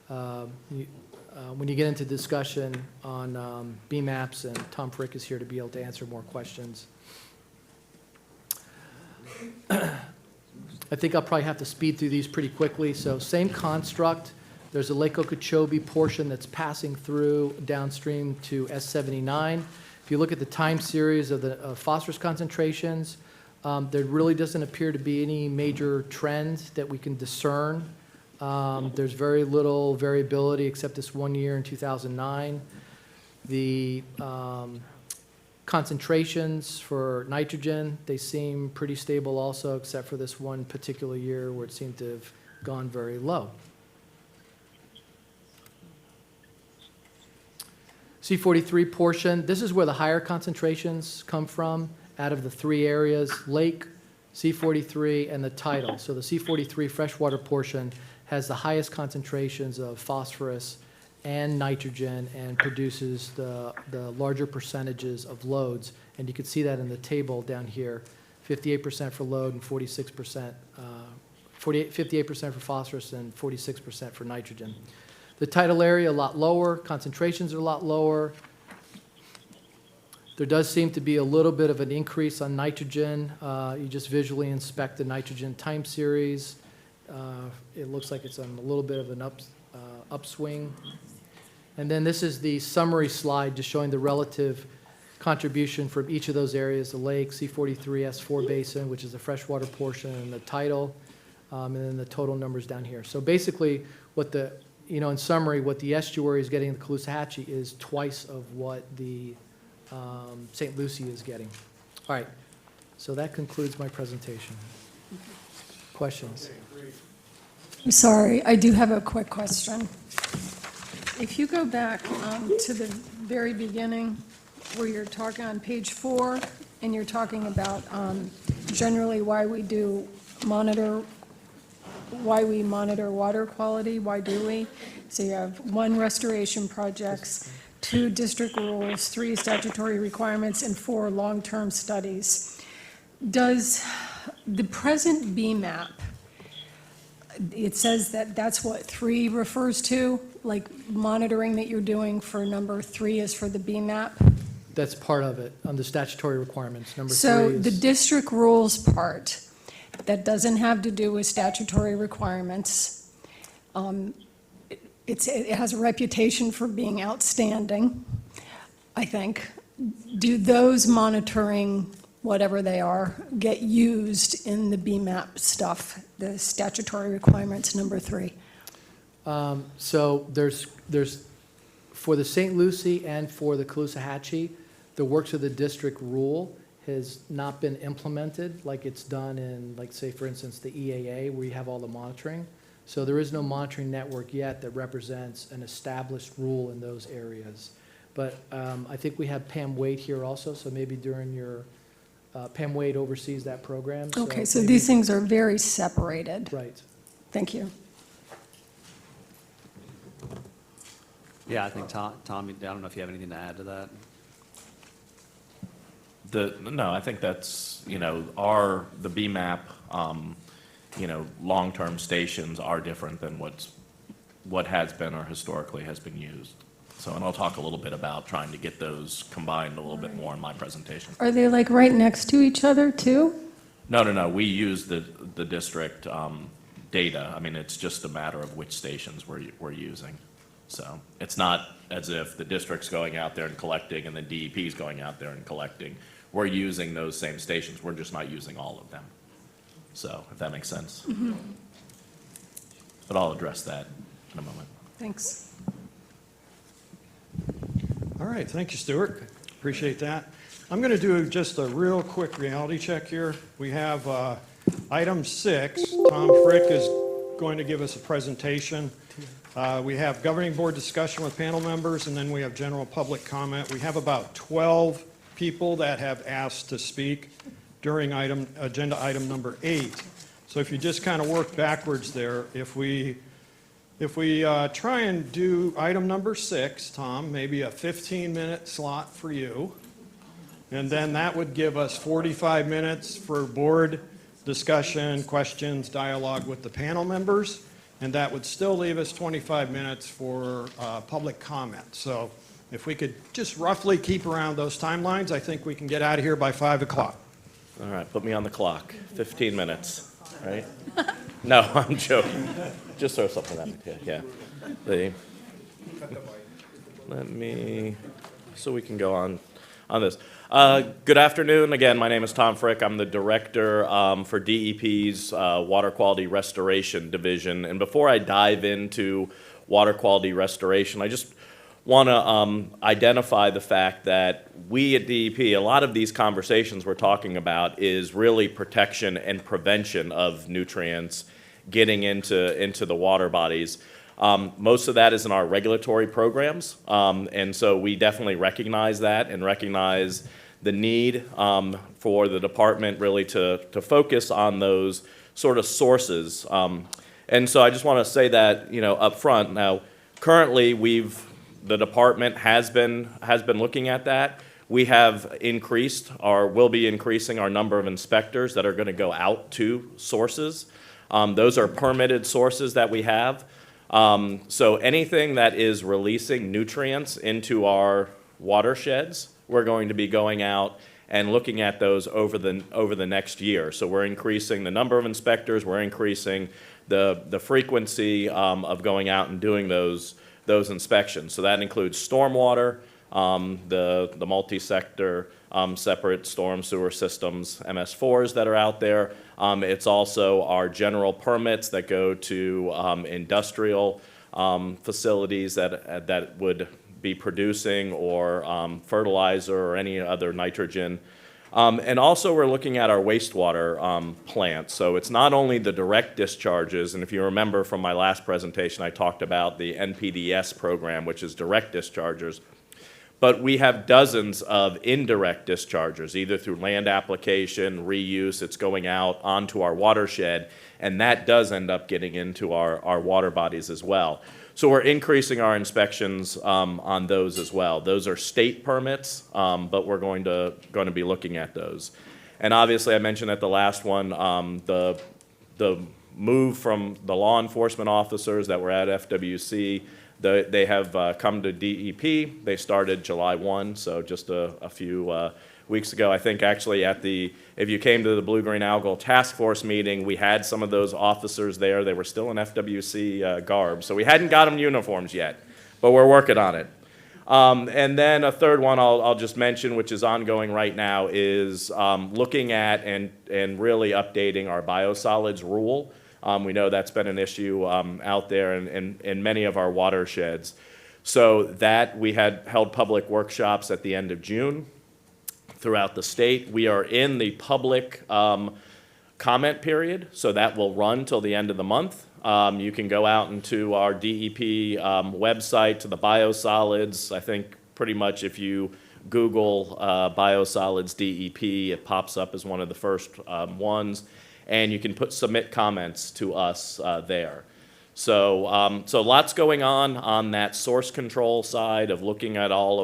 when you get into discussion on BMAPs, and Tom Frick is here to be able to answer more questions. I think I'll probably have to speed through these pretty quickly. So same construct. There's a Lake Okeechobee portion that's passing through downstream to S79. If you look at the time series of the phosphorus concentrations, there really doesn't appear to be any major trend that we can discern. There's very little variability except this one year in 2009. The concentrations for nitrogen, they seem pretty stable also, except for this one particular year where it seemed to have gone very low. C43 portion, this is where the higher concentrations come from out of the three areas, lake, C43, and the tidal. So the C43 freshwater portion has the highest concentrations of phosphorus and nitrogen and produces the larger percentages of loads. And you can see that in the table down here, 58% for load and 46%, 58% for phosphorus and 46% for nitrogen. The tidal area a lot lower, concentrations are a lot lower. There does seem to be a little bit of an increase on nitrogen. You just visually inspect the nitrogen time series. It looks like it's on a little bit of an upswing. And then this is the summary slide just showing the relative contribution from each of those areas, the lake, C43, S4 basin, which is the freshwater portion, and the tidal, and then the total numbers down here. So basically what the, in summary, what the estuary is getting in the Caloosahatchee is twice of what the St. Lucie is getting. All right, so that concludes my presentation. Questions? I'm sorry, I do have a quick question. If you go back to the very beginning, where you're talking on page 4, and you're talking about generally why we monitor water quality, why do we? So you have 1, restoration projects, 2, district rules, 3, statutory requirements, and 4, long-term studies. Does the present BMAP, it says that that's what 3 refers to, like monitoring that you're doing for number 3 is for the BMAP? That's part of it, on the statutory requirements. Number 3 So is... the district rules part, that doesn't have to do with statutory requirements. It has a reputation for being outstanding, I think. Do those monitoring, whatever they are, get used in the BMAP stuff, the statutory requirements, number 3? So there's for the St. Lucie and for the Caloosahatchee, the works of the district rule has not been implemented like it's done in, like, say, for instance, the EAA, where you have all the monitoring. So there is no monitoring network yet that represents an established rule in those areas. But I think we have Pam Wade here also, so maybe during your, Pam Wade oversees that program. Okay, so maybe- these things are very separated. Right. Thank you. Yeah, I think Tom, I don't know if you have anything to add to that. No, I think that's, the BMAP, long-term stations are different than what has been or historically has been used. So, and I'll talk a little bit about trying to get those combined a little bit more in my presentation. Are they like right next to each other too? No, we use the district data. I mean, it's just a matter of which stations we're using. So it's not as if the district's going out there and collecting and then DEP's going out there and collecting. We're using those same stations. We're just not using all of them. So if that makes sense. But I'll address that in a moment. Thanks. All right, thank you, Stuart. Appreciate that. I'm going to do just a real quick reality check here. We have item 6. Tom Frick is going to give us a presentation. We have governing board discussion with panel members, and then we have general public comment. We have about 12 people that have asked to speak during agenda item number 8. So if you just kind of work backwards there, if we try and do item number 6, Tom, maybe a 15-minute slot for you, and then that would give us 45 minutes for board discussion, questions, dialogue with the panel members, and that would still leave us 25 minutes for public comment. So if we could just roughly keep around those timelines, I think we can get out of here by 5 o'clock. All right, put me on the clock. 15 minutes, right? No, I'm joking. Just throw something at me, yeah. Let me, so we can go on this. Good afternoon. Again, my name is Tom Frick. I'm the director for DEP's Water Quality Restoration Division. And before I dive into water quality restoration, I just want to identify the fact that we at DEP, a lot of these conversations we're talking about is really protection and prevention of nutrients getting into the water bodies. Most of that is in our regulatory programs, and so we definitely recognize that and recognize the need for the department really to focus on those sort of sources. And so I just want to say that, you know, up front. Now, currently, the department has been looking at that. We have increased or will be increasing our number of inspectors that are going to go out to sources. Those are permitted sources that we have. So anything that is releasing nutrients into our watersheds, we're going to be going out and looking at those over the next year. So we're increasing the number of inspectors, we're increasing the frequency of going out and doing those inspections. So that includes stormwater, the multi-sector separate storm sewer systems, MS4s that are out there. It's also our general permits that go to industrial facilities that would be producing or fertilizer or any other nitrogen. And also we're looking at our wastewater plants. So it's not only the direct discharges, and if you remember from my last presentation, I talked about the NPDES program, which is direct discharges, but we have dozens of indirect discharges, either through land application, reuse, it's going out onto our watershed, and that does end up getting into our water bodies as well. So we're increasing our inspections on those as well. Those are state permits, but we're going to be looking at those. And obviously, I mentioned at the last one, the move from the law enforcement officers that were at FWC. They have come to DEP. They started July 1, so just a few weeks ago. I think actually if you came to the Blue-Green Algal Task Force meeting, we had some of those officers there. They were still in FWC garb, so we hadn't got them uniforms yet, but we're working on it. And then a third one I'll just mention, which is ongoing right now, is looking at and really updating our biosolids rule. We know that's been an issue out there in many of our watersheds. So that we had held public workshops at the end of June throughout the state. We are in the public comment period, so that will run till the end of the month. You can go out into our DEP website to the biosolids. I think pretty much if you Google biosolids DEP, it pops up as one of the first ones. And you can submit comments to us there. So lots going on that source control side of looking at all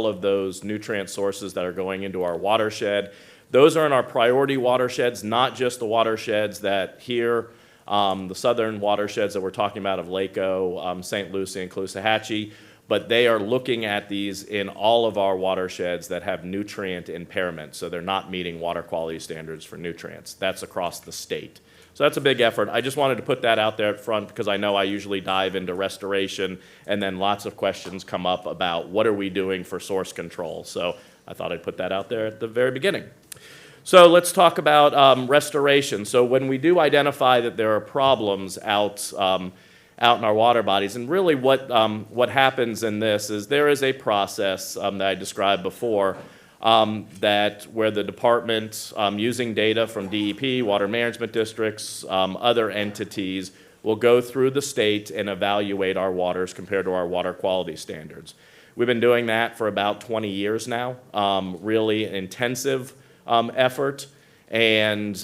of those nutrient sources that are going into our watershed. Those are in our priority watersheds, not just the watersheds that here, the southern watersheds that we're talking about of Lako, St. Lucie, and Caloosahatchee, but they are looking at these in all of our watersheds that have nutrient impairment, so they're not meeting water quality standards for nutrients. That's across the state. So that's a big effort. I just wanted to put that out there up front because I know I usually dive into restoration and then lots of questions come up about what are we doing for source control. So I thought I'd put that out there at the very beginning. So let's talk about restoration. So when we do identify that there are problems out in our water bodies, and really what happens in this is there is a process that I described before that where the department, using data from DEP, water management districts, other entities, will go through the state and evaluate our waters compared to our water quality standards. We've been doing that for about 20 years now, really intensive effort, and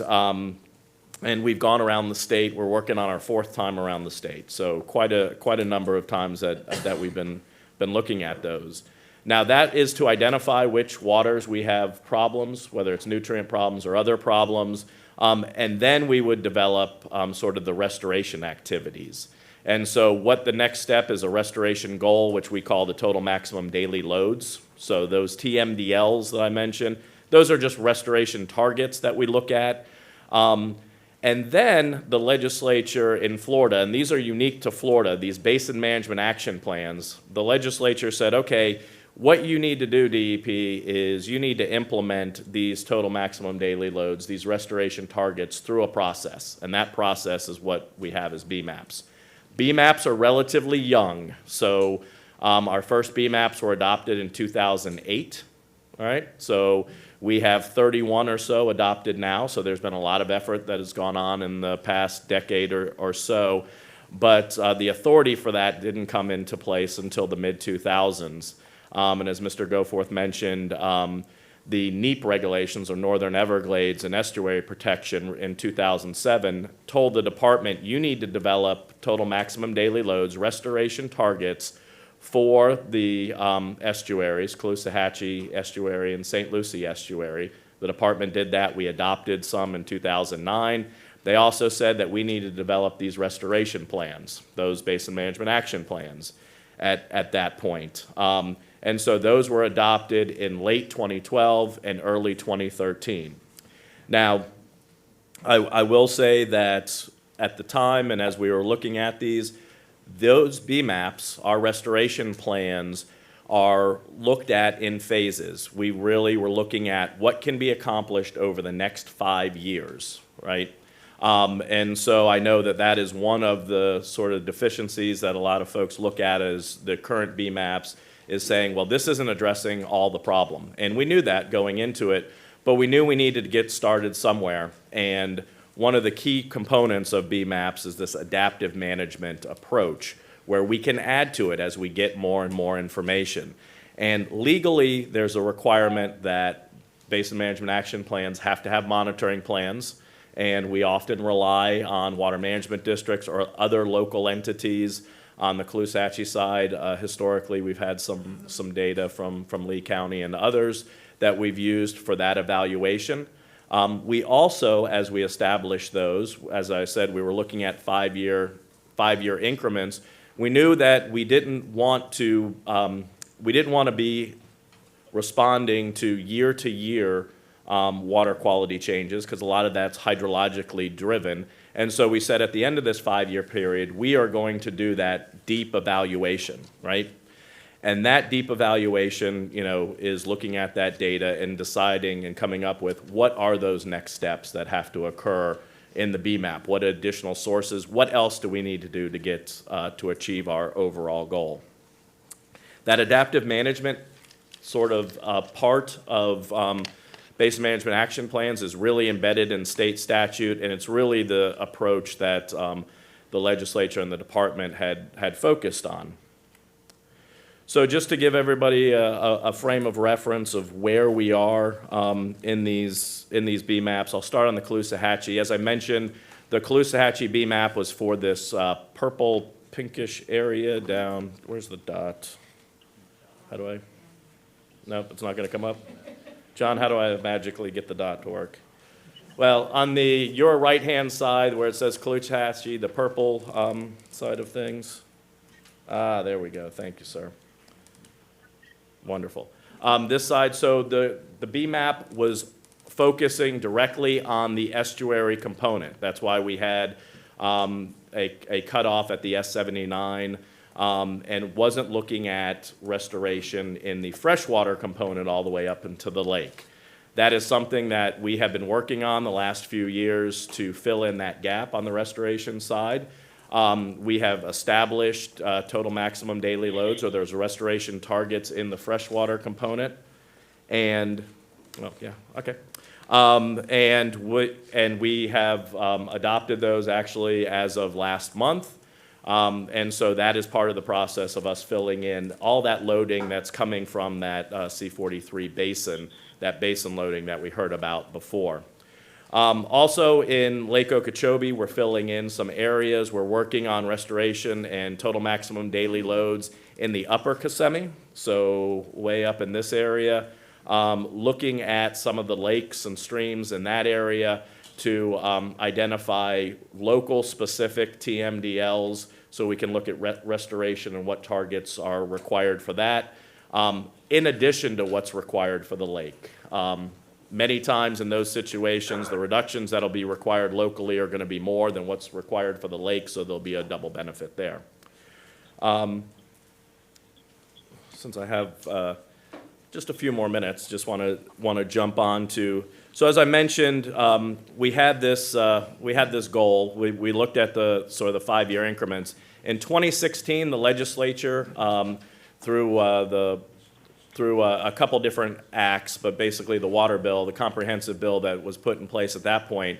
we've gone around the state. We're working on our 4th time around the state, so quite a number of times that we've been looking at those. Now that is to identify which waters we have problems, whether it's nutrient problems or other problems, and then we would develop sort of the restoration activities. And so what the next step is a restoration goal, which we call the total maximum daily loads. So those TMDLs that I mentioned, those are just restoration targets that we look at. And then the legislature in Florida, and these are unique to Florida, these basin management action plans, the legislature said, okay, what you need to do, DEP, is you need to implement these total maximum daily loads, these restoration targets, through a process. And that process is what we have as BMAPs. BMAPs are relatively young. So our first BMAPs were adopted in 2008. All right, so we have 31 or so adopted now. So there's been a lot of effort that has gone on in the past decade or so. But the authority for that didn't come into place until the mid-2000s. And as Mr. Goforth mentioned, the NEEP regulations, or Northern Everglades and Estuary Protection, in 2007 told the department, you need to develop total maximum daily loads, restoration targets for the estuaries, Caloosahatchee Estuary and St. Lucie Estuary. The department did that. We adopted some in 2009. They also said that we needed to develop these restoration plans, those basin management action plans at that point. And so those were adopted in late 2012 and early 2013. Now, I will say that at the time and as we were looking at these, those BMAPs, our restoration plans, are looked at in phases. We really were looking at what can be accomplished over the next 5 years, right? And so I know that is one of the sort of deficiencies that a lot of folks look at as the current BMAPs, is saying, well, this isn't addressing all the problem. And we knew that going into it, but we knew we needed to get started somewhere. And one of the key components of BMAPs is this adaptive management approach, where we can add to it as we get more and more information. And legally, there's a requirement that basin management action plans have to have monitoring plans, and we often rely on water management districts or other local entities. On the Caloosahatchee side, historically, we've had some data from Lee County and others that we've used for that evaluation. We also, as we established those, as I said, we were looking at five-year increments. We knew that we didn't want to be responding to year water quality changes, because a lot of that's hydrologically driven. And so we said at the end of this 5-year period, we are going to do that deep evaluation, right? And that deep evaluation, is looking at that data and deciding and coming up with what are those next steps that have to occur in the BMAP? What additional sources? What else do we need to do to get to achieve our overall goal? That adaptive management sort of part of basin management action plans is really embedded in state statute, and it's really the approach that the legislature and the department had focused on. So just to give everybody a frame of reference of where we are in these BMAPs, I'll start on the Caloosahatchee. As I mentioned, the Caloosahatchee BMAP was for this purple pinkish area down, where's the dot? Nope, it's not gonna come up. John, how do I magically get the dot to work? Well, on your right-hand side where it says Caloosahatchee, the purple side of things. There we go. Thank you, sir. Wonderful. This side, so the BMAP was focusing directly on the estuary component. That's why we had a cutoff at the S79 and wasn't looking at restoration in the freshwater component all the way up into the lake. That is something that we have been working on the last few years to fill in that gap on the restoration side. We have established total maximum daily loads, so there's restoration targets in the freshwater component. And, well, yeah, okay. And we have adopted those actually as of last month. And so that is part of the process of us filling in all that loading that's coming from that C43 basin, that basin loading that we heard about before. Also in Lake Okeechobee, we're filling in some areas. We're working on restoration and total maximum daily loads in the upper Kissimmee, so way up in this area. Looking at some of the lakes and streams in that area to identify local specific TMDLs so we can look at restoration and what targets are required for that, in addition to what's required for the lake. Many times in those situations, the reductions that'll be required locally are going to be more than what's required for the lake, so there'll be a double benefit there. Since I have just a few more minutes, just want to jump on to. So as I mentioned, we had this goal. We looked at the sort of the 5-year increments. In 2016, the legislature through a couple different acts, but basically the water bill, the comprehensive bill that was put in place at that point,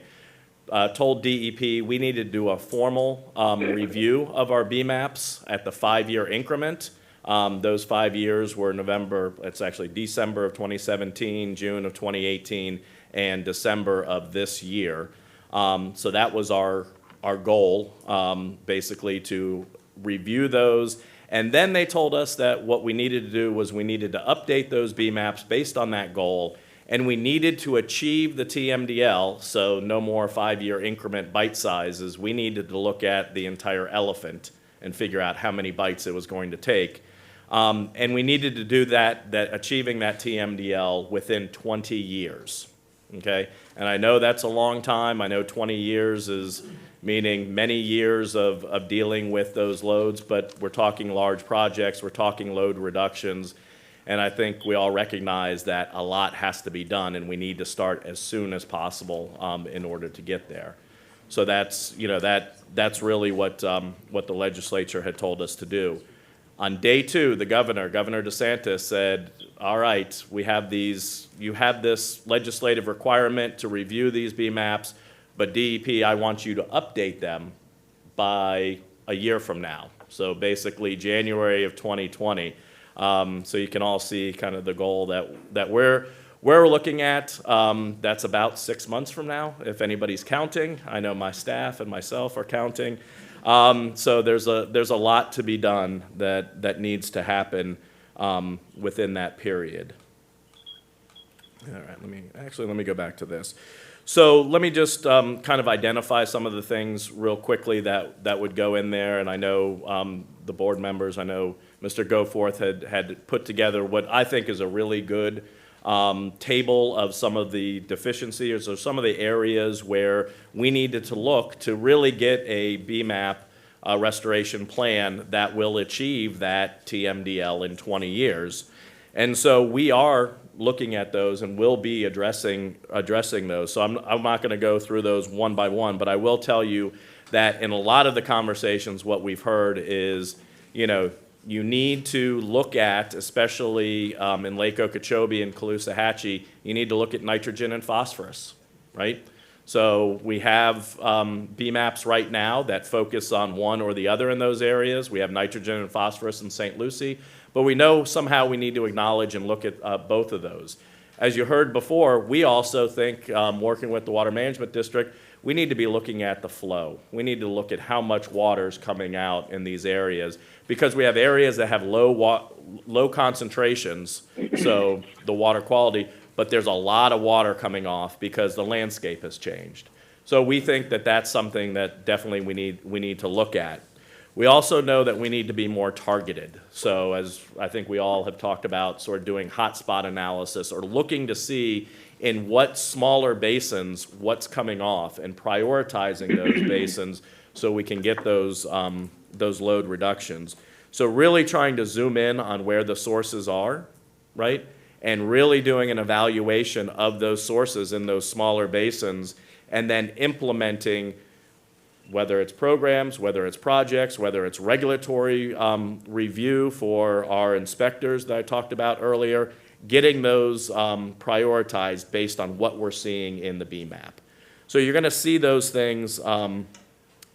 told DEP we needed to do a formal review of our BMAPs at the 5-year increment. Those 5 years were December of 2017, June of 2018, and December of this year. So that was our goal, basically to review those. And then they told us that what we needed to do was we needed to update those BMAPs based on that goal, and we needed to achieve the TMDL, so no more 5-year increment bite sizes. We needed to look at the entire elephant and figure out how many bites it was going to take. And we needed to do that achieving that TMDL within 20 years, okay? And I know that's a long time. I know 20 years is meaning many years of dealing with those loads, but we're talking large projects, we're talking load reductions, and I think we all recognize that a lot has to be done, and we need to start as soon as possible in order to get there. So that's really what the legislature had told us to do. On day 2, the Governor DeSantis said, all right, you have this legislative requirement to review these BMAPs, but DEP, I want you to update them by a year from now. So basically January of 2020. So you can all see kind of the goal that we're looking at. That's about 6 months from now, if anybody's counting. I know my staff and myself are counting. So there's a lot to be done that needs to happen within that period. All right, let me go back to this. So let me just kind of identify some of the things real quickly that would go in there. And I know the board members, I know Mr. Goforth had put together what I think is a really good table of some of the deficiencies or some of the areas where we needed to look to really get a BMAP restoration plan that will achieve that TMDL in 20 years. And so we are looking at those and will be addressing those. So I'm not going to go through those one by one, but I will tell you that in a lot of the conversations, what we've heard is, you need to look at, especially in Lake Okeechobee and Caloosahatchee, you need to look at nitrogen and phosphorus, right? So we have BMAPs right now that focus on one or the other in those areas. We have nitrogen and phosphorus in St. Lucie, but we know somehow we need to acknowledge and look at both of those. As you heard before, we also think, working with the Water Management District, we need to be looking at the flow. We need to look at how much water is coming out in these areas, because we have areas that have low concentrations, so the water quality, but there's a lot of water coming off because the landscape has changed. So we think that that's something that definitely we need to look at. We also know that we need to be more targeted. So as I think we all have talked about, sort of doing hotspot analysis or looking to see in what smaller basins, what's coming off and prioritizing those basins so we can get those load reductions. So really trying to zoom in on where the sources are, right? And really doing an evaluation of those sources in those smaller basins and then implementing, whether it's programs, whether it's projects, whether it's regulatory review for our inspectors that I talked about earlier, getting those prioritized based on what we're seeing in the BMAP. So you're going to see those things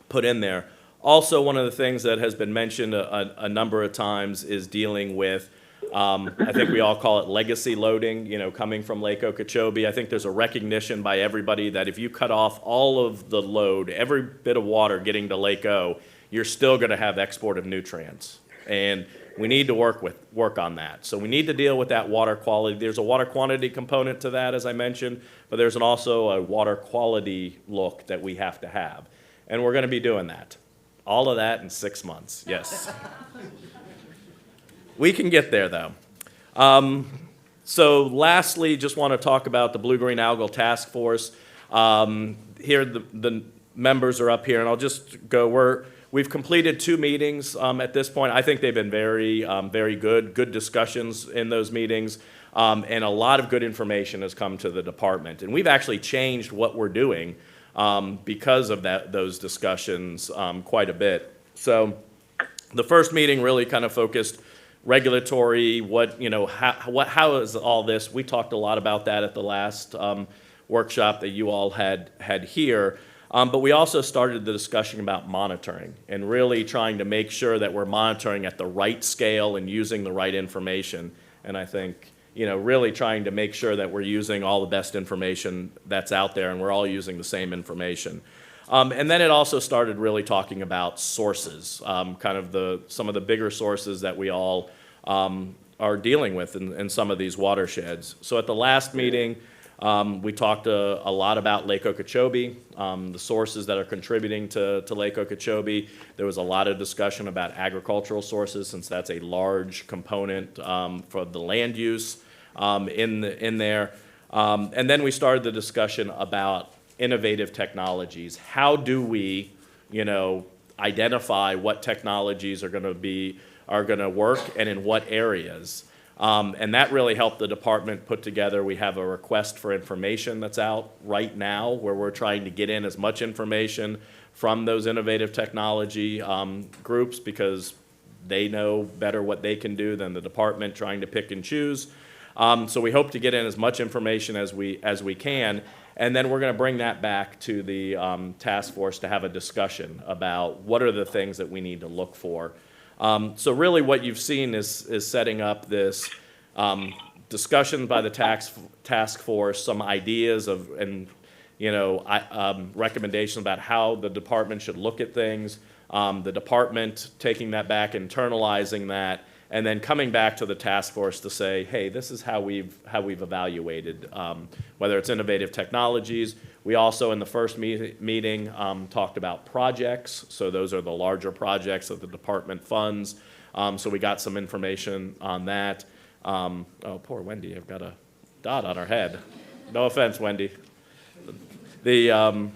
put in there. Also, one of the things that has been mentioned a number of times is dealing with, I think we all call it legacy loading, you know, coming from Lake Okeechobee. I think there's a recognition by everybody that if you cut off all of the load, every bit of water getting to Lake O, you're still going to have export of nutrients. And we need to work on that. So we need to deal with that water quality. There's a water quantity component to that, as I mentioned, but there's also a water quality look that we have to have. And we're going to be doing that. All of that in 6 months, yes. We can get there, though. So lastly, just want to talk about the Blue-Green Algal Task Force. Here, the members are up here, and I'll just go. We've completed 2 meetings at this point. I think they've been very good discussions in those meetings, and a lot of good information has come to the department. And we've actually changed what we're doing because of those discussions quite a bit. So the first meeting really kind of focused regulatory, how is all this? We talked a lot about that at the last workshop that you all had here. But we also started the discussion about monitoring and really trying to make sure that we're monitoring at the right scale and using the right information. And I think, really trying to make sure that we're using all the best information that's out there and we're all using the same information. And then it also started really talking about sources, kind of some of the bigger sources that we all are dealing with in some of these watersheds. So at the last meeting, we talked a lot about Lake Okeechobee, the sources that are contributing to Lake Okeechobee. There was a lot of discussion about agricultural sources, since that's a large component for the land use in there. And then we started the discussion about innovative technologies. How do we, identify what technologies are going to work and in what areas? And that really helped the department put together. We have a request for information that's out right now where we're trying to get in as much information from those innovative technology groups, because they know better what they can do than the department trying to pick and choose. So we hope to get in as much information as we can. And then we're going to bring that back to the task force to have a discussion about what are the things that we need to look for. So really what you've seen is setting up this discussion by the task force, some ideas and recommendations about how the department should look at things, the department taking that back, internalizing that, and then coming back to the task force to say, hey, this is how we've evaluated, whether it's innovative technologies. We also, in the first meeting, talked about projects. So those are the larger projects that the department funds. So we got some information on that. Oh, poor Wendy, I've got a dot on her head. No offense, Wendy. And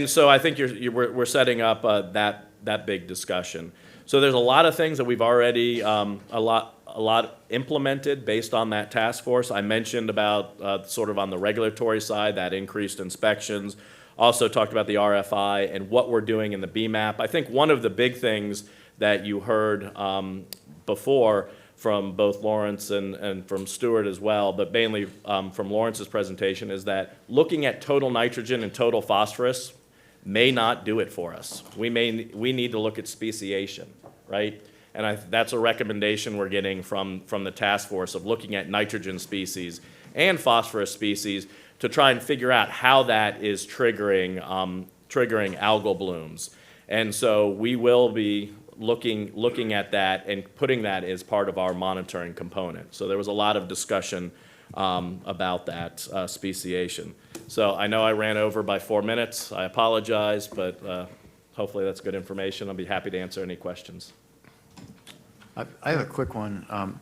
so I think we're setting up that big discussion. So there's a lot of things that we've already a lot implemented based on that task force. I mentioned about sort of on the regulatory side, that increased inspections. Also talked about the RFI and what we're doing in the BMAP. I think one of the big things that you heard before from both Lawrence and from Stuart as well, but mainly from Lawrence's presentation, is that looking at total nitrogen and total phosphorus may not do it for us. We need to look at speciation, right? And that's a recommendation we're getting from the task force of looking at nitrogen species and phosphorus species to try and figure out how that is triggering algal blooms. And so we will be looking at that and putting that as part of our monitoring component. So there was a lot of discussion about that speciation. So I know I ran over by 4 minutes. I apologize, but hopefully that's good information. I'll be happy to answer any questions. I have a quick one.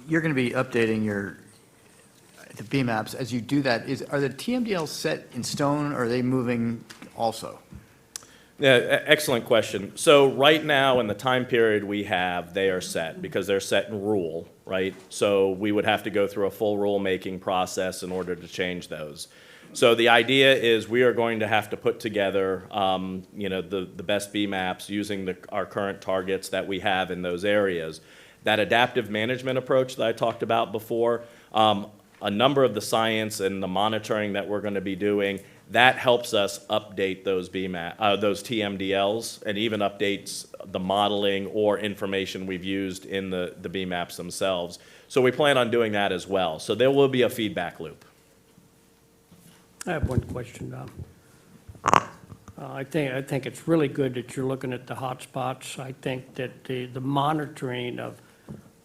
You're going to be updating the BMAPs. As you do that, are the TMDLs set in stone, or are they moving also? Yeah, excellent question. So right now, in the time period we have, they are set because they're set in rule, right? So we would have to go through a full rule-making process in order to change those. So the idea is we are going to have to put together, the best BMAPs using our current targets that we have in those areas. That adaptive management approach that I talked about before, a number of the science and the monitoring that we're going to be doing, that helps us update those those TMDLs, and even updates the modeling or information we've used in the BMAPs themselves. So we plan on doing that as well. So there will be a feedback loop. I have one question. I think it's really good that you're looking at the hot spots. I think that the monitoring of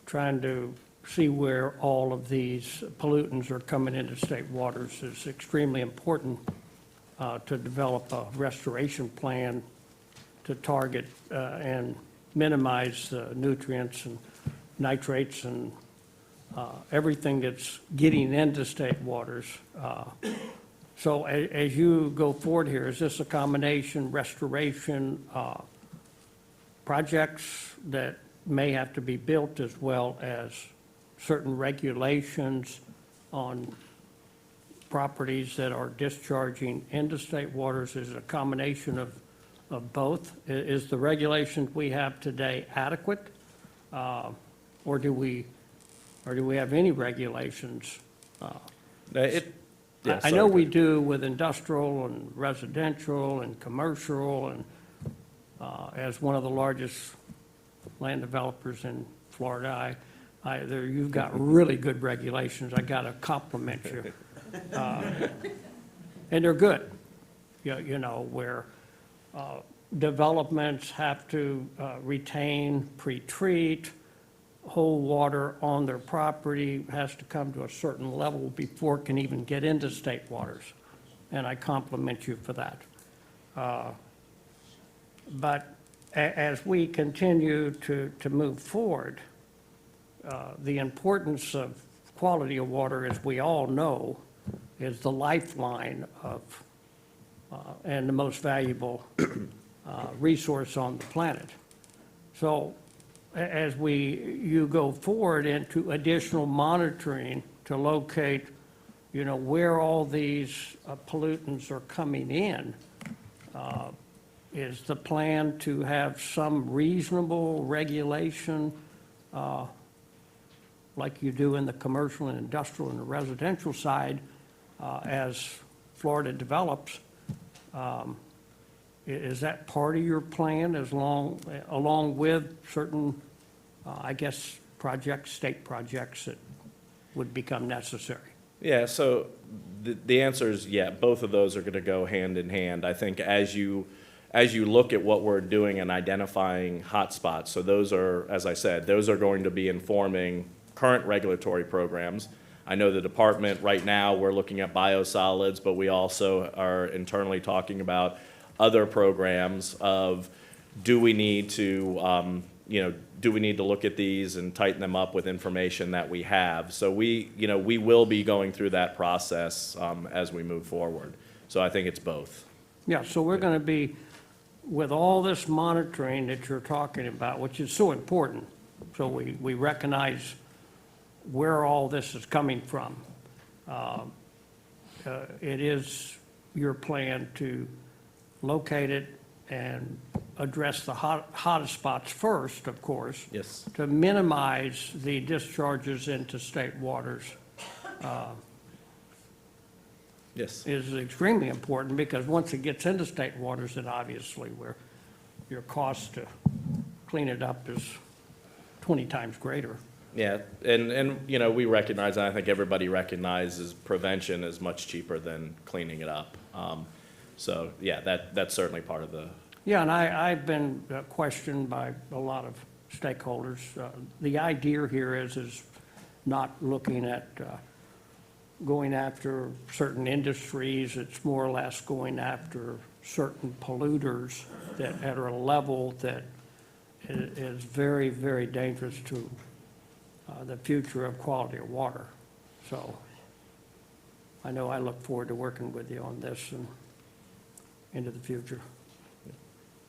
trying to see where all of these pollutants are coming into state waters is extremely important to develop a restoration plan to target and minimize the nutrients and nitrates and everything that's getting into state waters. So as you go forward here, is this a combination restoration projects that may have to be built, as well as certain regulations on properties that are discharging into state waters? Is it a combination of both? Is the regulations we have today adequate? Or do we have any regulations? I know we do with industrial and residential and commercial, and as one of the largest land developers in Florida, you've got really good regulations. I got to compliment you. And they're good, where developments have to retain, pre-treat, hold water on their property, has to come to a certain level before it can even get into state waters. And I compliment you for that. But as we continue to move forward, the importance of quality of water, as we all know, is the lifeline of, and the most valuable resource on the planet. So as you go forward into additional monitoring to locate, where all these pollutants are coming in, is the plan to have some reasonable regulation like you do in the commercial and industrial and the residential side as Florida develops? Is that part of your plan along with certain, state projects that would become necessary? Yeah, so the answer is yeah, both of those are going to go hand in hand. I think as you look at what we're doing and identifying hotspots, so those are, as I said, those are going to be informing current regulatory programs. I know the department right now, we're looking at biosolids, but we also are internally talking about other programs of do we need to look at these and tighten them up with information that we have. So we will be going through that process as we move forward. So I think it's both. Yeah, so we're going to be, with all this monitoring that you're talking about, which is so important, so we recognize where all this is coming from. It is your plan to locate it and address the hottest spots first, of course. Yes. To minimize the discharges into state waters. Yes. Is extremely important, because once it gets into state waters, then obviously your cost to clean it up is 20 times greater. Yeah, and we recognize, and I think everybody recognizes, prevention is much cheaper than cleaning it up. So yeah, that's certainly part of the. Yeah, and I've been questioned by a lot of stakeholders. The idea here is not looking at going after certain industries. It's more or less going after certain polluters that are at a level that is very, very dangerous to the future of quality of water. So I know I look forward to working with you on this and into the future.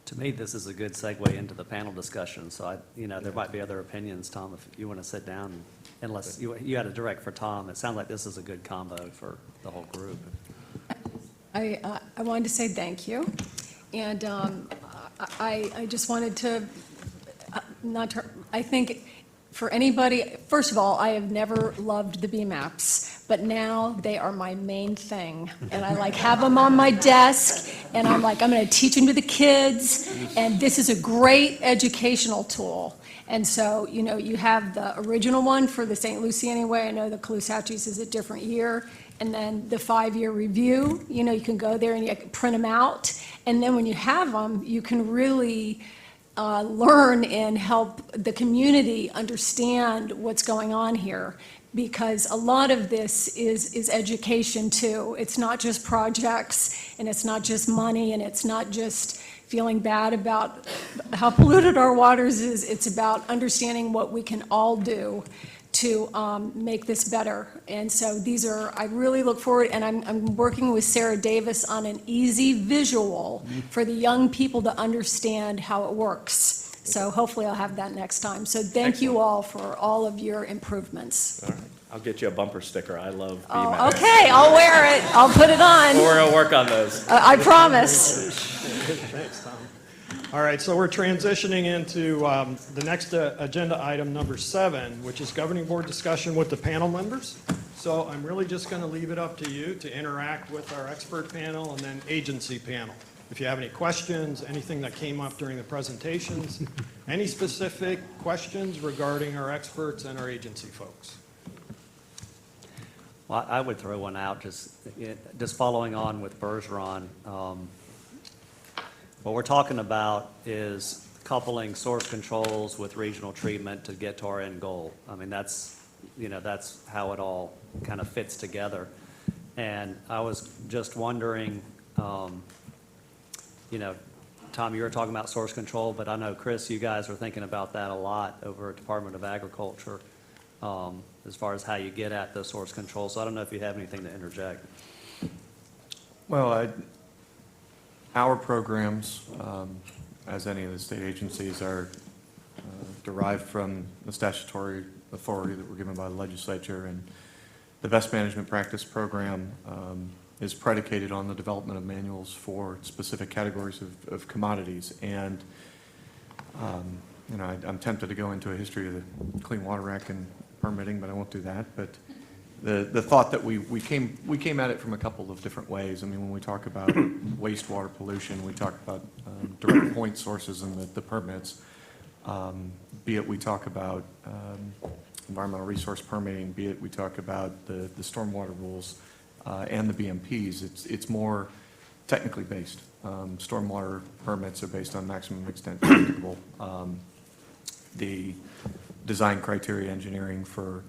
To me, this is a good segue into the panel discussion, so there might be other opinions, Tom, if you want to sit down, unless you had a direct for Tom. It sounds like this is a good combo for the whole group. I wanted to say thank you, and I just wanted to, I think for anybody, first of all, I have never loved the BMAPs, but now they are my main thing, and I have them on my desk, and I'm going to teach them to the kids, and this is a great educational tool. And so, you have the original one for the St. Lucie anyway. I know the Caloosahatchees is a different year. And then the 5-year review, you can go there and you can print them out. And then when you have them, you can really learn and help the community understand what's going on here. Because a lot of this is education too. It's not just projects, and it's not just money, and it's not just feeling bad about how polluted our waters is. It's about understanding what we can all do to make this better. And so I really look forward, and I'm working with Sarah Davis on an easy visual for the young people to understand how it works. So hopefully I'll have that next time. So thank you all for all of your improvements. All right. I'll get you a bumper sticker. I love Oh, BMAP. okay, I'll wear it. I'll put it on. We're going to work on those. I promise. Thanks, Tom. All right, so we're transitioning into the next agenda item, number 7, which is governing board discussion with the panel members. So I'm really just going to leave it up to you to interact with our expert panel and then agency panel. If you have any questions, anything that came up during the presentations, any specific questions regarding our experts and our agency folks. Well, I would throw one out, just following on with Bergeron. What we're talking about is coupling source controls with regional treatment to get to our end goal. I mean, that's how it all kind of fits together. And I was just wondering, Tom, you were talking about source control, but I know, Chris, you guys are thinking about that a lot over at Department of Agriculture, as far as how you get at the source control. So I don't know if you have anything to interject. Well, our programs, as any of the state agencies, are derived from the statutory authority that we're given by the legislature, and the Best Management Practice Program is predicated on the development of manuals for specific categories of commodities. And I'm tempted to go into a history of the Clean Water Act and permitting, but I won't do that. But the thought that we came at it from a couple of different ways. I mean, when we talk about wastewater pollution, we talk about direct point sources and the permits, be it we talk about environmental resource permitting, be it we talk about the stormwater rules and the BMPs. It's more technically based. Stormwater permits are based on maximum extent practicable. The design criteria engineering for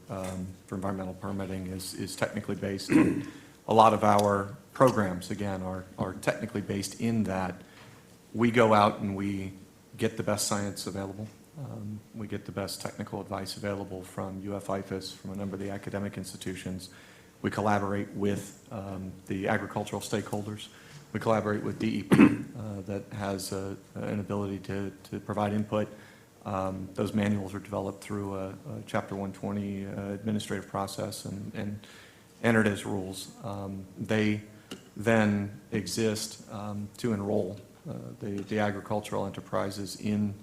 environmental permitting is technically based. And a lot of our programs, again, are technically based in that we go out and we get the best science available. We get the best technical advice available from UF-IFAS, from a number of the academic institutions. We collaborate with the agricultural stakeholders. We collaborate with DEP that has an ability to provide input. Those manuals are developed through a Chapter 120 administrative process and entered as rules. They then exist to enroll the agricultural enterprises in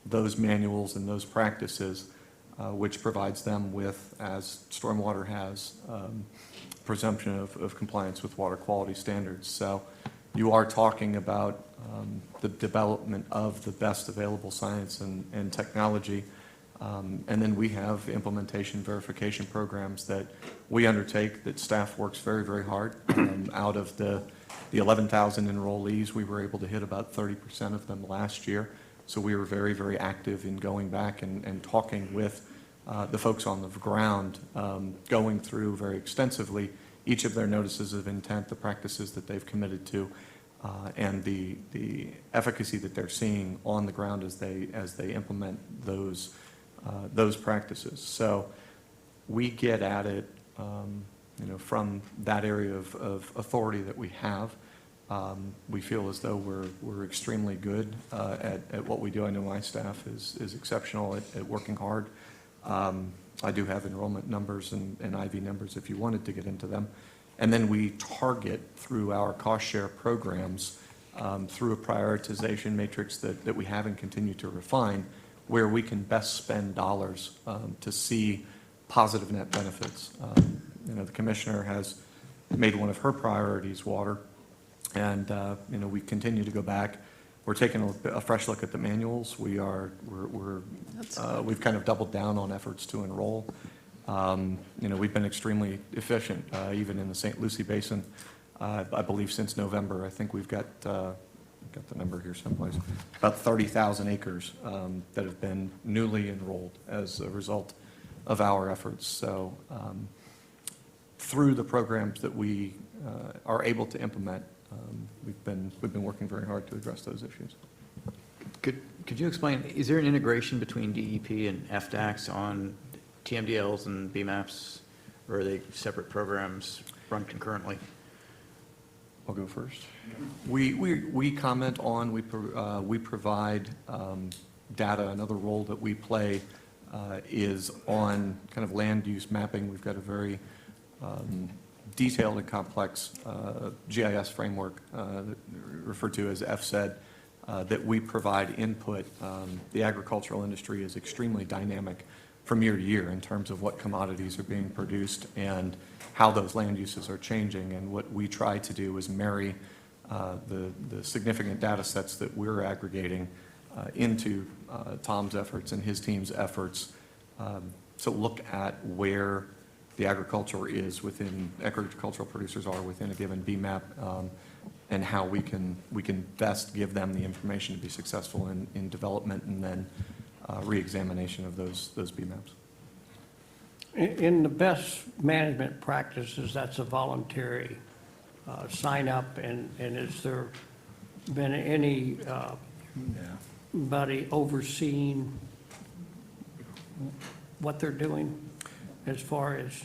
those manuals and those practices, which provides them with, as stormwater has, presumption of compliance with water quality standards. So you are talking about the development of the best available science and technology. And then we have implementation verification programs that we undertake, that staff works very, very hard. Out of the 11,000 enrollees, we were able to hit about 30% of them last year. So we were very, very active in going back and talking with the folks on the ground going through very extensively each of their notices of intent, the practices that they've committed to, and the efficacy that they're seeing on the ground as they implement those practices. So we get at it, from that area of authority that we have. We feel as though we're extremely good at what we do. I know my staff is exceptional at working hard. I do have enrollment numbers and IV numbers if you wanted to get into them. And then we target through our cost share programs, through a prioritization matrix that we have and continue to refine, where we can best spend dollars to see positive net benefits. The commissioner has made one of her priorities water, and we continue to go back. We're taking a fresh look at the manuals. We've kind of doubled down on efforts to enroll. We've been extremely efficient, even in the St. Lucie Basin. I believe since November, I think we've got the number here someplace, about 30,000 acres that have been newly enrolled as a result of our efforts. So through the programs that we are able to implement, we've been working very hard to address those issues. Could you explain, is there an integration between DEP and FDACS on TMDLs and BMAPs, or are they separate programs run concurrently? I'll go first. We comment on, we provide data. Another role that we play is on kind of land use mapping. We've got a very detailed and complex GIS framework referred to as FSED that we provide input. The agricultural industry is extremely dynamic from year to year in terms of what commodities are being produced and how those land uses are changing. And what we try to do is marry the significant data sets that we're aggregating into Tom's efforts and his team's efforts to look at where the agricultural producers are within a given BMAP, and how we can best give them the information to be successful in development and then re-examination of those BMAPs. In the best management practices, that's a voluntary sign up, and has there been anybody overseeing what they're doing as far as?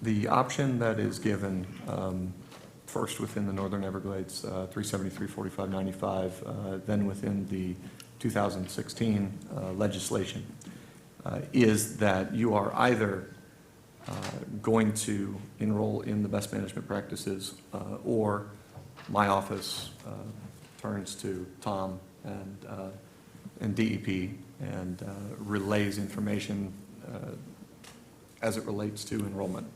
The option that is given first within the Northern Everglades, 373, 45, 95, then within the 2016 legislation, is that you are either going to enroll in the best management practices, or my office turns to Tom and DEP and relays information as it relates to enrollment.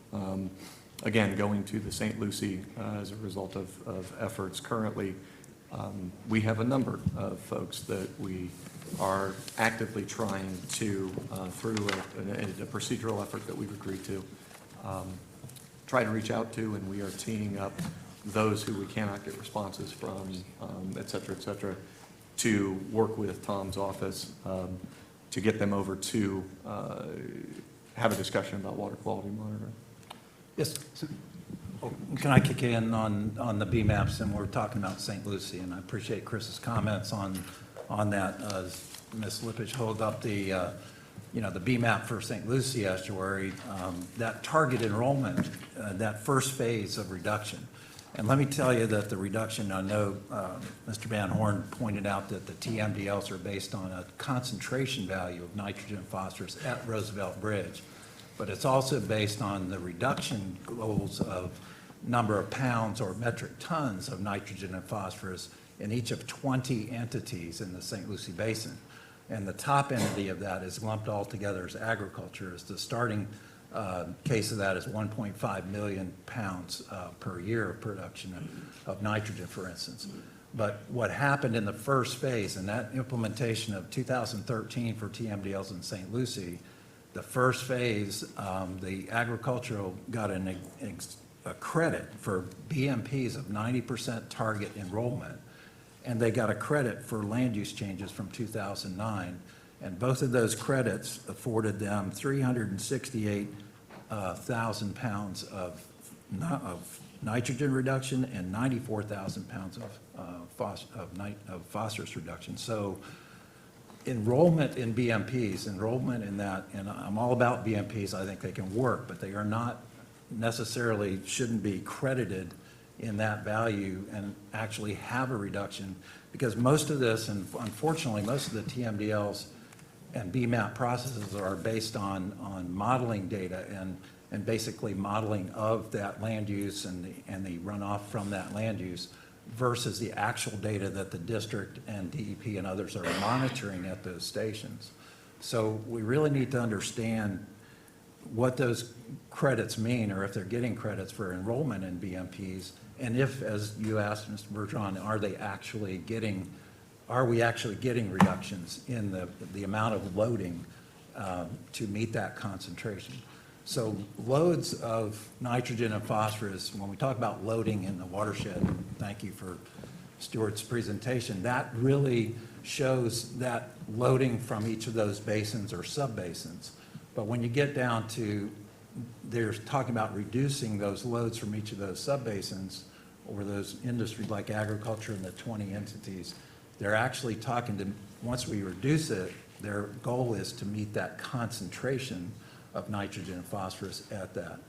Again, going to the St. Lucie as a result of efforts currently, we have a number of folks that we are actively trying to, through a procedural effort that we've agreed to, try to reach out to, and we are teeing up those who we cannot get responses from, et cetera, to work with Tom's office to get them over to have a discussion about water quality monitoring. Yes. Can I kick in on the BMAPs, and we're talking about St. Lucie, and I appreciate Chris's comments on that. Ms. Lippich held up the BMAP for St. Lucie estuary, that target enrollment, that first phase of reduction. And let me tell you that the reduction, I know Mr. Van Horn pointed out that the TMDLs are based on a concentration value of nitrogen and phosphorus at Roosevelt Bridge, but it's also based on the reduction goals of number of pounds or metric tons of nitrogen and phosphorus in each of 20 entities in the St. Lucie Basin. And the top entity of that is lumped all together as agriculture. As the starting case of that is 1.5 million pounds per year of production of nitrogen, for instance. But what happened in the first phase, and that implementation of 2013 for TMDLs in St. Lucie, the first phase, the agricultural got a credit for BMPs of 90% target enrollment, and they got a credit for land use changes from 2009, And both of those credits afforded them 368,000 pounds of nitrogen reduction and 94,000 pounds of phosphorus reduction. So enrollment in BMPs, enrollment in that, and I'm all about BMPs, I think they can work, but they are not necessarily, shouldn't be credited in that value and actually have a reduction, because most of this, and unfortunately, most of the TMDLs and BMAP processes are based on modeling data and basically modeling of that land use and the runoff from that land use versus the actual data that the district and DEP and others are monitoring at those stations. So we really need to understand what those credits mean, or if they're getting credits for enrollment in BMPs, and if, as you asked, Mr. Bergeron, are we actually getting reductions in the amount of loading to meet that concentration. So loads of nitrogen and phosphorus, when we talk about loading in the watershed, thank you for Stuart's presentation, that really shows that loading from each of those basins or sub-basins. But when you get down to, they're talking about reducing those loads from each of those sub-basins or those industries like agriculture and the 20 entities, they're actually talking to, once we reduce it, their goal is to meet that concentration of nitrogen and phosphorus at that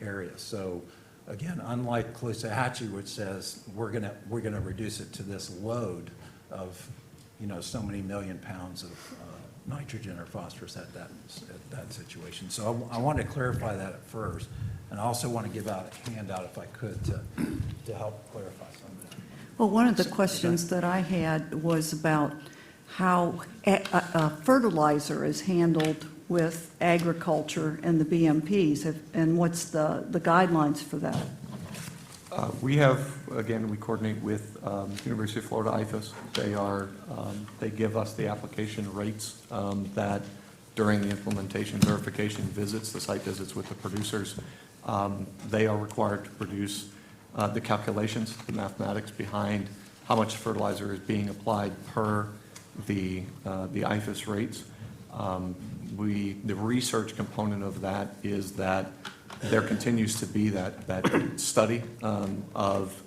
area. So again, unlike Caloosahatchee, which says we're gonna reduce it to this load of, so many million pounds of nitrogen or phosphorus at that situation. So I want to clarify that at first, and I also want to give out a handout if I could to help clarify some of that. Well, one of the questions that I had was about how fertilizer is handled with agriculture and the BMPs, and what's the guidelines for that? We have, again, we coordinate with University of Florida IFAS. They give us the application rates that during the implementation verification visits, the site visits with the producers, they are required to produce the calculations, the mathematics behind how much fertilizer is being applied per the IFAS rates. The research component of that is that there continues to be that study of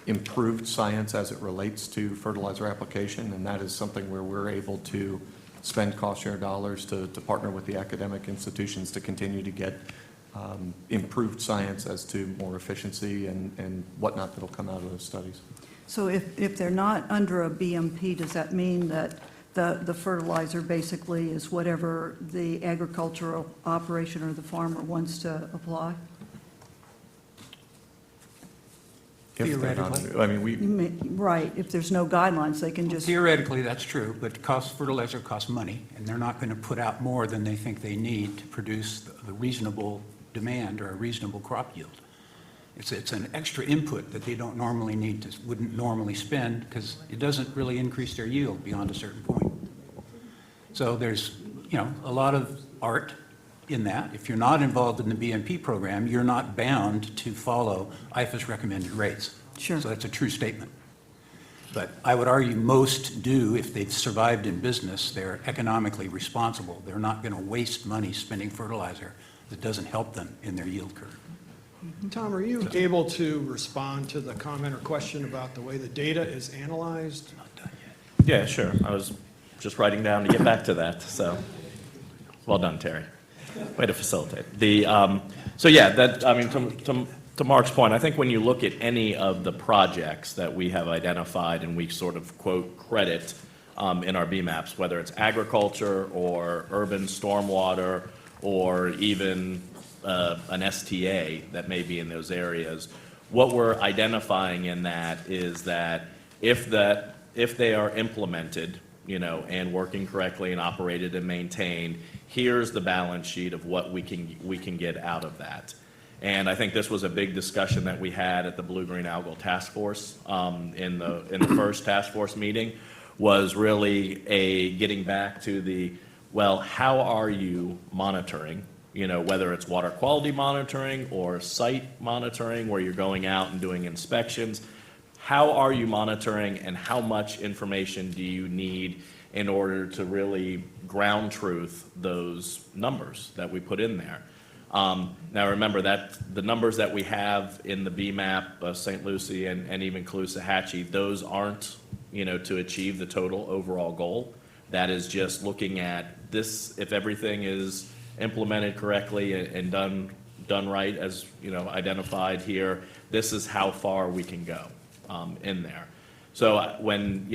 improved science as it relates to fertilizer application, and that is something where we're able to spend cost share dollars to partner with the academic institutions to continue to get improved science as to more efficiency and whatnot that'll come out of those studies. So if they're not under a BMP, does that mean that the fertilizer basically is whatever the agricultural operation or the farmer wants to apply? Theoretically. I mean, Right, if there's no guidelines, they can just... Theoretically, that's true, but fertilizer costs money, and they're not going to put out more than they think they need to produce the reasonable demand or a reasonable crop yield. It's an extra input that they don't normally wouldn't normally spend, because it doesn't really increase their yield beyond a certain point. So there's, a lot of art in that. If you're not involved in the BMP program, you're not bound to follow IFAS recommended rates. Sure. So that's a true statement. But I would argue most do. If they've survived in business, they're economically responsible. They're not going to waste money spending fertilizer that doesn't help them in their yield curve. Tom, are you able to respond to the comment or question about the way the data is analyzed? Yeah, sure. I was just writing down to get back to that, so well done, Terry. Way to facilitate. So yeah, to Mark's point, I think when you look at any of the projects that we have identified and we sort of quote credit in our BMAPs, whether it's agriculture or urban stormwater or even an STA that may be in those areas, what we're identifying in that is that if they are implemented, and working correctly and operated and maintained, here's the balance sheet of what we can get out of that. And I think this was a big discussion that we had at the Blue-Green Algal Task Force in the first task force meeting, was really getting back to how are you monitoring, whether it's water quality monitoring or site monitoring where you're going out and doing inspections. How are you monitoring, and how much information do you need in order to really ground truth those numbers that we put in there. Now, remember that the numbers that we have in the BMAP, St. Lucie and even Caloosahatchee, those aren't, to achieve the total overall goal. That is just looking at this, if everything is implemented correctly and done right, as, identified here, this is how far we can go in there. So when,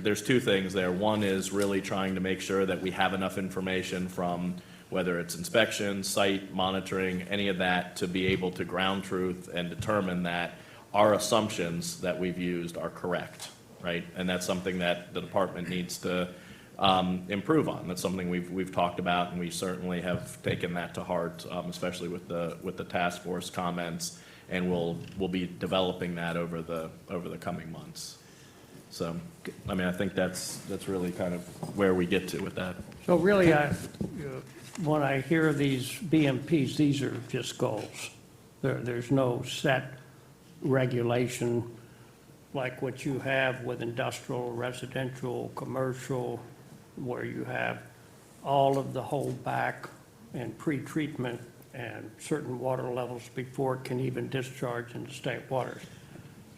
there's two things there. One is really trying to make sure that we have enough information from whether it's inspection, site monitoring, any of that, to be able to ground truth and determine that our assumptions that we've used are correct, right? And that's something that the department needs to improve on. That's something we've talked about, and we certainly have taken that to heart, especially with the task force comments, and we'll be developing that over the coming months. So, I think that's really kind of where we get to with that. So really, when I hear these BMPs, these are just goals. There's no set regulation like what you have with industrial, residential, commercial, where you have all of the holdback and pre-treatment and certain water levels before it can even discharge into state waters.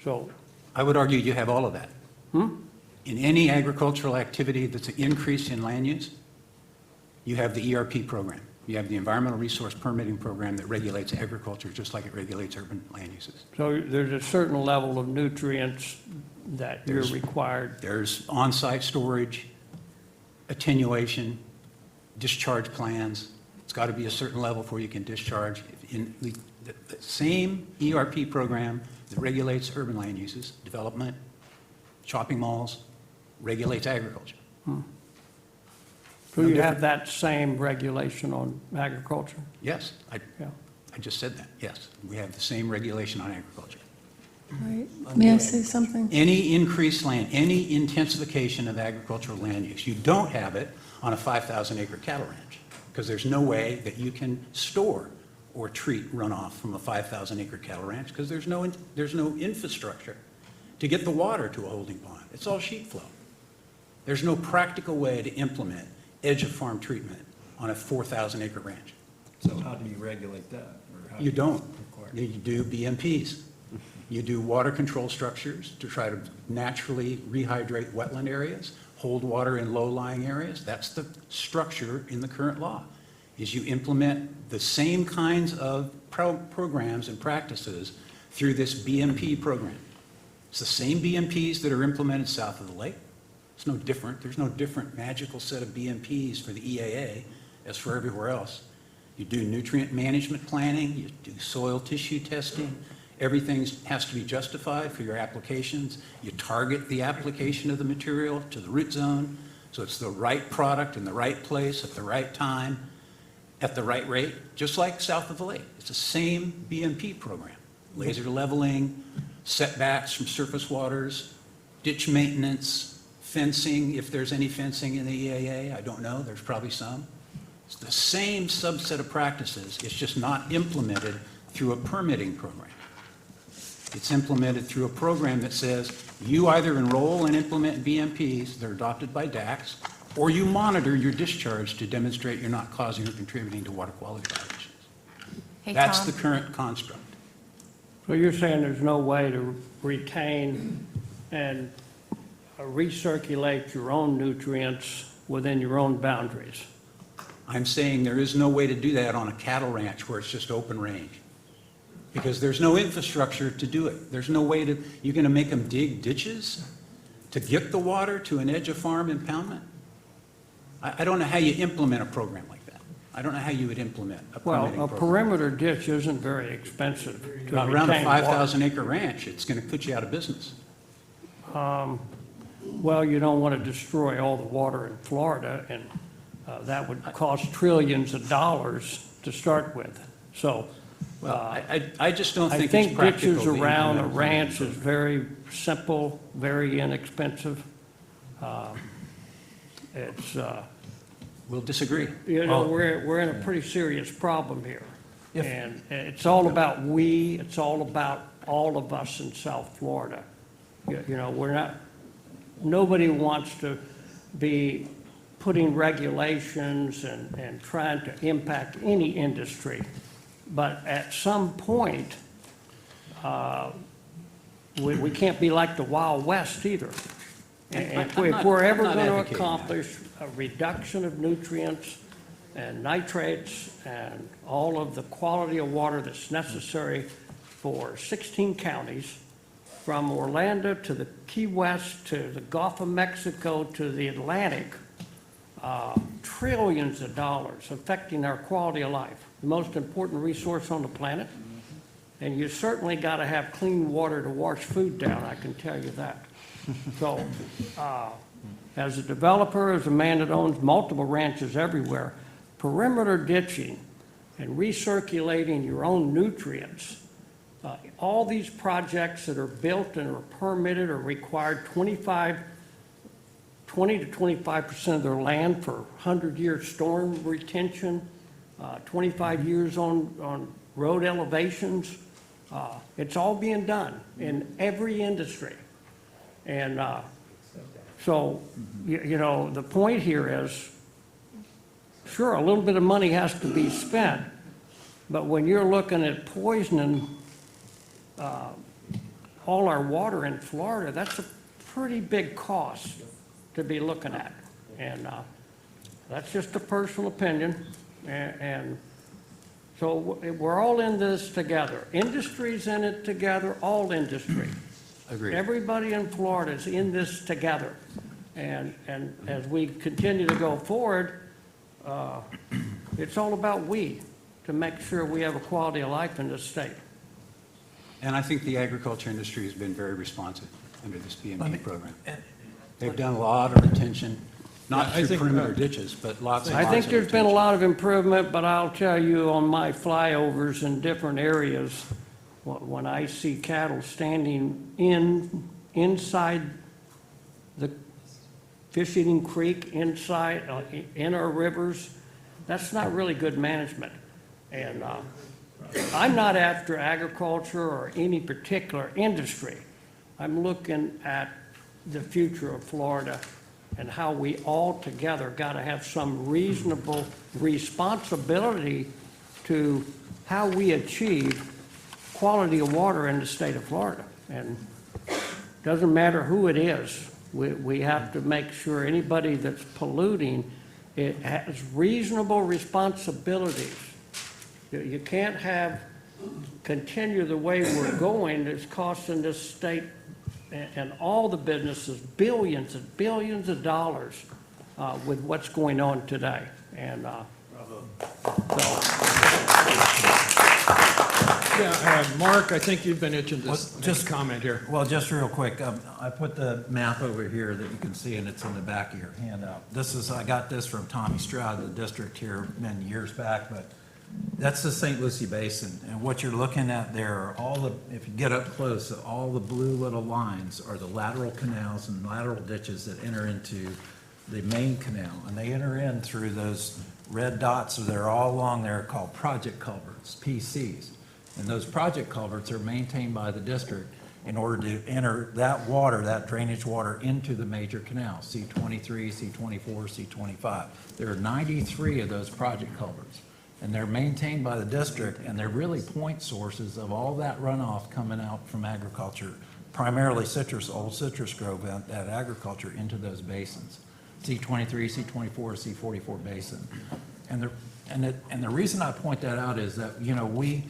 So, I would argue you have all of that. In any agricultural activity that's an increase in land use, you have the ERP program. You have the Environmental Resource Permitting Program that regulates agriculture just like it regulates urban land uses. so there's a certain level of nutrients that you're required. There's on-site storage, attenuation, discharge plans. It's got to be a certain level before you can discharge. In the same ERP program that regulates urban land uses, development, shopping malls, regulates agriculture. So you have that same regulation on agriculture? Yes, Yeah. I just said that, yes. We have the same regulation on agriculture. Right. May I say something? Any increased land, any intensification of agricultural land use, you don't have it on a 5,000 acre cattle ranch, because there's no way that you can store or treat runoff from a 5,000 acre cattle ranch, because there's no infrastructure to get the water to a holding pond. It's all sheet flow. There's no practical way to implement edge of farm treatment on a 4,000 acre ranch. So how do you regulate that? Or how do You don't. You do BMPs. You do water control structures to try to naturally rehydrate wetland areas, hold water in low-lying areas. That's the structure in the current law, is you implement the same kinds of programs and practices through this BMP program. It's the same BMPs that are implemented south of the lake. It's no different. There's no different magical set of BMPs for the EAA as for everywhere else. You do nutrient management planning, you do soil tissue testing, everything has to be justified for your applications. You target the application of the material to the root zone, so it's the right product in the right place at the right time, at the right rate, just like south of the lake. It's the same BMP program. Laser leveling, setbacks from surface waters, ditch maintenance, fencing, if there's any fencing in the EAA, I don't know, there's probably some. It's the same subset of practices, it's just not implemented through a permitting program. It's implemented through a program that says you either enroll and implement BMPs that are adopted by DACs, or you monitor your discharge to demonstrate you're not causing or contributing to water quality violations. Hey, That's Tom. the current construct. So you're saying there's no way to retain and recirculate your own nutrients within your own boundaries? I'm saying there is no way to do that on a cattle ranch where it's just open range, because there's no infrastructure to do it. There's no way to, you're going to make them dig ditches to get the water to an edge of farm impoundment? I don't know how you implement a program like that. I don't know how you would implement a permitting Well, a program. perimeter ditch isn't very expensive to Around a retain water. 5,000 acre ranch, it's going to put you out of business. Well, you don't want to destroy all the water in Florida, and that would cost trillions of dollars to start with. So I just don't think it's practical. I think ditches to around a implement. ranch is very simple, very inexpensive. It's, We'll disagree. you know, we're in a pretty serious problem here. And it's all about we, it's all about all of us in South Florida. You know, we're not, nobody wants to be putting regulations and trying to impact any industry. But at some point, we can't be like the Wild West either. And if we're ever going to accomplish a reduction of nutrients and nitrates and all of the quality of water that's necessary for 16 counties, from Orlando to the Key West to the Gulf of Mexico to the Atlantic, trillions of dollars affecting our quality of life, the most important resource on the planet. And you certainly got to have clean water to wash food down, I can tell you that. So, as a developer, as a man that owns multiple ranches everywhere, perimeter ditching and recirculating your own nutrients, all these projects that are built and are permitted are required 20 to 25% of their land for 100-year storm retention, 25 years on road elevations. It's all being done in every industry. And so, you know, the point here is, sure, a little bit of money has to be spent, but when you're looking at poisoning all our water in Florida, that's a pretty big cost to be looking at. And that's just a personal opinion. And so we're all in this together. Industry's in it together, all industry. Agreed. Everybody in Florida is in this together. And as we continue to go forward, it's all about we, to make sure we have a quality of life in this state. And I think the agriculture industry has been very responsive under this BMP program. They've done a lot of attention, not Yeah, I through think, perimeter ditches, but lots and I lots think of there's been a attention. lot of improvement, but I'll tell you, on my flyovers in different areas, when I see cattle standing inside the fish-eating creek, inside, in our rivers, that's not really good management. And I'm not after agriculture or any particular industry. I'm looking at the future of Florida and how we all together got to have some reasonable responsibility to how we achieve quality of water in the state of Florida. And doesn't matter who it is, we have to make sure anybody that's polluting, it has reasonable responsibilities. You can't continue the way we're going. It's costing this state and all the businesses billions and billions of dollars with what's going on today. And Mark, I think you've been itching to Just just comment here. Well, just real quick, I put the map over here that you can see, and it's in the back of your handout. I got this from Tommy Stroud, the district here many years back, but that's the St. Lucie Basin. And what you're looking at there are if you get up close, all the blue little lines are the lateral canals and lateral ditches that enter into the main canal. And they enter in through those red dots that are all along there called project culverts, PCs. And those project culverts are maintained by the district in order to enter that water, that drainage water, into the major canals, C-23, C-24, C-25. There are 93 of those project culverts, and they're maintained by the district, and they're really point sources of all that runoff coming out from agriculture, primarily old citrus grove at agriculture into those basins, C-23, C-24, C-44 basin. And the reason I point that out is that, you know, we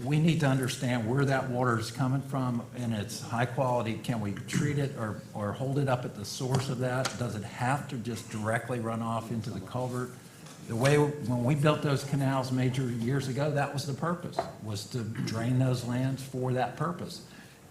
need to understand where that water is coming from and its high quality. Can we treat it or hold it up at the source of that? Does it have to just directly run off into the culvert? The way, when we built those canals major years ago, that was the purpose, was to drain those lands for that purpose.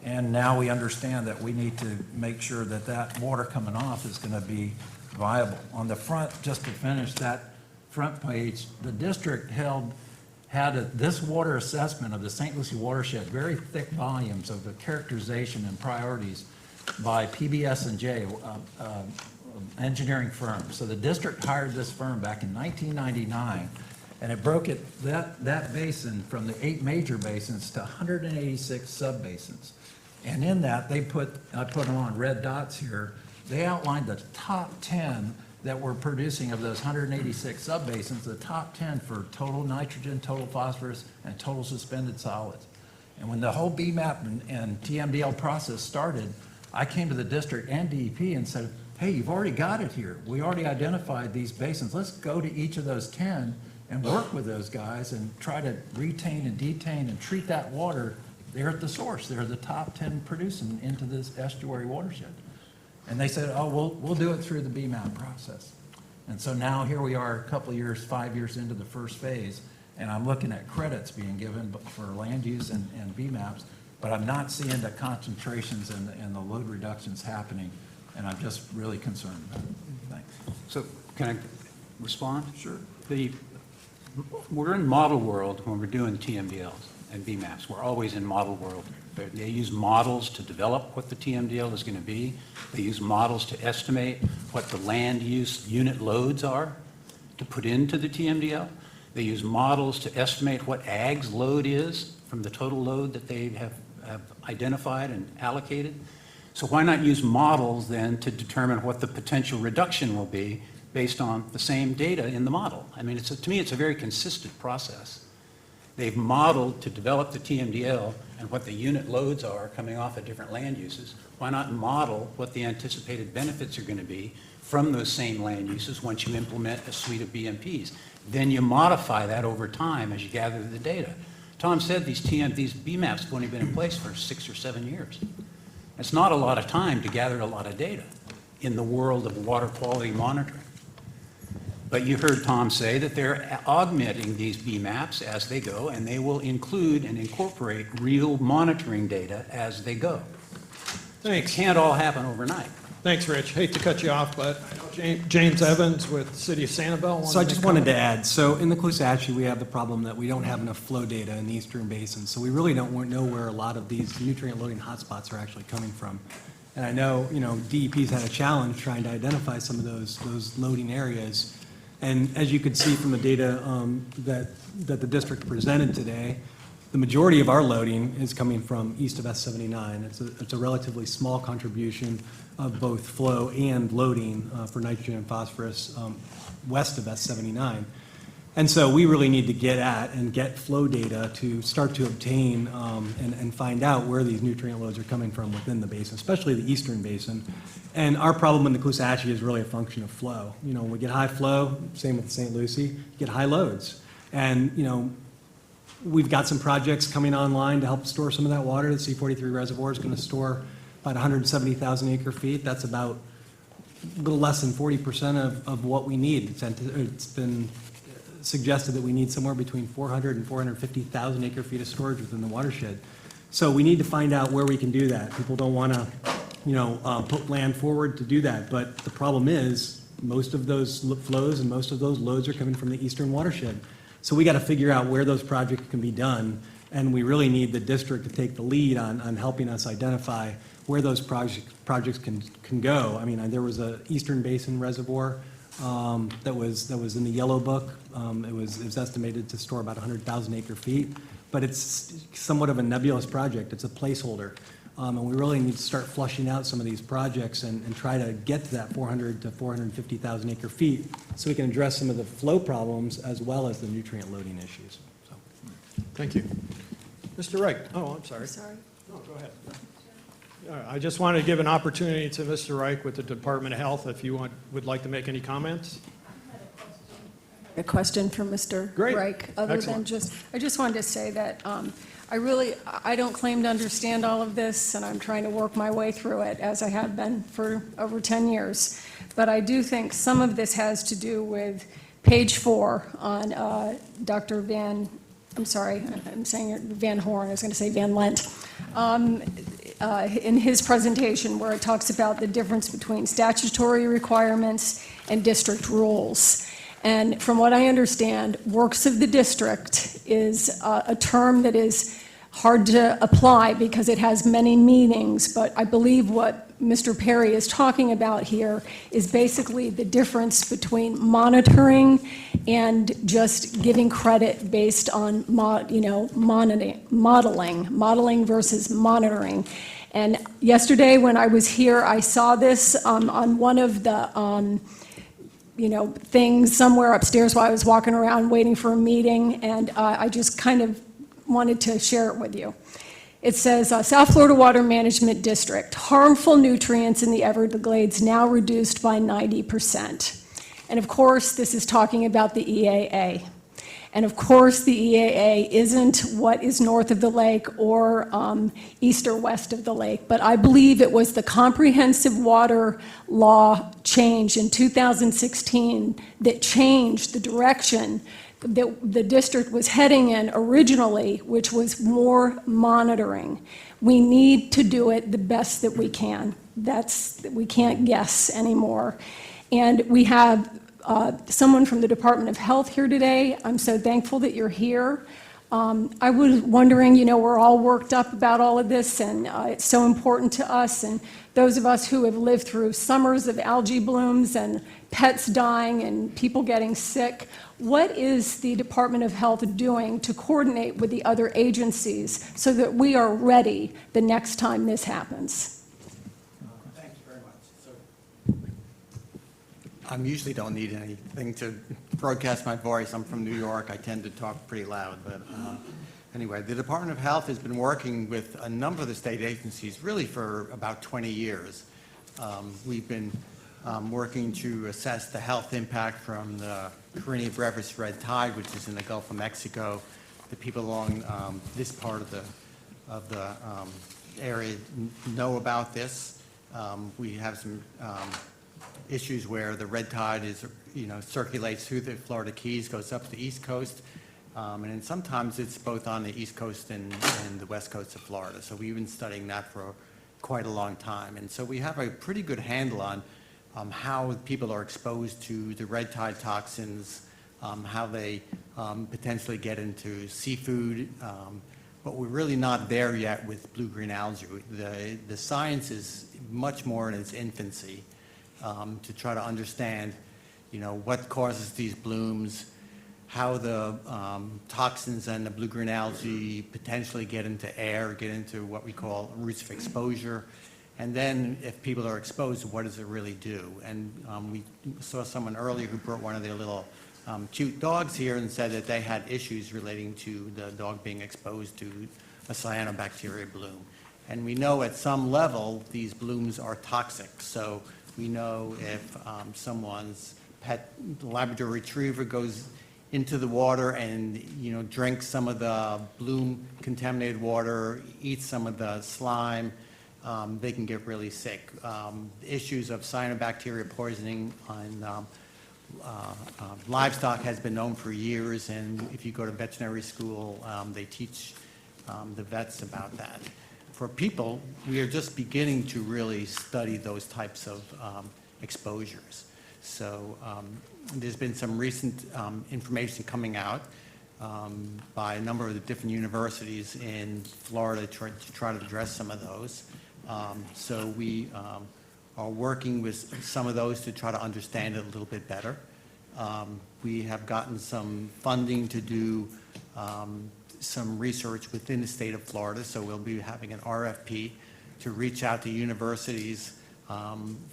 And now we understand that we need to make sure that that water coming off is going to be viable. On the front, just to finish that front page, the district had this water assessment of the St. Lucie watershed, very thick volumes of the characterization and priorities by PBS&J, engineering firm. So the district hired this firm back in 1999, and it broke that basin from the 8 major basins to 186 sub-basins. And in that, I put them on red dots here, they outlined the top 10 that were producing of those 186 subbasins, the top 10 for total nitrogen, total phosphorus, and total suspended solids. And when the whole BMAP and TMDL process started, I came to the district and DEP and said, hey, you've already got it here. We already identified these basins. Let's go to each of those 10 and work with those guys and try to retain and detain and treat that water. They're at the source. They're the top 10 producing into this estuary watershed. And they said, oh, we'll do it through the BMAP process. And so now here we are a couple of years, 5 years into the first phase, and I'm looking at credits being given for land use and BMAPs, but I'm not seeing the concentrations and the load reductions happening, and I'm just really concerned about it. Thanks. So can I respond? Sure. We're in model world when we're doing TMDLs and BMAPs. We're always in model world. They use models to develop what the TMDL is going to be. They use models to estimate what the land use unit loads are to put into the TMDL. They use models to estimate what ag's load is from the total load that they have identified and allocated. So why not use models then to determine what the potential reduction will be based on the same data in the model? I mean, to me, it's a very consistent process. They've modeled to develop the TMDL and what the unit loads are coming off of different land uses. Why not model what the anticipated benefits are going to be from those same land uses once you implement a suite of BMPs? Then you modify that over time as you gather the data. Tom said these BMAPs have only been in place for 6 or 7 years. It's not a lot of time to gather a lot of data in the world of water quality monitoring. But you heard Tom say that they're augmenting these BMAPs as they go, and they will include and incorporate real monitoring data as they go. Thanks. It can't all happen overnight. Thanks, Rich. Hate to cut you off, but James Evans with the City of Sanibel. So I just wanted to add, so in the Caloosahatchee, we have the problem that we don't have enough flow data in the Eastern Basin. So we really don't know where a lot of these nutrient loading hotspots are actually coming from. And I know, DEP's had a challenge trying to identify some of those loading areas. And as you could see from the data that the district presented today, the majority of our loading is coming from east of S79. It's a relatively small contribution of both flow and loading for nitrogen and phosphorus west of S79. And so we really need to get flow data to start to obtain and find out where these nutrient loads are coming from within the basin, especially the eastern basin. And our problem in the Caloosahatchee is really a function of flow. When we get high flow, same with the St. Lucie, you get high loads. And, we've got some projects coming online to help store some of that water. The C43 reservoir is going to store about 170,000 acre feet. That's about a little less than 40% of what we need. It's been suggested that we need somewhere between 400 and 450,000 acre feet of storage within the watershed. So we need to find out where we can do that. People don't want to, put land forward to do that. But the problem is most of those flows and most of those loads are coming from the eastern watershed. So we got to figure out where those projects can be done, and we really need the district to take the lead on helping us identify where those projects can go. I mean, there was a Eastern Basin reservoir that was in the Yellow Book. It was estimated to store about 100,000 acre feet, but it's somewhat of a nebulous project. It's a placeholder. And we really need to start flushing out some of these projects and try to get to that 400 to 450,000 acre feet so we can address some of the flow problems as well as the nutrient loading issues. So. Thank you. Mr. Reich. Oh, I'm sorry. Sorry. No, go ahead. I just wanted to give an opportunity to Mr. Reich with the Department of Health if you would like to make any comments. A question for Mr. Reich. I just wanted to say that I don't claim to understand all of this, and I'm trying to work my way through it, as I have been for over 10 years. But I do think some of this has to do with page 4 on Dr. Van Horn, I was going to say Van Lent, in his presentation where it talks about the difference between statutory requirements and district rules. And from what I understand, works of the district is a term that is hard to apply because it has many meanings, but I believe what Mr. Perry is talking about here is basically the difference between monitoring and just giving credit based on, modeling versus monitoring. And yesterday, when I was here, I saw this on one of the, things somewhere upstairs while I was walking around waiting for a meeting, and I just kind of wanted to share it with you. It says, South Florida Water Management District, harmful nutrients in the Everglades now reduced by 90%. And of course, this is talking about the EAA. And of course, the EAA isn't what is north of the lake or east or west of the lake, but I believe it was the comprehensive water law change in 2016 that changed the direction that the district was heading in originally, which was more monitoring. We need to do it the best that we can. We can't guess anymore. And we have someone from the Department of Health here today. I'm so thankful that you're here. I was wondering, we're all worked up about all of this, and it's so important to us, and those of us who have lived through summers of algae blooms and pets dying and people getting sick. What is the Department of Health doing to coordinate with the other agencies so that we are ready the next time this happens? Thank you very much. I usually don't need anything to broadcast my voice. I'm from New York. I tend to talk pretty loud. But anyway, the Department of Health has been working with a number of the state agencies really for about 20 years. We've been working to assess the health impact from the Carina brevis red tide, which is in the Gulf of Mexico. The people along this part of the area know about this. We have some issues where the red tide is, circulates through the Florida Keys, goes up the East Coast, and then sometimes it's both on the East Coast and the West Coast of Florida. So we've been studying that for quite a long time, and so we have a pretty good handle on how people are exposed to the red tide toxins, how they potentially get into seafood, but we're really not there yet with blue-green algae. The science is much more in its infancy to try to understand, what causes these blooms, how the toxins and the blue-green algae potentially get into air, get into what we call routes of exposure. And then if people are exposed, what does it really do? And we saw someone earlier who brought one of their little cute dogs here and said that they had issues relating to the dog being exposed to a cyanobacteria bloom. And we know at some level these blooms are toxic. So we know if someone's pet Labrador Retriever goes into the water and drinks some of the bloom contaminated water, eats some of the slime, they can get really sick. Issues of cyanobacteria poisoning on livestock has been known for years, and if you go to veterinary school, they teach the vets about that. For people, we are just beginning to really study those types of exposures. So there's been some recent information coming out by a number of the different universities in Florida to try to address some of those. So we are working with some of those to try to understand it a little bit better. We have gotten some funding to do some research within the state of Florida, so we'll be having an RFP to reach out to universities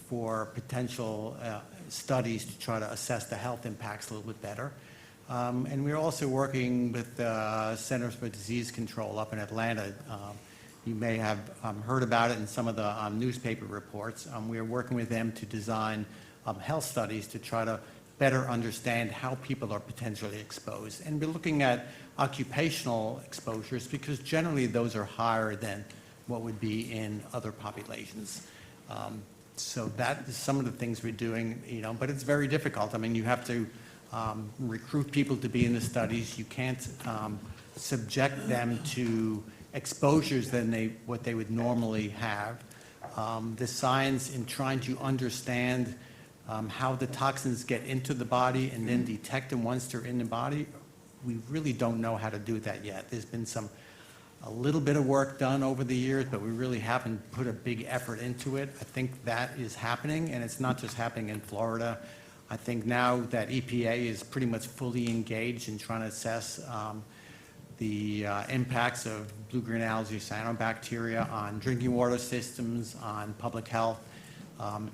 for potential studies to try to assess the health impacts a little bit better. And we're also working with the Centers for Disease Control up in Atlanta. You may have heard about it in some of the newspaper reports. We are working with them to design health studies to try to better understand how people are potentially exposed. And we're looking at occupational exposures because generally those are higher than what would be in other populations. So that is some of the things we're doing, but it's very difficult. I mean, you have to recruit people to be in the studies. You can't subject them to exposures than what they would normally have. The science in trying to understand how the toxins get into the body and then detect them once they're in the body, we really don't know how to do that yet. There's been some a little bit of work done over the years, but we really haven't put a big effort into it. I think that is happening, and it's not just happening in Florida. I think now that EPA is pretty much fully engaged in trying to assess the impacts of blue-green algae cyanobacteria on drinking water systems, on public health.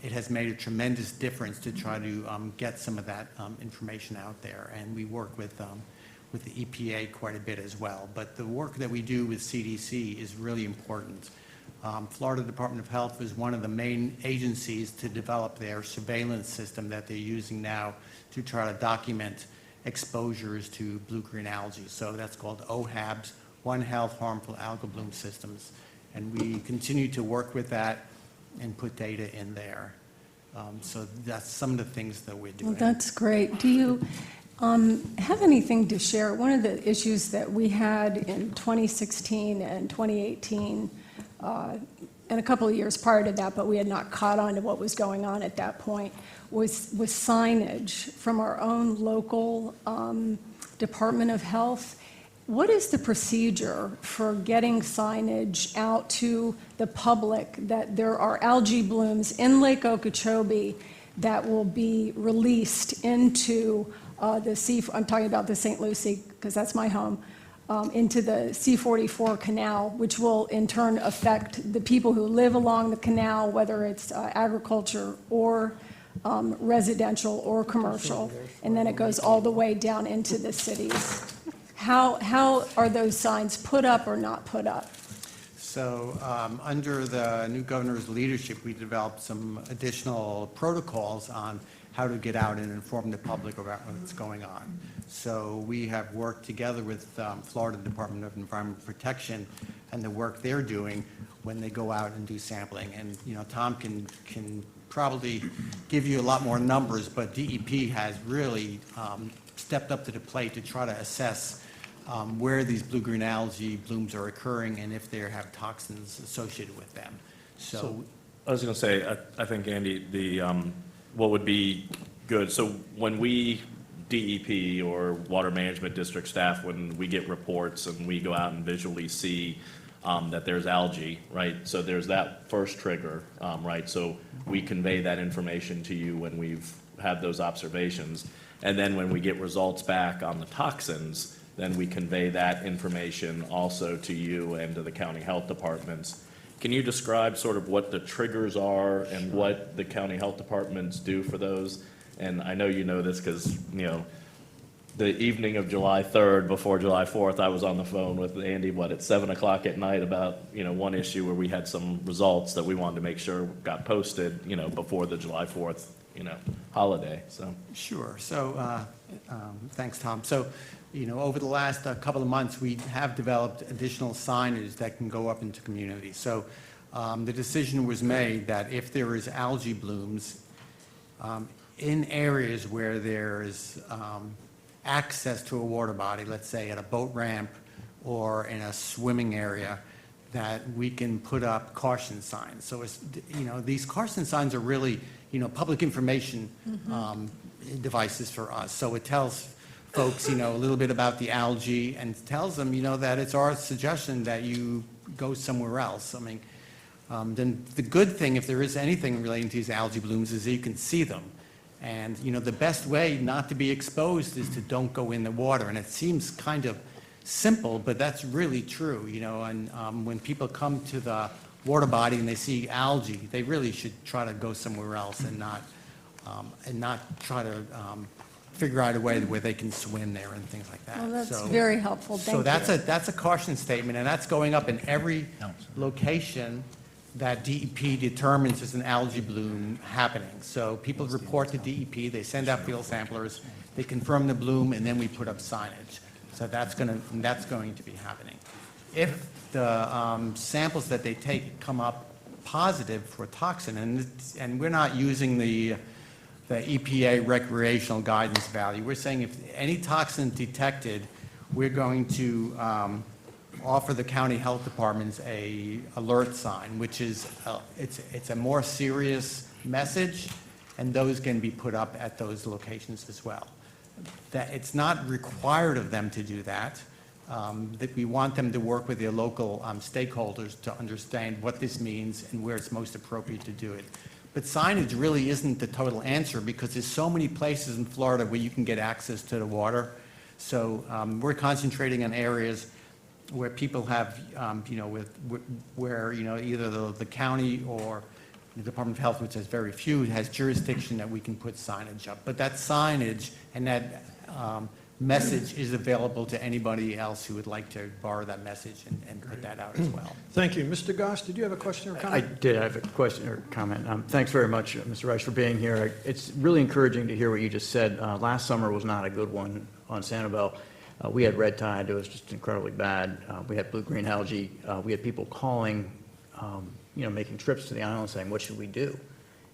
It has made a tremendous difference to try to get some of that information out there, and we work with the EPA quite a bit as well. But the work that we do with CDC is really important. Florida Department of Health is one of the main agencies to develop their surveillance system that they're using now to try to document exposures to blue-green algae. So that's called OHABs, One Health Harmful Algal Bloom Systems. And we continue to work with that and put data in there. So that's some of the things that we're doing. Well, that's great. Do you have anything to share? One of the issues that we had in 2016 and 2018, and a couple of years prior to that, but we had not caught on to what was going on at that point, was signage from our own local Department of Health. What is the procedure for getting signage out to the public that there are algae blooms in Lake Okeechobee that will be released into I'm talking about the St. Lucie, because that's my home, into the C-44 canal, which will in turn affect the people who live along the canal, whether it's agriculture or residential or commercial, and then it goes all the way down into the cities. How are those signs put up or not put up? So under the new governor's leadership, we developed some additional protocols on how to get out and inform the public about what's going on. So we have worked together with Florida Department of Environmental Protection and the work they're doing when they go out and do sampling. And, you know, Tom can probably give you a lot more numbers, but DEP has really stepped up to the plate to try to assess where these blue-green algae blooms are occurring and if they have toxins associated with them. So I was going to say, I think, Andy, what would be good, so when we, DEP or Water Management District staff, when we get reports and we go out and visually see that there's algae, right? So there's that first trigger, right? So we convey that information to you when we've had those observations. And then when we get results back on the toxins, then we convey that information also to you and to the county health departments. Can you describe sort of what the triggers are and what the county health departments do for those? And I know you know this because, you know, the evening of July 3rd before July 4th, I was on the phone with Andy, at 7 o'clock at night about, you know, one issue where we had some results that we wanted to make sure got posted, you know, before the July 4th, you know, holiday, so. Sure. So thanks, Tom. So, you know, over the last couple of months, we have developed additional signage that can go up into communities. So the decision was made that if there is algae blooms in areas where there is access to a water body, let's say at a boat ramp or in a swimming area, that we can put up caution signs. So it's, you know, these caution signs are really, you know, public information devices for us. So it tells folks, you know, a little bit about the algae and tells them, you know, that it's our suggestion that you go somewhere else. I mean, then the good thing, if there is anything relating to these algae blooms, is that you can see them. And, you know, the best way not to be exposed is to don't go in the water. And it seems kind of simple, but that's really true, you know. And when people come to the water body and they see algae, they really should try to go somewhere else and not try to figure out a way where they can swim there and things like that. Well, that's So- very helpful. Thank you. So that's a caution statement, and that's going up in every location that DEP determines is an algae bloom happening. So people report to DEP, they send out field samplers, they confirm the bloom, and then we put up signage. So that's going to be happening. If the samples that they take come up positive for toxin, and we're not using the EPA recreational guidance value, we're saying if any toxin detected, we're going to offer the county health departments a alert sign, which is it's a more serious message, and those can be put up at those locations as well. That it's not required of them to do that. that we want them to work with their local stakeholders to understand what this means and where it's most appropriate to do it. But signage really isn't the total answer because there's so many places in Florida where you can get access to the water. So we're concentrating on areas where people have, where, either the county or the Department of Health, which has very few, has jurisdiction that we can put signage up. But that signage and that message is available to anybody else who would like to borrow that message and put that out as well. Thank you. Mr. Goss, did you have a question or I comment? did have a question or comment. Thanks very much, Mr. Reich, for being here. It's really encouraging to hear what you just said. Last summer was not a good one on Sanibel. We had red tide. It was just incredibly bad. We had blue-green algae. We had people calling, making trips to the island saying, what should we do?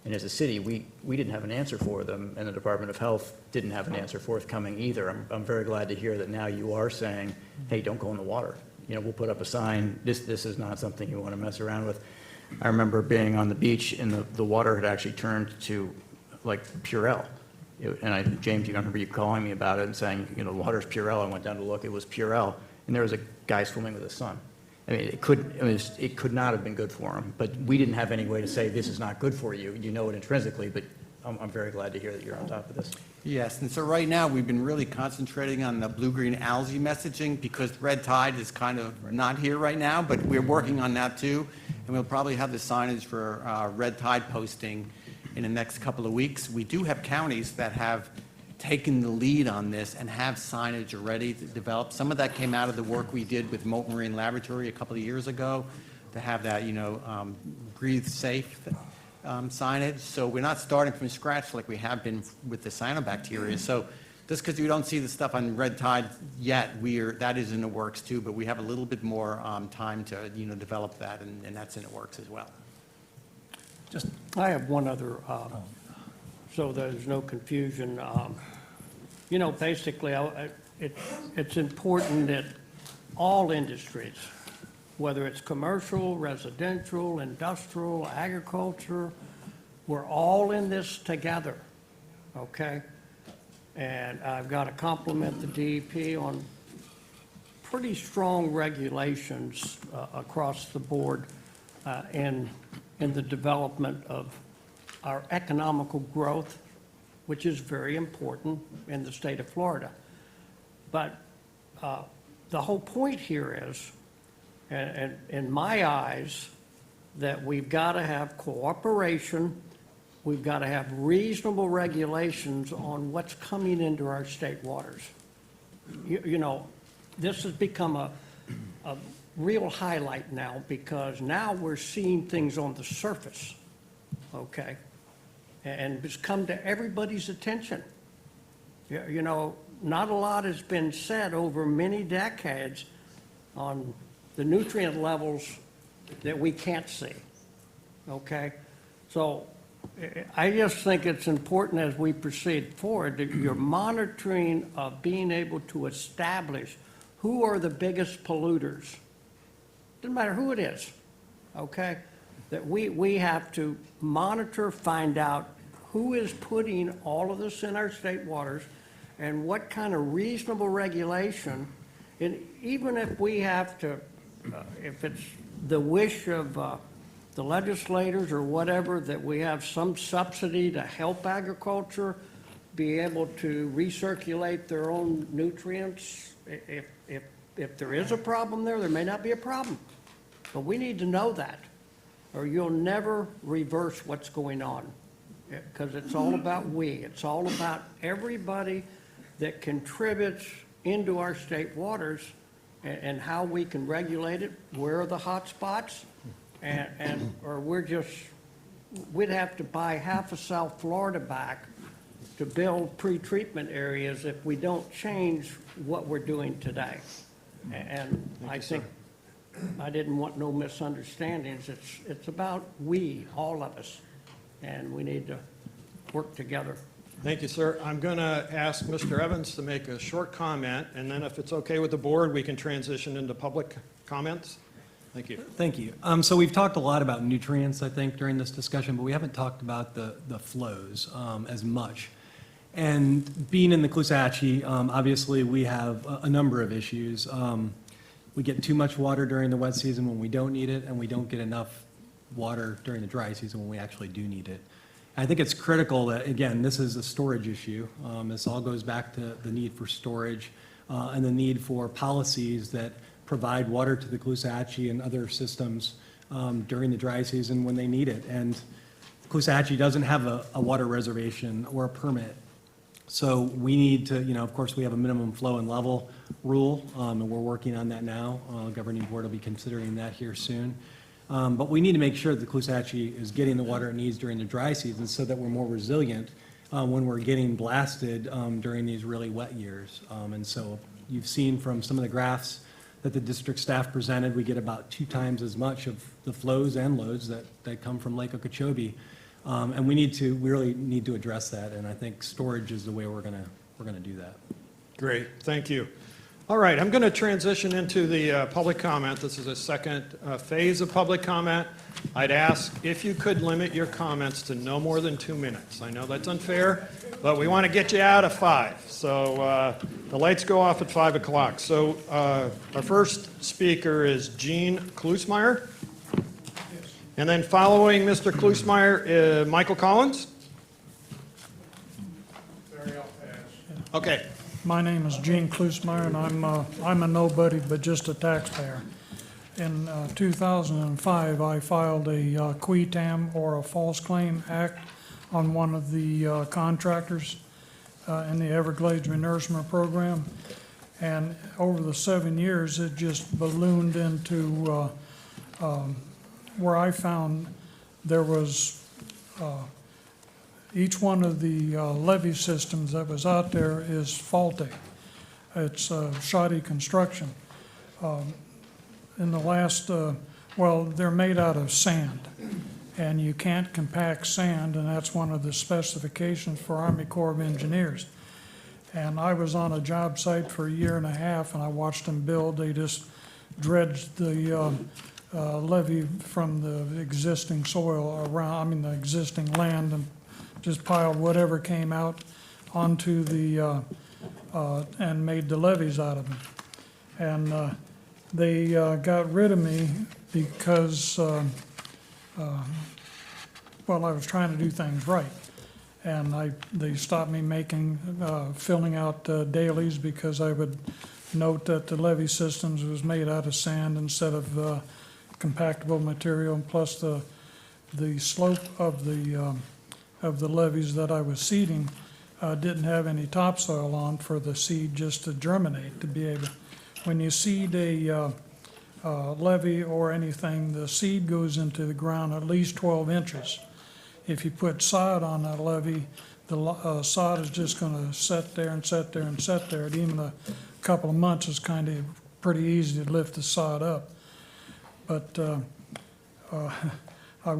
And as a city, we didn't have an answer for them, and the Department of Health didn't have an answer forthcoming either. I'm very glad to hear that now you are saying, hey, don't go in the water. We'll put up a sign. This is not something you want to mess around with. I remember being on the beach, and the water had actually turned to like Purell. And James, I remember you calling me about it and saying, the water's Purell. I went down to look, it was Purell, and there was a guy swimming with his son. I mean, it could not have been good for him, but we didn't have any way to say this is not good for you. You know it intrinsically, but I'm very glad to hear that you're on top of this. Yes, and so right now, we've been really concentrating on the blue-green algae messaging because red tide is kind of not here right now, but we're working on that too. And we'll probably have the signage for red tide posting in the next couple of weeks. We do have counties that have taken the lead on this and have signage already developed. Some of that came out of the work we did with Mote Marine Laboratory a couple of years ago to have that, breathe safe signage. So we're not starting from scratch like we have been with the cyanobacteria. So just because you don't see the stuff on red tide yet, that is in the works too, but we have a little bit more time to, develop that, and that's in the works as well. I have one other, so there's no confusion. Basically, it's important that all industries, whether it's commercial, residential, industrial, agriculture, we're all in this together, okay? And I've got to compliment the DEP on pretty strong regulations across the board in the development of our economical growth, which is very important in the state of Florida. But the whole point here is, and in my eyes, that we've got to have cooperation, we've got to have reasonable regulations on what's coming into our state waters. This has become a real highlight now because now we're seeing things on the surface, okay? And it's come to everybody's attention. Not a lot has been said over many decades on the nutrient levels that we can't see, okay? So I just think it's important as we proceed forward that you're monitoring of being able to establish who are the biggest polluters. Doesn't matter who it is, okay? That we have to monitor, find out who is putting all of this in our state waters and what kind of reasonable regulation. And even if we have to, if it's the wish of the legislators or whatever, that we have some subsidy to help agriculture be able to recirculate their own nutrients. If there is a problem there may not be a problem. But we need to know that, or you'll never reverse what's going on. Because it's all about we. It's all about everybody that contributes into our state waters and how we can regulate it, where are the hot spots, or we'd have to buy half of South Florida back to build pre-treatment areas if we don't change what we're doing today. And I think I didn't want no misunderstandings. It's about we, all of us, and we need to work together. Thank you, sir. I'm going to ask Mr. Evans to make a short comment, and then if it's okay with the board, we can transition into public comments. Thank you. Thank you. So we've talked a lot about nutrients, I think, during this discussion, but we haven't talked about the flows as much. And being in the Caloosahatchee, obviously, we have a number of issues. We get too much water during the wet season when we don't need it, and we don't get enough water during the dry season when we actually do need it. I think it's critical that, again, this is a storage issue. This all goes back to the need for storage and the need for policies that provide water to the Caloosahatchee and other systems during the dry season when they need it. And Caloosahatchee doesn't have a water reservation or a permit. So we need to, of course, we have a minimum flow and level rule, and we're working on that now. Governing board will be considering that here soon. But we need to make sure that the Caloosahatchee is getting the water it needs during the dry season so that we're more resilient when we're getting blasted during these really wet years. And so you've seen from some of the graphs that the district staff presented, we get about 2 times as much of the flows and loads that come from Lake Okeechobee. And we really need to address that, and I think storage is the way we're gonna do that. Great, thank you. All right, I'm going to transition into the public comment. This is a second phase of public comment. I'd ask if you could limit your comments to no more than 2 minutes. I know that's unfair, but we want to get you out of 5. So the lights go off at 5 o'clock. So our first speaker is Gene Klusmeyer. And then following Mr. Klusmeyer, Michael Collins. Okay. My name is Gene Klusmeyer, and I'm a nobody, but just a taxpayer. In 2005, I filed a QUETAM, or a False Claim Act, on one of the contractors in the Everglades Renourishment Program. And over the 7 years, it just ballooned into where I found there was each one of the levee systems that was out there is faulty. It's shoddy construction. In the last, well, they're made out of sand, and you can't compact sand, and that's one of the specifications for Army Corps of Engineers. And I was on a job site for 1.5 years, and I watched them build. They just dredged the levee from the existing soil around, the existing land, and just piled whatever came out onto the, and made the levees out of them. And they got rid of me because, well, I was trying to do things right. And they stopped me filling out dailies because I would note that the levee systems was made out of sand instead of compactable material, and plus the slope of the levees that I was seeding didn't have any topsoil on for the seed just to germinate, to be able. When you seed a levee or anything, the seed goes into the ground at least 12 inches. If you put sod on that levee, the sod is just going to sit there and sit there and sit there. And even a couple of months is kind of pretty easy to lift the sod up. But I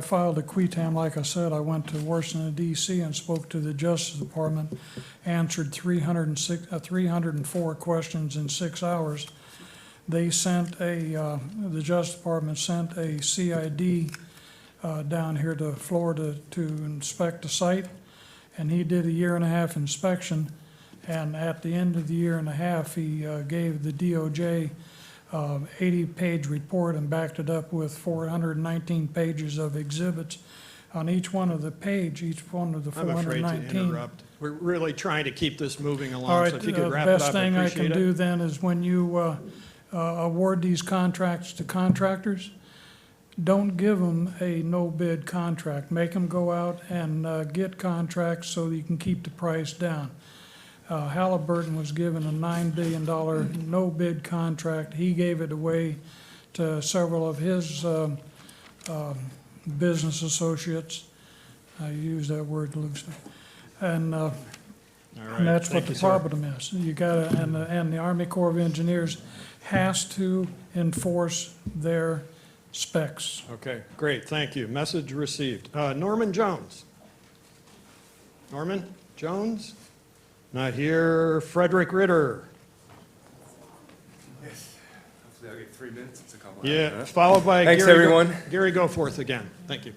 filed a QUETAM, like I said. I went to Washington, D.C. and spoke to the Justice Department, answered 304 questions in 6 hours. They sent the Justice Department sent a CID down here to Florida to inspect the site, and he did a 1.5 year inspection, and at the end of the 1.5 years, he gave the DOJ 80-page report and backed it up with 419 pages of exhibits on each one of the each one of the 419. I'm afraid to interrupt. We're really trying to keep this moving along, All right, so if you could the wrap it up, best I thing I appreciate can it. do then is when you award these contracts to contractors, don't give them a no-bid contract. Make them go out and get contracts so that you can keep the price down. Halliburton was given a $9 billion no-bid contract. He gave it away to several of his business associates. I use that word loosely. And, right, and that's what thank the you, sir. problem is. You gotta, and the Army Corps of Engineers has to enforce their specs. Okay, great, thank you. Message received. Norman Jones. Norman Jones? Not here. Frederick Ritter. Yes. Hopefully I'll get 3 minutes. It's a couple Yeah, hours. followed by Thanks, Gary everyone. Gary Goforth again. Thank you.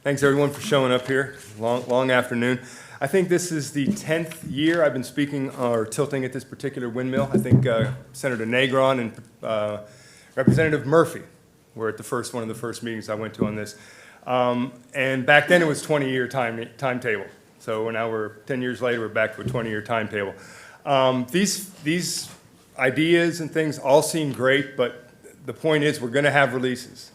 Thanks, everyone, for showing up here. Long afternoon. I think this is the 10th year I've been speaking or tilting at this particular windmill. I think Senator Negron and Representative Murphy were at one of the first meetings I went to on this. And back then it was 20-year timetable. So now we're 10 years later, we're back to a 20-year timetable. These ideas and things all seem great, but the point is we're going to have releases.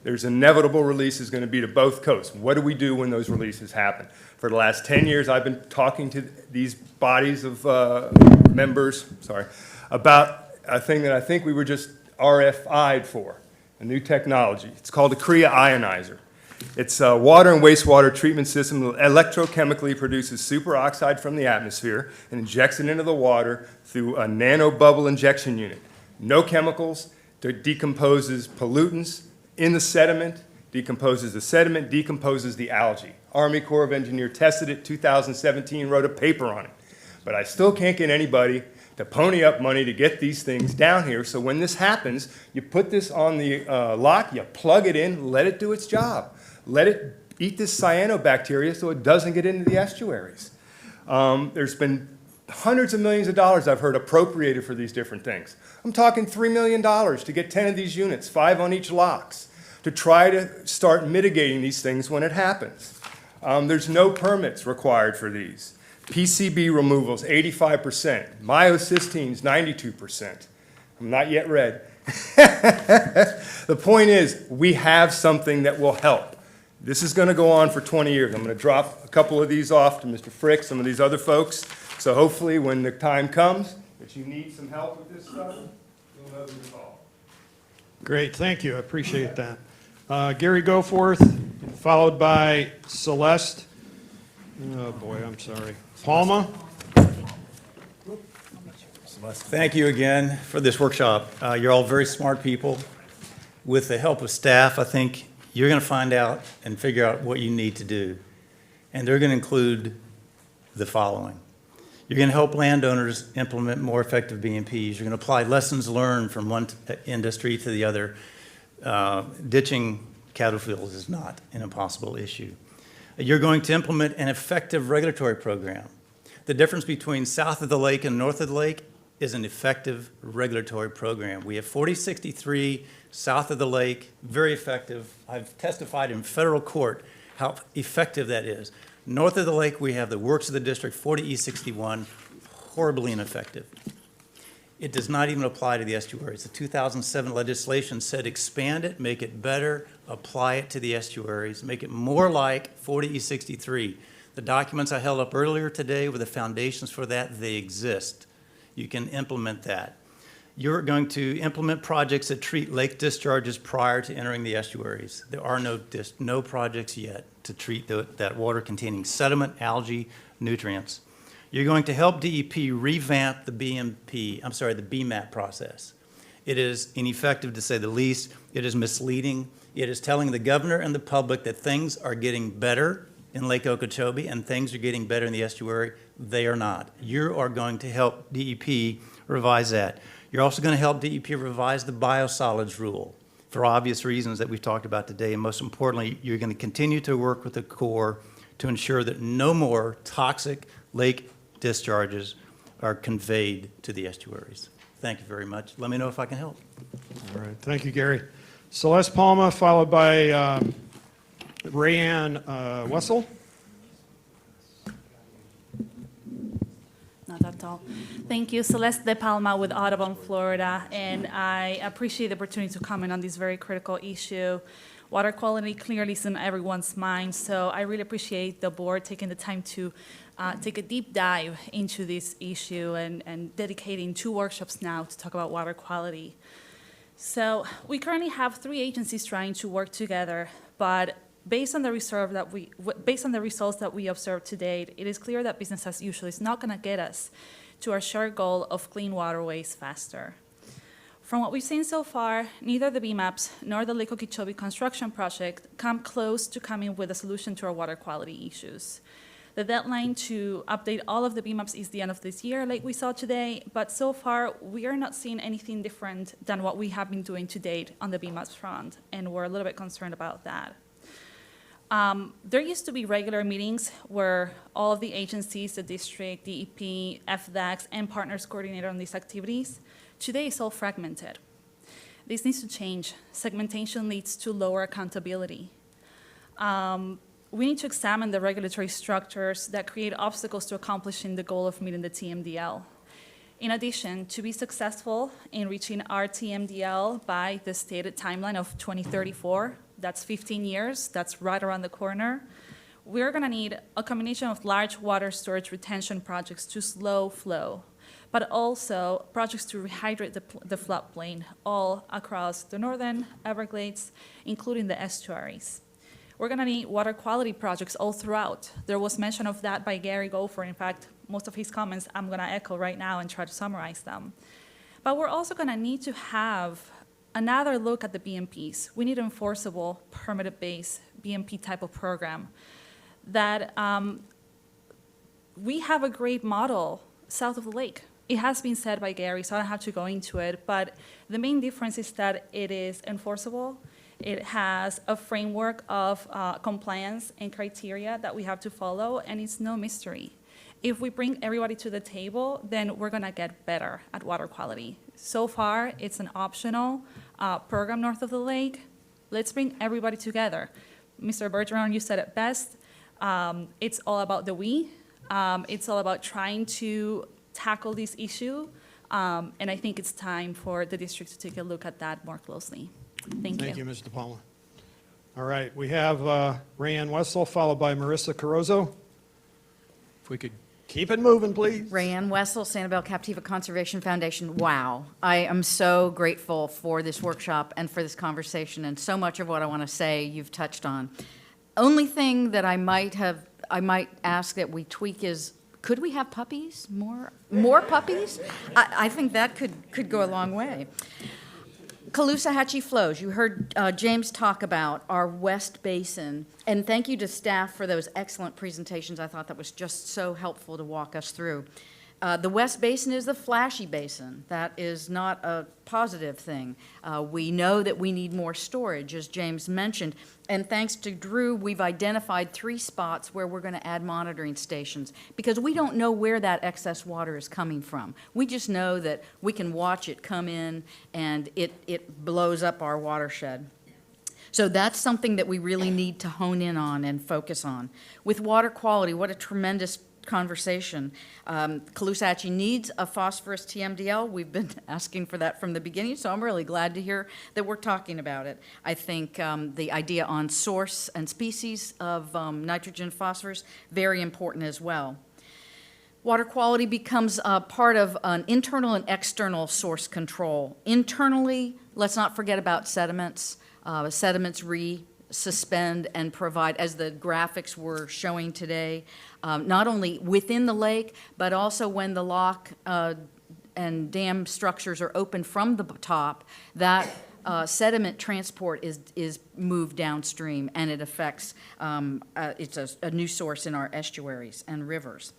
There's inevitable releases going to be to both coasts. What do we do when those releases happen? For the last 10 years, I've been talking to these bodies of members, about a thing that I think we were just RFI'd for, a new technology. It's called a CREA ionizer. It's a water and wastewater treatment system that electrochemically produces superoxide from the atmosphere and injects it into the water through a nanobubble injection unit. No chemicals, decomposes pollutants in the sediment, decomposes the sediment, decomposes the algae. Army Corps of Engineers tested it 2017, wrote a paper on it. But I still can't get anybody to pony up money to get these things down here. So when this happens, you put this on the lock, you plug it in, let it do its job. Let it eat this cyanobacteria so it doesn't get into the estuaries. There's been hundreds of millions of dollars I've heard appropriated for these different things. I'm talking $3 million to get 10 of these units, 5 on each locks, to try to start mitigating these things when it happens. There's no permits required for these. PCB removals, 85%. Myocysteines, 92%. I'm not yet red. The point is, we have something that will help. This is going to go on for 20 years. I'm going to drop a couple of these off to Mr. Frick, some of these other folks. So hopefully when the time comes, if you need some help with this stuff, you'll know who to call. Great, thank you, I appreciate that. Gary Goforth, followed by Celeste. Oh, boy, I'm sorry. Palma? Thank you again for this workshop. You're all very smart people. With the help of staff, I think you're going to find out and figure out what you need to do. And they're going to include the following. You're going to help landowners implement more effective BMPs. You're going to apply lessons learned from one industry to the other. Ditching cattle fields is not an impossible issue. You're going to implement an effective regulatory program. The difference between south of the lake and north of the lake is an effective regulatory program. We have 4063 south of the lake, very effective. I've testified in federal court how effective that is. North of the lake, we have the works of the district, 40E61, horribly ineffective. It does not even apply to the estuaries. The 2007 legislation said expand it, make it better, apply it to the estuaries, make it more like 40E63. The documents I held up earlier today were the foundations for that. They exist. You can implement that. You're going to implement projects that treat lake discharges prior to entering the estuaries. There are no projects yet to treat that water containing sediment, algae, nutrients. You're going to help DEP revamp the BMAP process. It is ineffective to say the least. It is misleading. It is telling the governor and the public that things are getting better in Lake Okeechobee and things are getting better in the estuary. They are not. You are going to help DEP revise that. You're also going to help DEP revise the biosolids rule for obvious reasons that we've talked about today. And most importantly, you're going to continue to work with the Corps to ensure that no more toxic lake discharges are conveyed to the estuaries. Thank you very much. Let me know if I can help. All right, thank you, Gary. Celeste Palma, followed by Rayanne Wessel. Not at all. Thank you. Celeste De Palma with Audubon, Florida, and I appreciate the opportunity to comment on this very critical issue. Water quality clearly is in everyone's mind, so I really appreciate the board taking the time to take a deep dive into this issue and dedicating 2 workshops now to talk about water quality. So we currently have 3 agencies trying to work together, but based on the results that we observed to date, it is clear that business as usual is not going to get us to our shared goal of clean waterways faster. From what we've seen so far, neither the BMAPs nor the Lake Okeechobee construction project come close to coming with a solution to our water quality issues. The deadline to update all of the BMAPs is the end of this year, like we saw today, but so far we are not seeing anything different than what we have been doing to date on the BMAPs front, and we're a little bit concerned about that. There used to be regular meetings where all of the agencies, the district, DEP, FDACS, and partners coordinate on these activities. Today, it's all fragmented. This needs to change. Segmentation leads to lower accountability. We need to examine the regulatory structures that create obstacles to accomplishing the goal of meeting the TMDL. In addition, to be successful in reaching our TMDL by the stated timeline of 2034, that's 15 years, that's right around the corner, we're gonna need a combination of large water storage retention projects to slow flow, but also projects to rehydrate the floodplain all across the northern Everglades, including the estuaries. We're gonna need water quality projects all throughout. There was mention of that by Gary Gopher. In fact, most of his comments I'm gonna echo right now and try to summarize them. But we're also gonna need to have another look at the BMPs. We need an enforceable, permitted-based BMP type of program that we have a great model south of the lake. It has been said by Gary, so I don't have to go into it, but the main difference is that it is enforceable. It has a framework of compliance and criteria that we have to follow, and it's no mystery. If we bring everybody to the table, then we're gonna get better at water quality. So far, it's an optional program north of the lake. Let's bring everybody together. Mr. Bergeron, you said it best. It's all about the we. It's all about trying to tackle this issue, and I think it's time for the district to take a look at that more closely. Thank you. Thank you, Ms. DePalma. All right, we have Rayanne Wessel, followed by Marissa Carozzo. If we could keep it moving, please. Rayanne Wessel, Sanibel Captiva Conservation Foundation. Wow, I am so grateful for this workshop and for this conversation, and so much of what I want to say you've touched on. Only thing that I might ask that we tweak is, could we have puppies? More puppies? I think that could go a long way. Caloosahatchee flows. You heard James talk about our West Basin, and thank you to staff for those excellent presentations. I thought that was just so helpful to walk us through. The West Basin is the flashy basin. That is not a positive thing. We know that we need more storage, as James mentioned, and thanks to Drew, we've identified 3 spots where we're going to add monitoring stations, because we don't know where that excess water is coming from. We just know that we can watch it come in and it blows up our watershed. So that's something that we really need to hone in on and focus on. With water quality, what a tremendous conversation. Caloosahatchee needs a phosphorus TMDL. We've been asking for that from the beginning, so I'm really glad to hear that we're talking about it. I think the idea on source and species of nitrogen phosphorus, very important as well. Water quality becomes part of an internal and external source control. Internally, let's not forget about sediments. Sediments suspend and provide, as the graphics were showing today, not only within the lake, but also when the lock and dam structures are open from the top, that sediment transport is moved downstream, and it affects, it's a new source in our estuaries and rivers.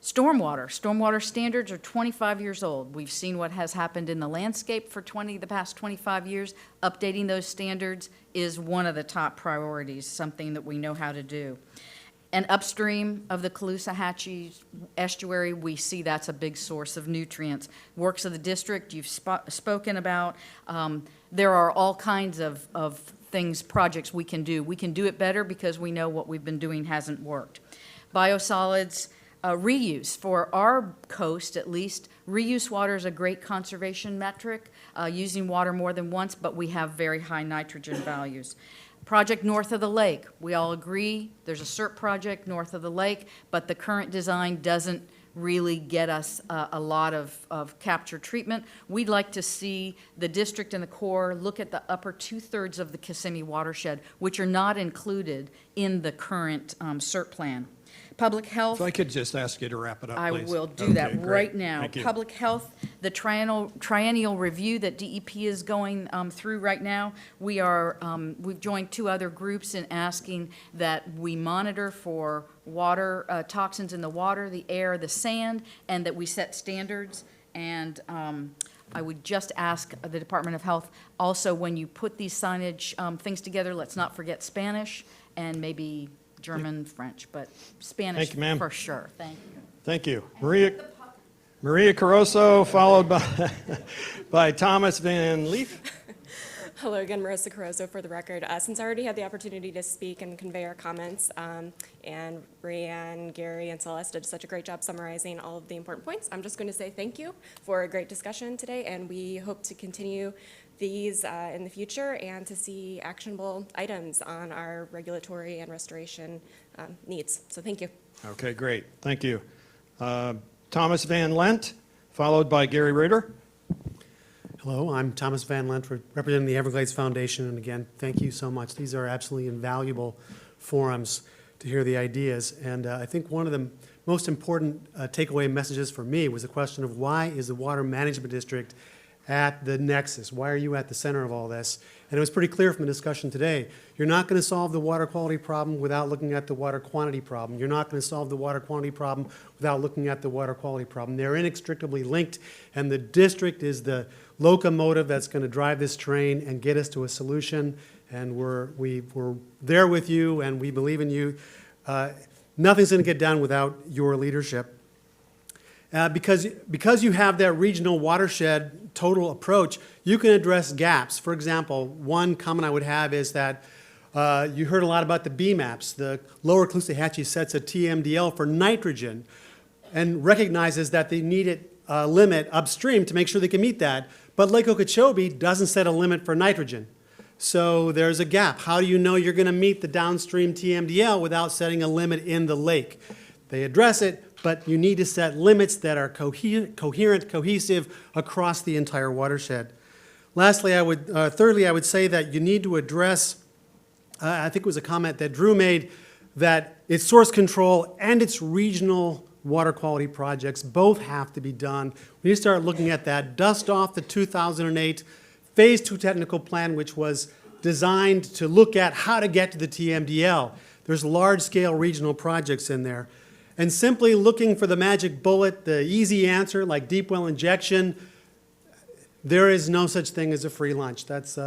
Stormwater standards are 25 years old. We've seen what has happened in the landscape for the past 25 years. Updating those standards is one of the top priorities, something that we know how to do. And upstream of the Caloosahatchee estuary, we see that's a big source of nutrients. Works of the district you've spoken about. There are all kinds of things, projects we can do. We can do it better because we know what we've been doing hasn't worked. Biosolids, reuse. For our coast, at least, reuse water is a great conservation metric, using water more than once, but we have very high nitrogen values. Project north of the lake. We all agree there's a SERP project north of the lake, but the current design doesn't really get us a lot of capture treatment. We'd like to see the district and the Corps look at the upper 2/3 of the Kissimmee watershed, which are not included in the current SERP plan. Public health. If I could just ask you to wrap it up, I please. will do that Okay, great. right now. Thank you. Public health, the triennial review that DEP is going through right now, we've joined 2 other groups in asking that we monitor for water, toxins in the water, the air, the sand, and that we set standards. And I would just ask the Department of Health, also, when you put these signage things together, let's not forget Spanish and maybe German, French, but Spanish Thank you, ma'am. for sure. Thank you. Thank you. Maria Caroso, followed by, by Thomas Van Leef. Hello again, Marissa Caroso for the record. Since I already had the opportunity to speak and convey our comments, and Brianne, Gary, and Celeste did such a great job summarizing all of the important points, I'm just going to say thank you for a great discussion today, and we hope to continue these in the future and to see actionable items on our regulatory and restoration needs. So thank you. Okay, great. Thank you. Thomas Van Lent, followed by Gary Ritter. Hello, I'm Thomas Van Lent, representing the Everglades Foundation, and again, thank you so much. These are absolutely invaluable forums to hear the ideas, and I think one of the most important takeaway messages for me was the question of why is the Water Management District at the nexus? Why are you at the center of all this? And it was pretty clear from the discussion today, you're not going to solve the water quality problem without looking at the water quantity problem. You're not going to solve the water quantity problem without looking at the water quality problem. They're inextricably linked, and the district is the locomotive that's going to drive this train and get us to a solution, and we're there with you, and we believe in you. Nothing's going to get done without your leadership. Because you have that regional watershed total approach, you can address gaps. For example, one comment I would have is that you heard a lot about the BMAPs. The Lower Caloosahatchee sets a TMDL for nitrogen and recognizes that they need a limit upstream to make sure they can meet that. But Lake Okeechobee doesn't set a limit for nitrogen. So there's a gap. How do you know you're going to meet the downstream TMDL without setting a limit in the lake? They address it, but you need to set limits that are coherent, cohesive across the entire watershed. Lastly, thirdly, I would say that you need to address, I think it was a comment that Drew made, that its source control and its regional water quality projects both have to be done. We need to start looking at that, dust off the 2008 Phase 2 technical plan, which was designed to look at how to get to the TMDL. There's large-scale regional projects in there. And simply looking for the magic bullet, the easy answer, like deep well injection, there is no such thing as a free lunch. That's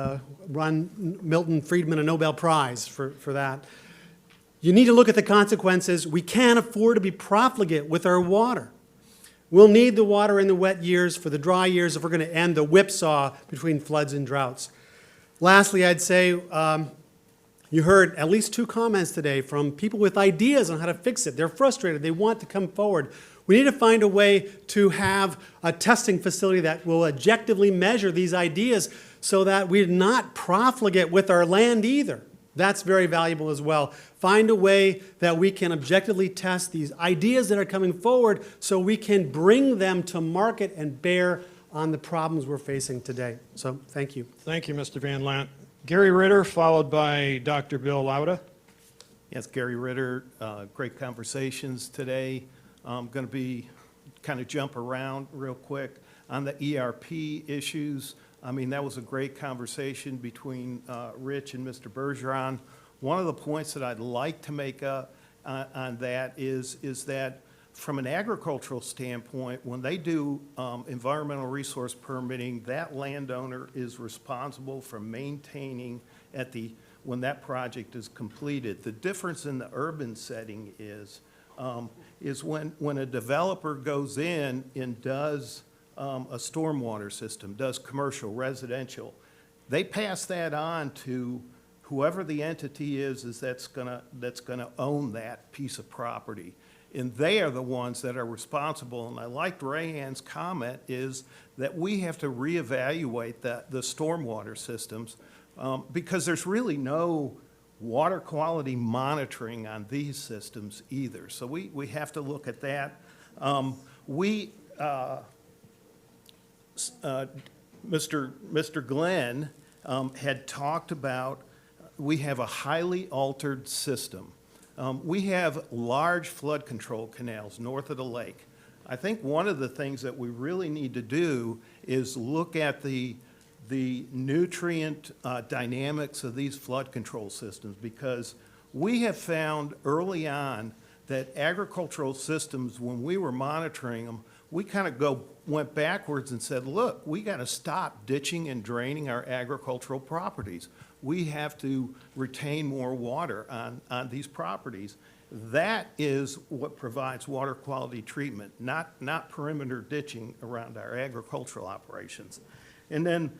run Milton Friedman a Nobel Prize for that. You need to look at the consequences. We can't afford to be profligate with our water. We'll need the water in the wet years for the dry years if we're going to end the whipsaw between floods and droughts. Lastly, I'd say you heard at least 2 comments today from people with ideas on how to fix it. They're frustrated. They want to come forward. We need to find a way to have a testing facility that will objectively measure these ideas so that we're not profligate with our land either. That's very valuable as well. Find a way that we can objectively test these ideas that are coming forward so we can bring them to market and bear on the problems we're facing today. So thank you. Thank you, Mr. Van Lant. Gary Ritter, followed by Dr. Bill Lauda. Yes, Gary Ritter, great conversations today. I'm going to be kind of jump around real quick on the ERP issues. I mean, that was a great conversation between Rich and Mr. Bergeron. One of the points that I'd like to make on that is that from an agricultural standpoint, when they do environmental resource permitting, that landowner is responsible for maintaining when that project is completed. The difference in the urban setting is when a developer goes in and does a stormwater system, does commercial, residential, they pass that on to whoever the entity is that's gonna own that piece of property. And they are the ones that are responsible. And I liked Rayanne's comment is that we have to reevaluate the stormwater systems because there's really no water quality monitoring on these systems either. So we have to look at that. Mr. Glenn had talked about we have a highly altered system. We have large flood control canals north of the lake. I think one of the things that we really need to do is look at the nutrient dynamics of these flood control systems because we have found early on that agricultural systems, when we were monitoring them, we kind of went backwards and said, look, we got to stop ditching and draining our agricultural properties. We have to retain more water on these properties. That is what provides water quality treatment, not perimeter ditching around our agricultural operations. And then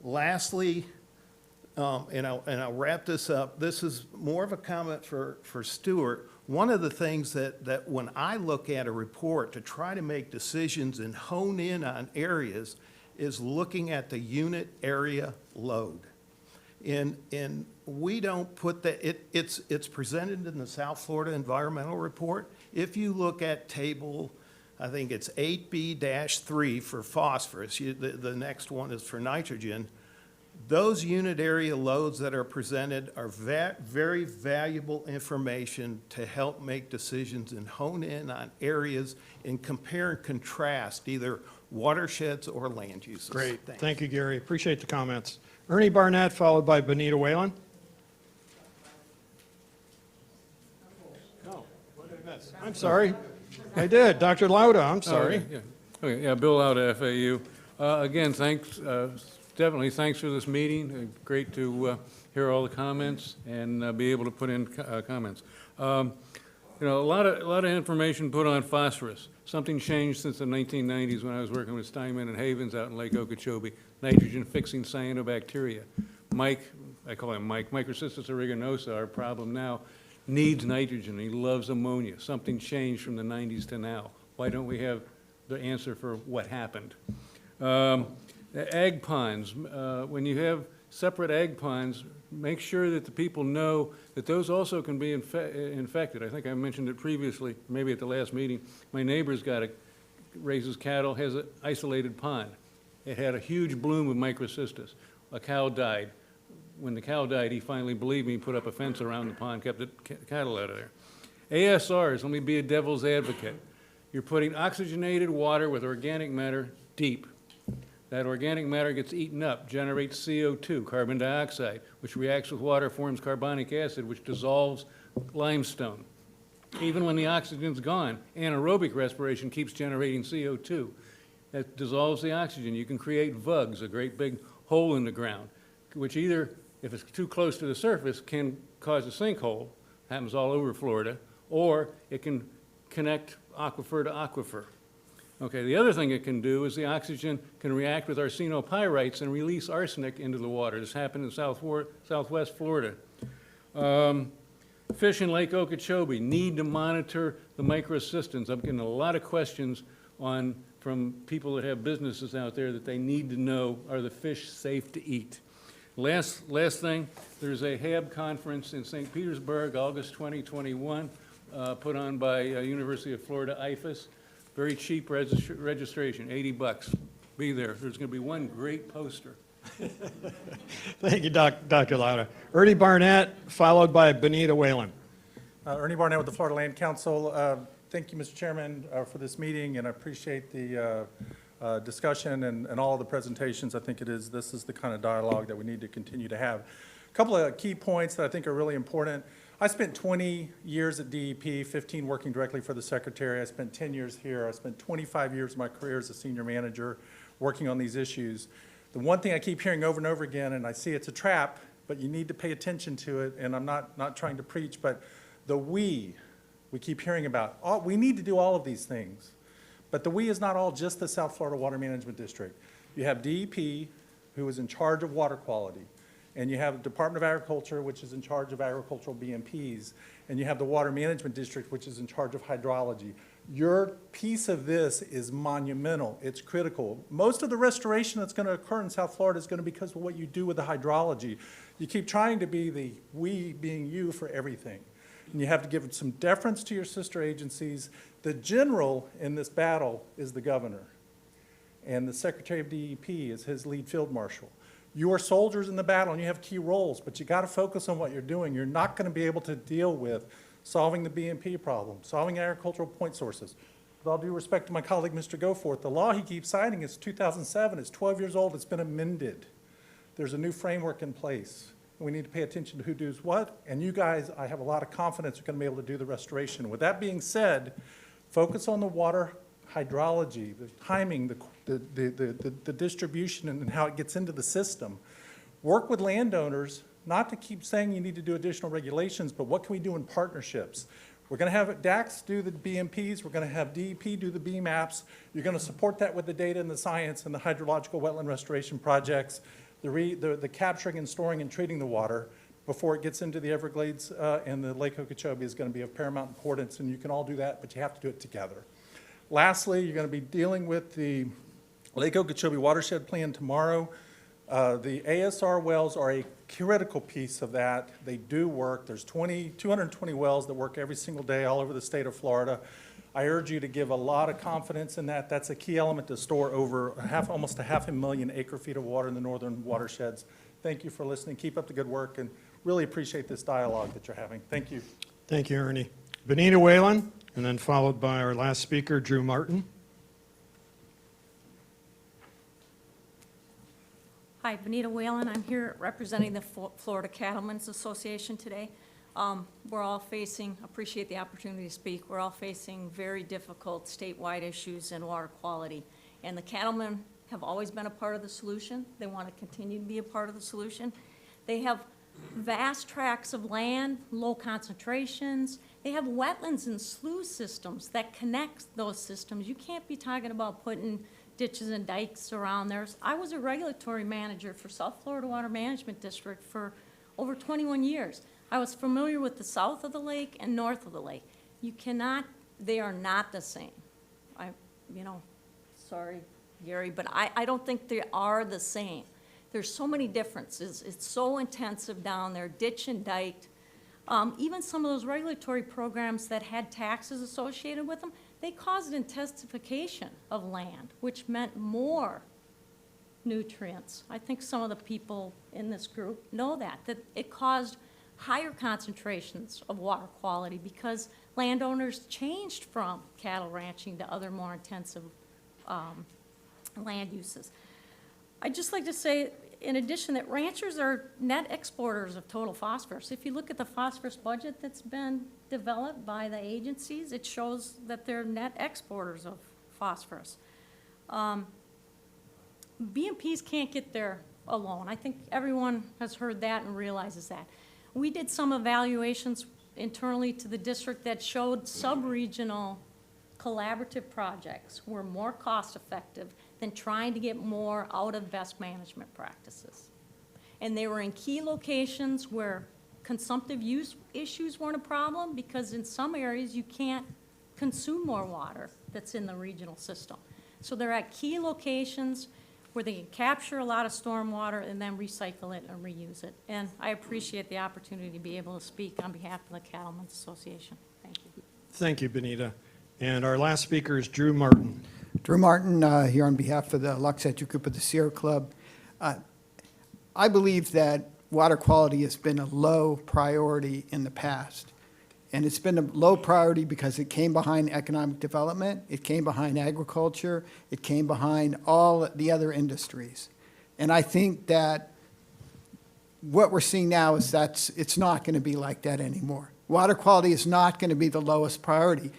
lastly, and I'll wrap this up, this is more of a comment for Stuart. One of the things that when I look at a report to try to make decisions and hone in on areas is looking at the unit area load. And we don't put that, it's presented in the South Florida Environmental Report. If you look at table, I think it's 8B-3 for phosphorus, the next one is for nitrogen. Those unit area loads that are presented are very valuable information to help make decisions and hone in on areas and compare and contrast either watersheds or land uses. Great. Thanks. Thank you, Gary. Appreciate the comments. Ernie Barnett, followed by Benita Whalen. No, what did I miss? I'm sorry. I did. Dr. Lauda, I'm sorry. Okay, yeah, Bill Lauda, FAU. Again, thanks, definitely thanks for this meeting. Great to hear all the comments and be able to put in comments. You know, a lot of information put on phosphorus. Something changed since the 1990s when I was working with Steinman and Havens out in Lake Okeechobee. Nitrogen-fixing cyanobacteria. Mike, I call him Mike, Microcystis aeruginosa, our problem now, needs nitrogen. He loves ammonia. Something changed from the 90s to now. Why don't we have the answer for what happened? The ag ponds, when you have separate ag ponds, make sure that the people know that those also can be infected. I think I mentioned it previously, maybe at the last meeting. My neighbor's raises cattle, has an isolated pond. It had a huge bloom of microcystis. A cow died. When the cow died, he finally believed me, put up a fence around the pond, kept the cattle out of there. ASRs, let me be a devil's advocate. You're putting oxygenated water with organic matter deep. That organic matter gets eaten up, generates CO2, carbon dioxide, which reacts with water, forms carbonic acid, which dissolves limestone. Even when the oxygen's gone, anaerobic respiration keeps generating CO2. That dissolves the oxygen. You can create vugs, a great big hole in the ground, which either, if it's too close to the surface, can cause a sinkhole, happens all over Florida, or it can connect aquifer to aquifer. Okay, the other thing it can do is the oxygen can react with arsenopyrites and release arsenic into the water. This happened in southwest Florida. Fish in Lake Okeechobee need to monitor the microcystins. I'm getting a lot of questions from people that have businesses out there that they need to know, are the fish safe to eat? Last thing, there's a HAB conference in St. Petersburg, August 2021, put on by University of Florida, IFAS. Very cheap registration, $80. Be there. There's going to be one great poster. Thank you, Dr. Lauda. Ernie Barnett, followed by Benita Whalen. Ernie Barnett with the Florida Land Council. Thank you, Mr. Chairman, for this meeting, and I appreciate the discussion and all the presentations. I think this is the kind of dialogue that we need to continue to have. A couple of key points that I think are really important. I spent 20 years at DEP, 15 working directly for the Secretary. I spent 10 years here. I spent 25 years of my career as a senior manager working on these issues. The one thing I keep hearing over and over again, and I see it's a trap, but you need to pay attention to it, and I'm not trying to preach, but the we keep hearing about. We need to do all of these things, but the we is not all just the South Florida Water Management District. You have DEP, who is in charge of water quality, and you have the Department of Agriculture, which is in charge of agricultural BMPs, and you have the Water Management District, which is in charge of hydrology. Your piece of this is monumental. It's critical. Most of the restoration that's going to occur in South Florida is going to be because of what you do with the hydrology. You keep trying to be the we being you for everything. And you have to give some deference to your sister agencies. The general in this battle is the governor, and the Secretary of DEP is his lead field marshal. You are soldiers in the battle, and you have key roles, but you got to focus on what you're doing. You're not going to be able to deal with solving the BMP problem, solving agricultural point sources. With all due respect to my colleague, Mr. Goforth, the law he keeps citing is 2007. It's 12 years old. It's been amended. There's a new framework in place. We need to pay attention to who does what, and you guys, I have a lot of confidence, are going to be able to do the restoration. With that being said, focus on the water hydrology, the timing, the distribution and how it gets into the system. Work with landowners, not to keep saying you need to do additional regulations, but what can we do in partnerships? We're going to have DACS do the BMPs. We're going to have DEP do the BMAPs. You're going to support that with the data and the science and the hydrological wetland restoration projects, the capturing and storing and treating the water before it gets into the Everglades and the Lake Okeechobee is going to be of paramount importance, and you can all do that, but you have to do it together. Lastly, you're going to be dealing with the Lake Okeechobee Watershed Plan tomorrow. The ASR wells are a critical piece of that. They do work. There's 220 wells that work every single day all over the state of Florida. I urge you to give a lot of confidence in that. That's a key element to store over almost a 500,000 acre-feet of water in the northern watersheds. Thank you for listening. Keep up the good work, and really appreciate this dialogue that you're having. Thank you. Thank you, Ernie. Benita Whalen, and then followed by our last speaker, Drew Martin. Hi, Benita Whalen. I'm here representing the Florida Cattlemen's Association today. We're all facing, appreciate the opportunity to speak, we're all facing very difficult statewide issues in water quality. And the cattlemen have always been a part of the solution. They want to continue to be a part of the solution. They have vast tracts of land, low concentrations. They have wetlands and sluice systems that connect those systems. You can't be talking about putting ditches and dikes around there. I was a regulatory manager for South Florida Water Management District for over 21 years. I was familiar with the south of the lake and north of the lake. You cannot, they are not the same. Sorry, Gary, but I don't think they are the same. There's so many differences. It's so intensive down there, ditch and dike. Even some of those regulatory programs that had taxes associated with them, they caused intensification of land, which meant more nutrients. I think some of the people in this group know that it caused higher concentrations of water quality because landowners changed from cattle ranching to other more intensive land uses. I'd just like to say, in addition, that ranchers are net exporters of total phosphorus. If you look at the phosphorus budget that's been developed by the agencies, it shows that they're net exporters of phosphorus. BMPs can't get there alone. I think everyone has heard that and realizes that. We did some evaluations internally to the district that showed sub-regional collaborative projects were more cost-effective than trying to get more out of best management practices. And they were in key locations where consumptive use issues weren't a problem because in some areas you can't consume more water that's in the regional system. So they're at key locations where they can capture a lot of stormwater and then recycle it and reuse it. And I appreciate the opportunity to be able to speak on behalf of the Cattlemen's Association. Thank you. Thank you, Benita. And our last speaker is Drew Martin. Drew Martin, here on behalf of the Luxetto Group of the Sierra Club. I believe that water quality has been a low priority in the past. And it's been a low priority because it came behind economic development, it came behind agriculture, it came behind all the other industries. And I think that what we're seeing now is that it's not going to be like that anymore. Water quality is not going to be the lowest priority.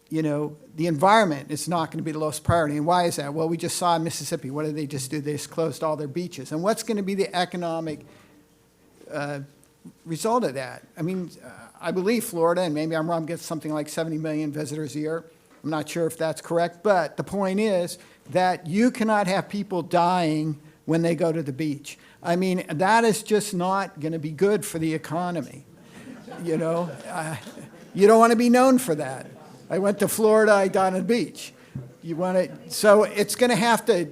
You know, the environment is not going to be the lowest priority. And why is that? Well, we just saw in Mississippi, what did they just do? They just closed all their beaches. And what's going to be the economic result of that? I mean, I believe Florida, and maybe I'm wrong, gets something like 70 million visitors a year. I'm not sure if that's correct, but the point is that you cannot have people dying when they go to the beach. I mean, that is just not going to be good for the economy. You know, you don't want to be known for that. I went to Florida, I died on the beach. You want to, so it's going to have to,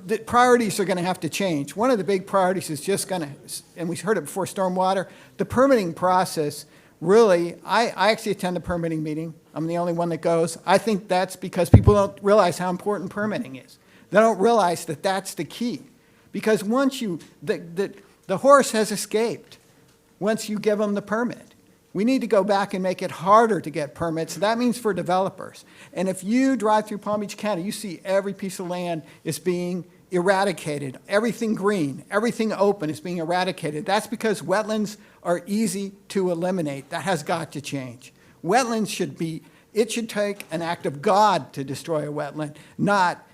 the priorities are going to have to change. One of the big priorities is just going to, and we heard it before, stormwater. The permitting process, really, I actually attend the permitting meeting. I'm the only one that goes. I think that's because people don't realize how important permitting is. They don't realize that that's the key. Because once you, the horse has escaped once you give them the permit. We need to go back and make it harder to get permits. That means for developers. And if you drive through Palm Beach County, you see every piece of land is being eradicated. Everything green, everything open is being eradicated. That's because wetlands are easy to eliminate. That has got to change. Wetlands should be, it should take an act of God to destroy a wetland, not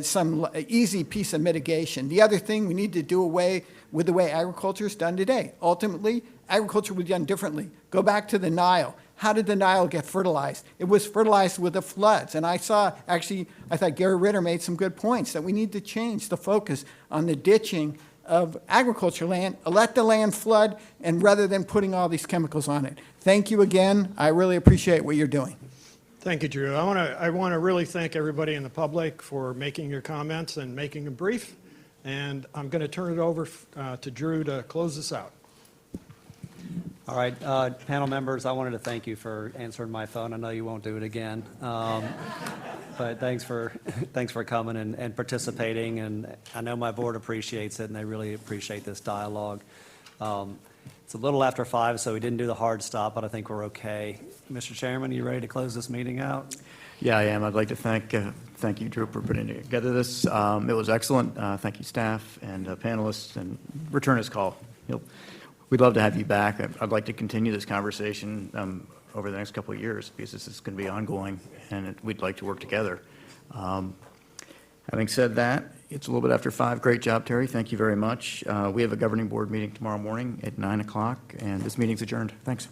some easy piece of mitigation. The other thing, we need to do away with the way agriculture is done today. Ultimately, agriculture was done differently. Go back to the Nile. How did the Nile get fertilized? It was fertilized with the floods. And I thought Gary Ritter made some good points, that we need to change the focus on the ditching of agriculture land, let the land flood, and rather than putting all these chemicals on it. Thank you again. I really appreciate what you're doing. Thank you, Drew. I want to really thank everybody in the public for making your comments and making them brief. And I'm going to turn it over to Drew to close this out. All right, panel members, I wanted to thank you for answering my phone. I know you won't do it again. But thanks for coming and participating, and I know my board appreciates it, and they really appreciate this dialogue. It's a little after 5, so we didn't do the hard stop, but I think we're okay. Mr. Chairman, are you ready to close this meeting out? Yeah, I am. I'd like to thank you, Drew, for putting together this. It was excellent. Thank you, staff and panelists, and return his call. We'd love to have you back. I'd like to continue this conversation over the next couple of years, because this is going to be ongoing, and we'd like to work together. Having said that, it's a little bit after 5. Great job, Terry. Thank you very much. We have a governing board meeting tomorrow morning at 9 o'clock, and this meeting's adjourned. Thanks.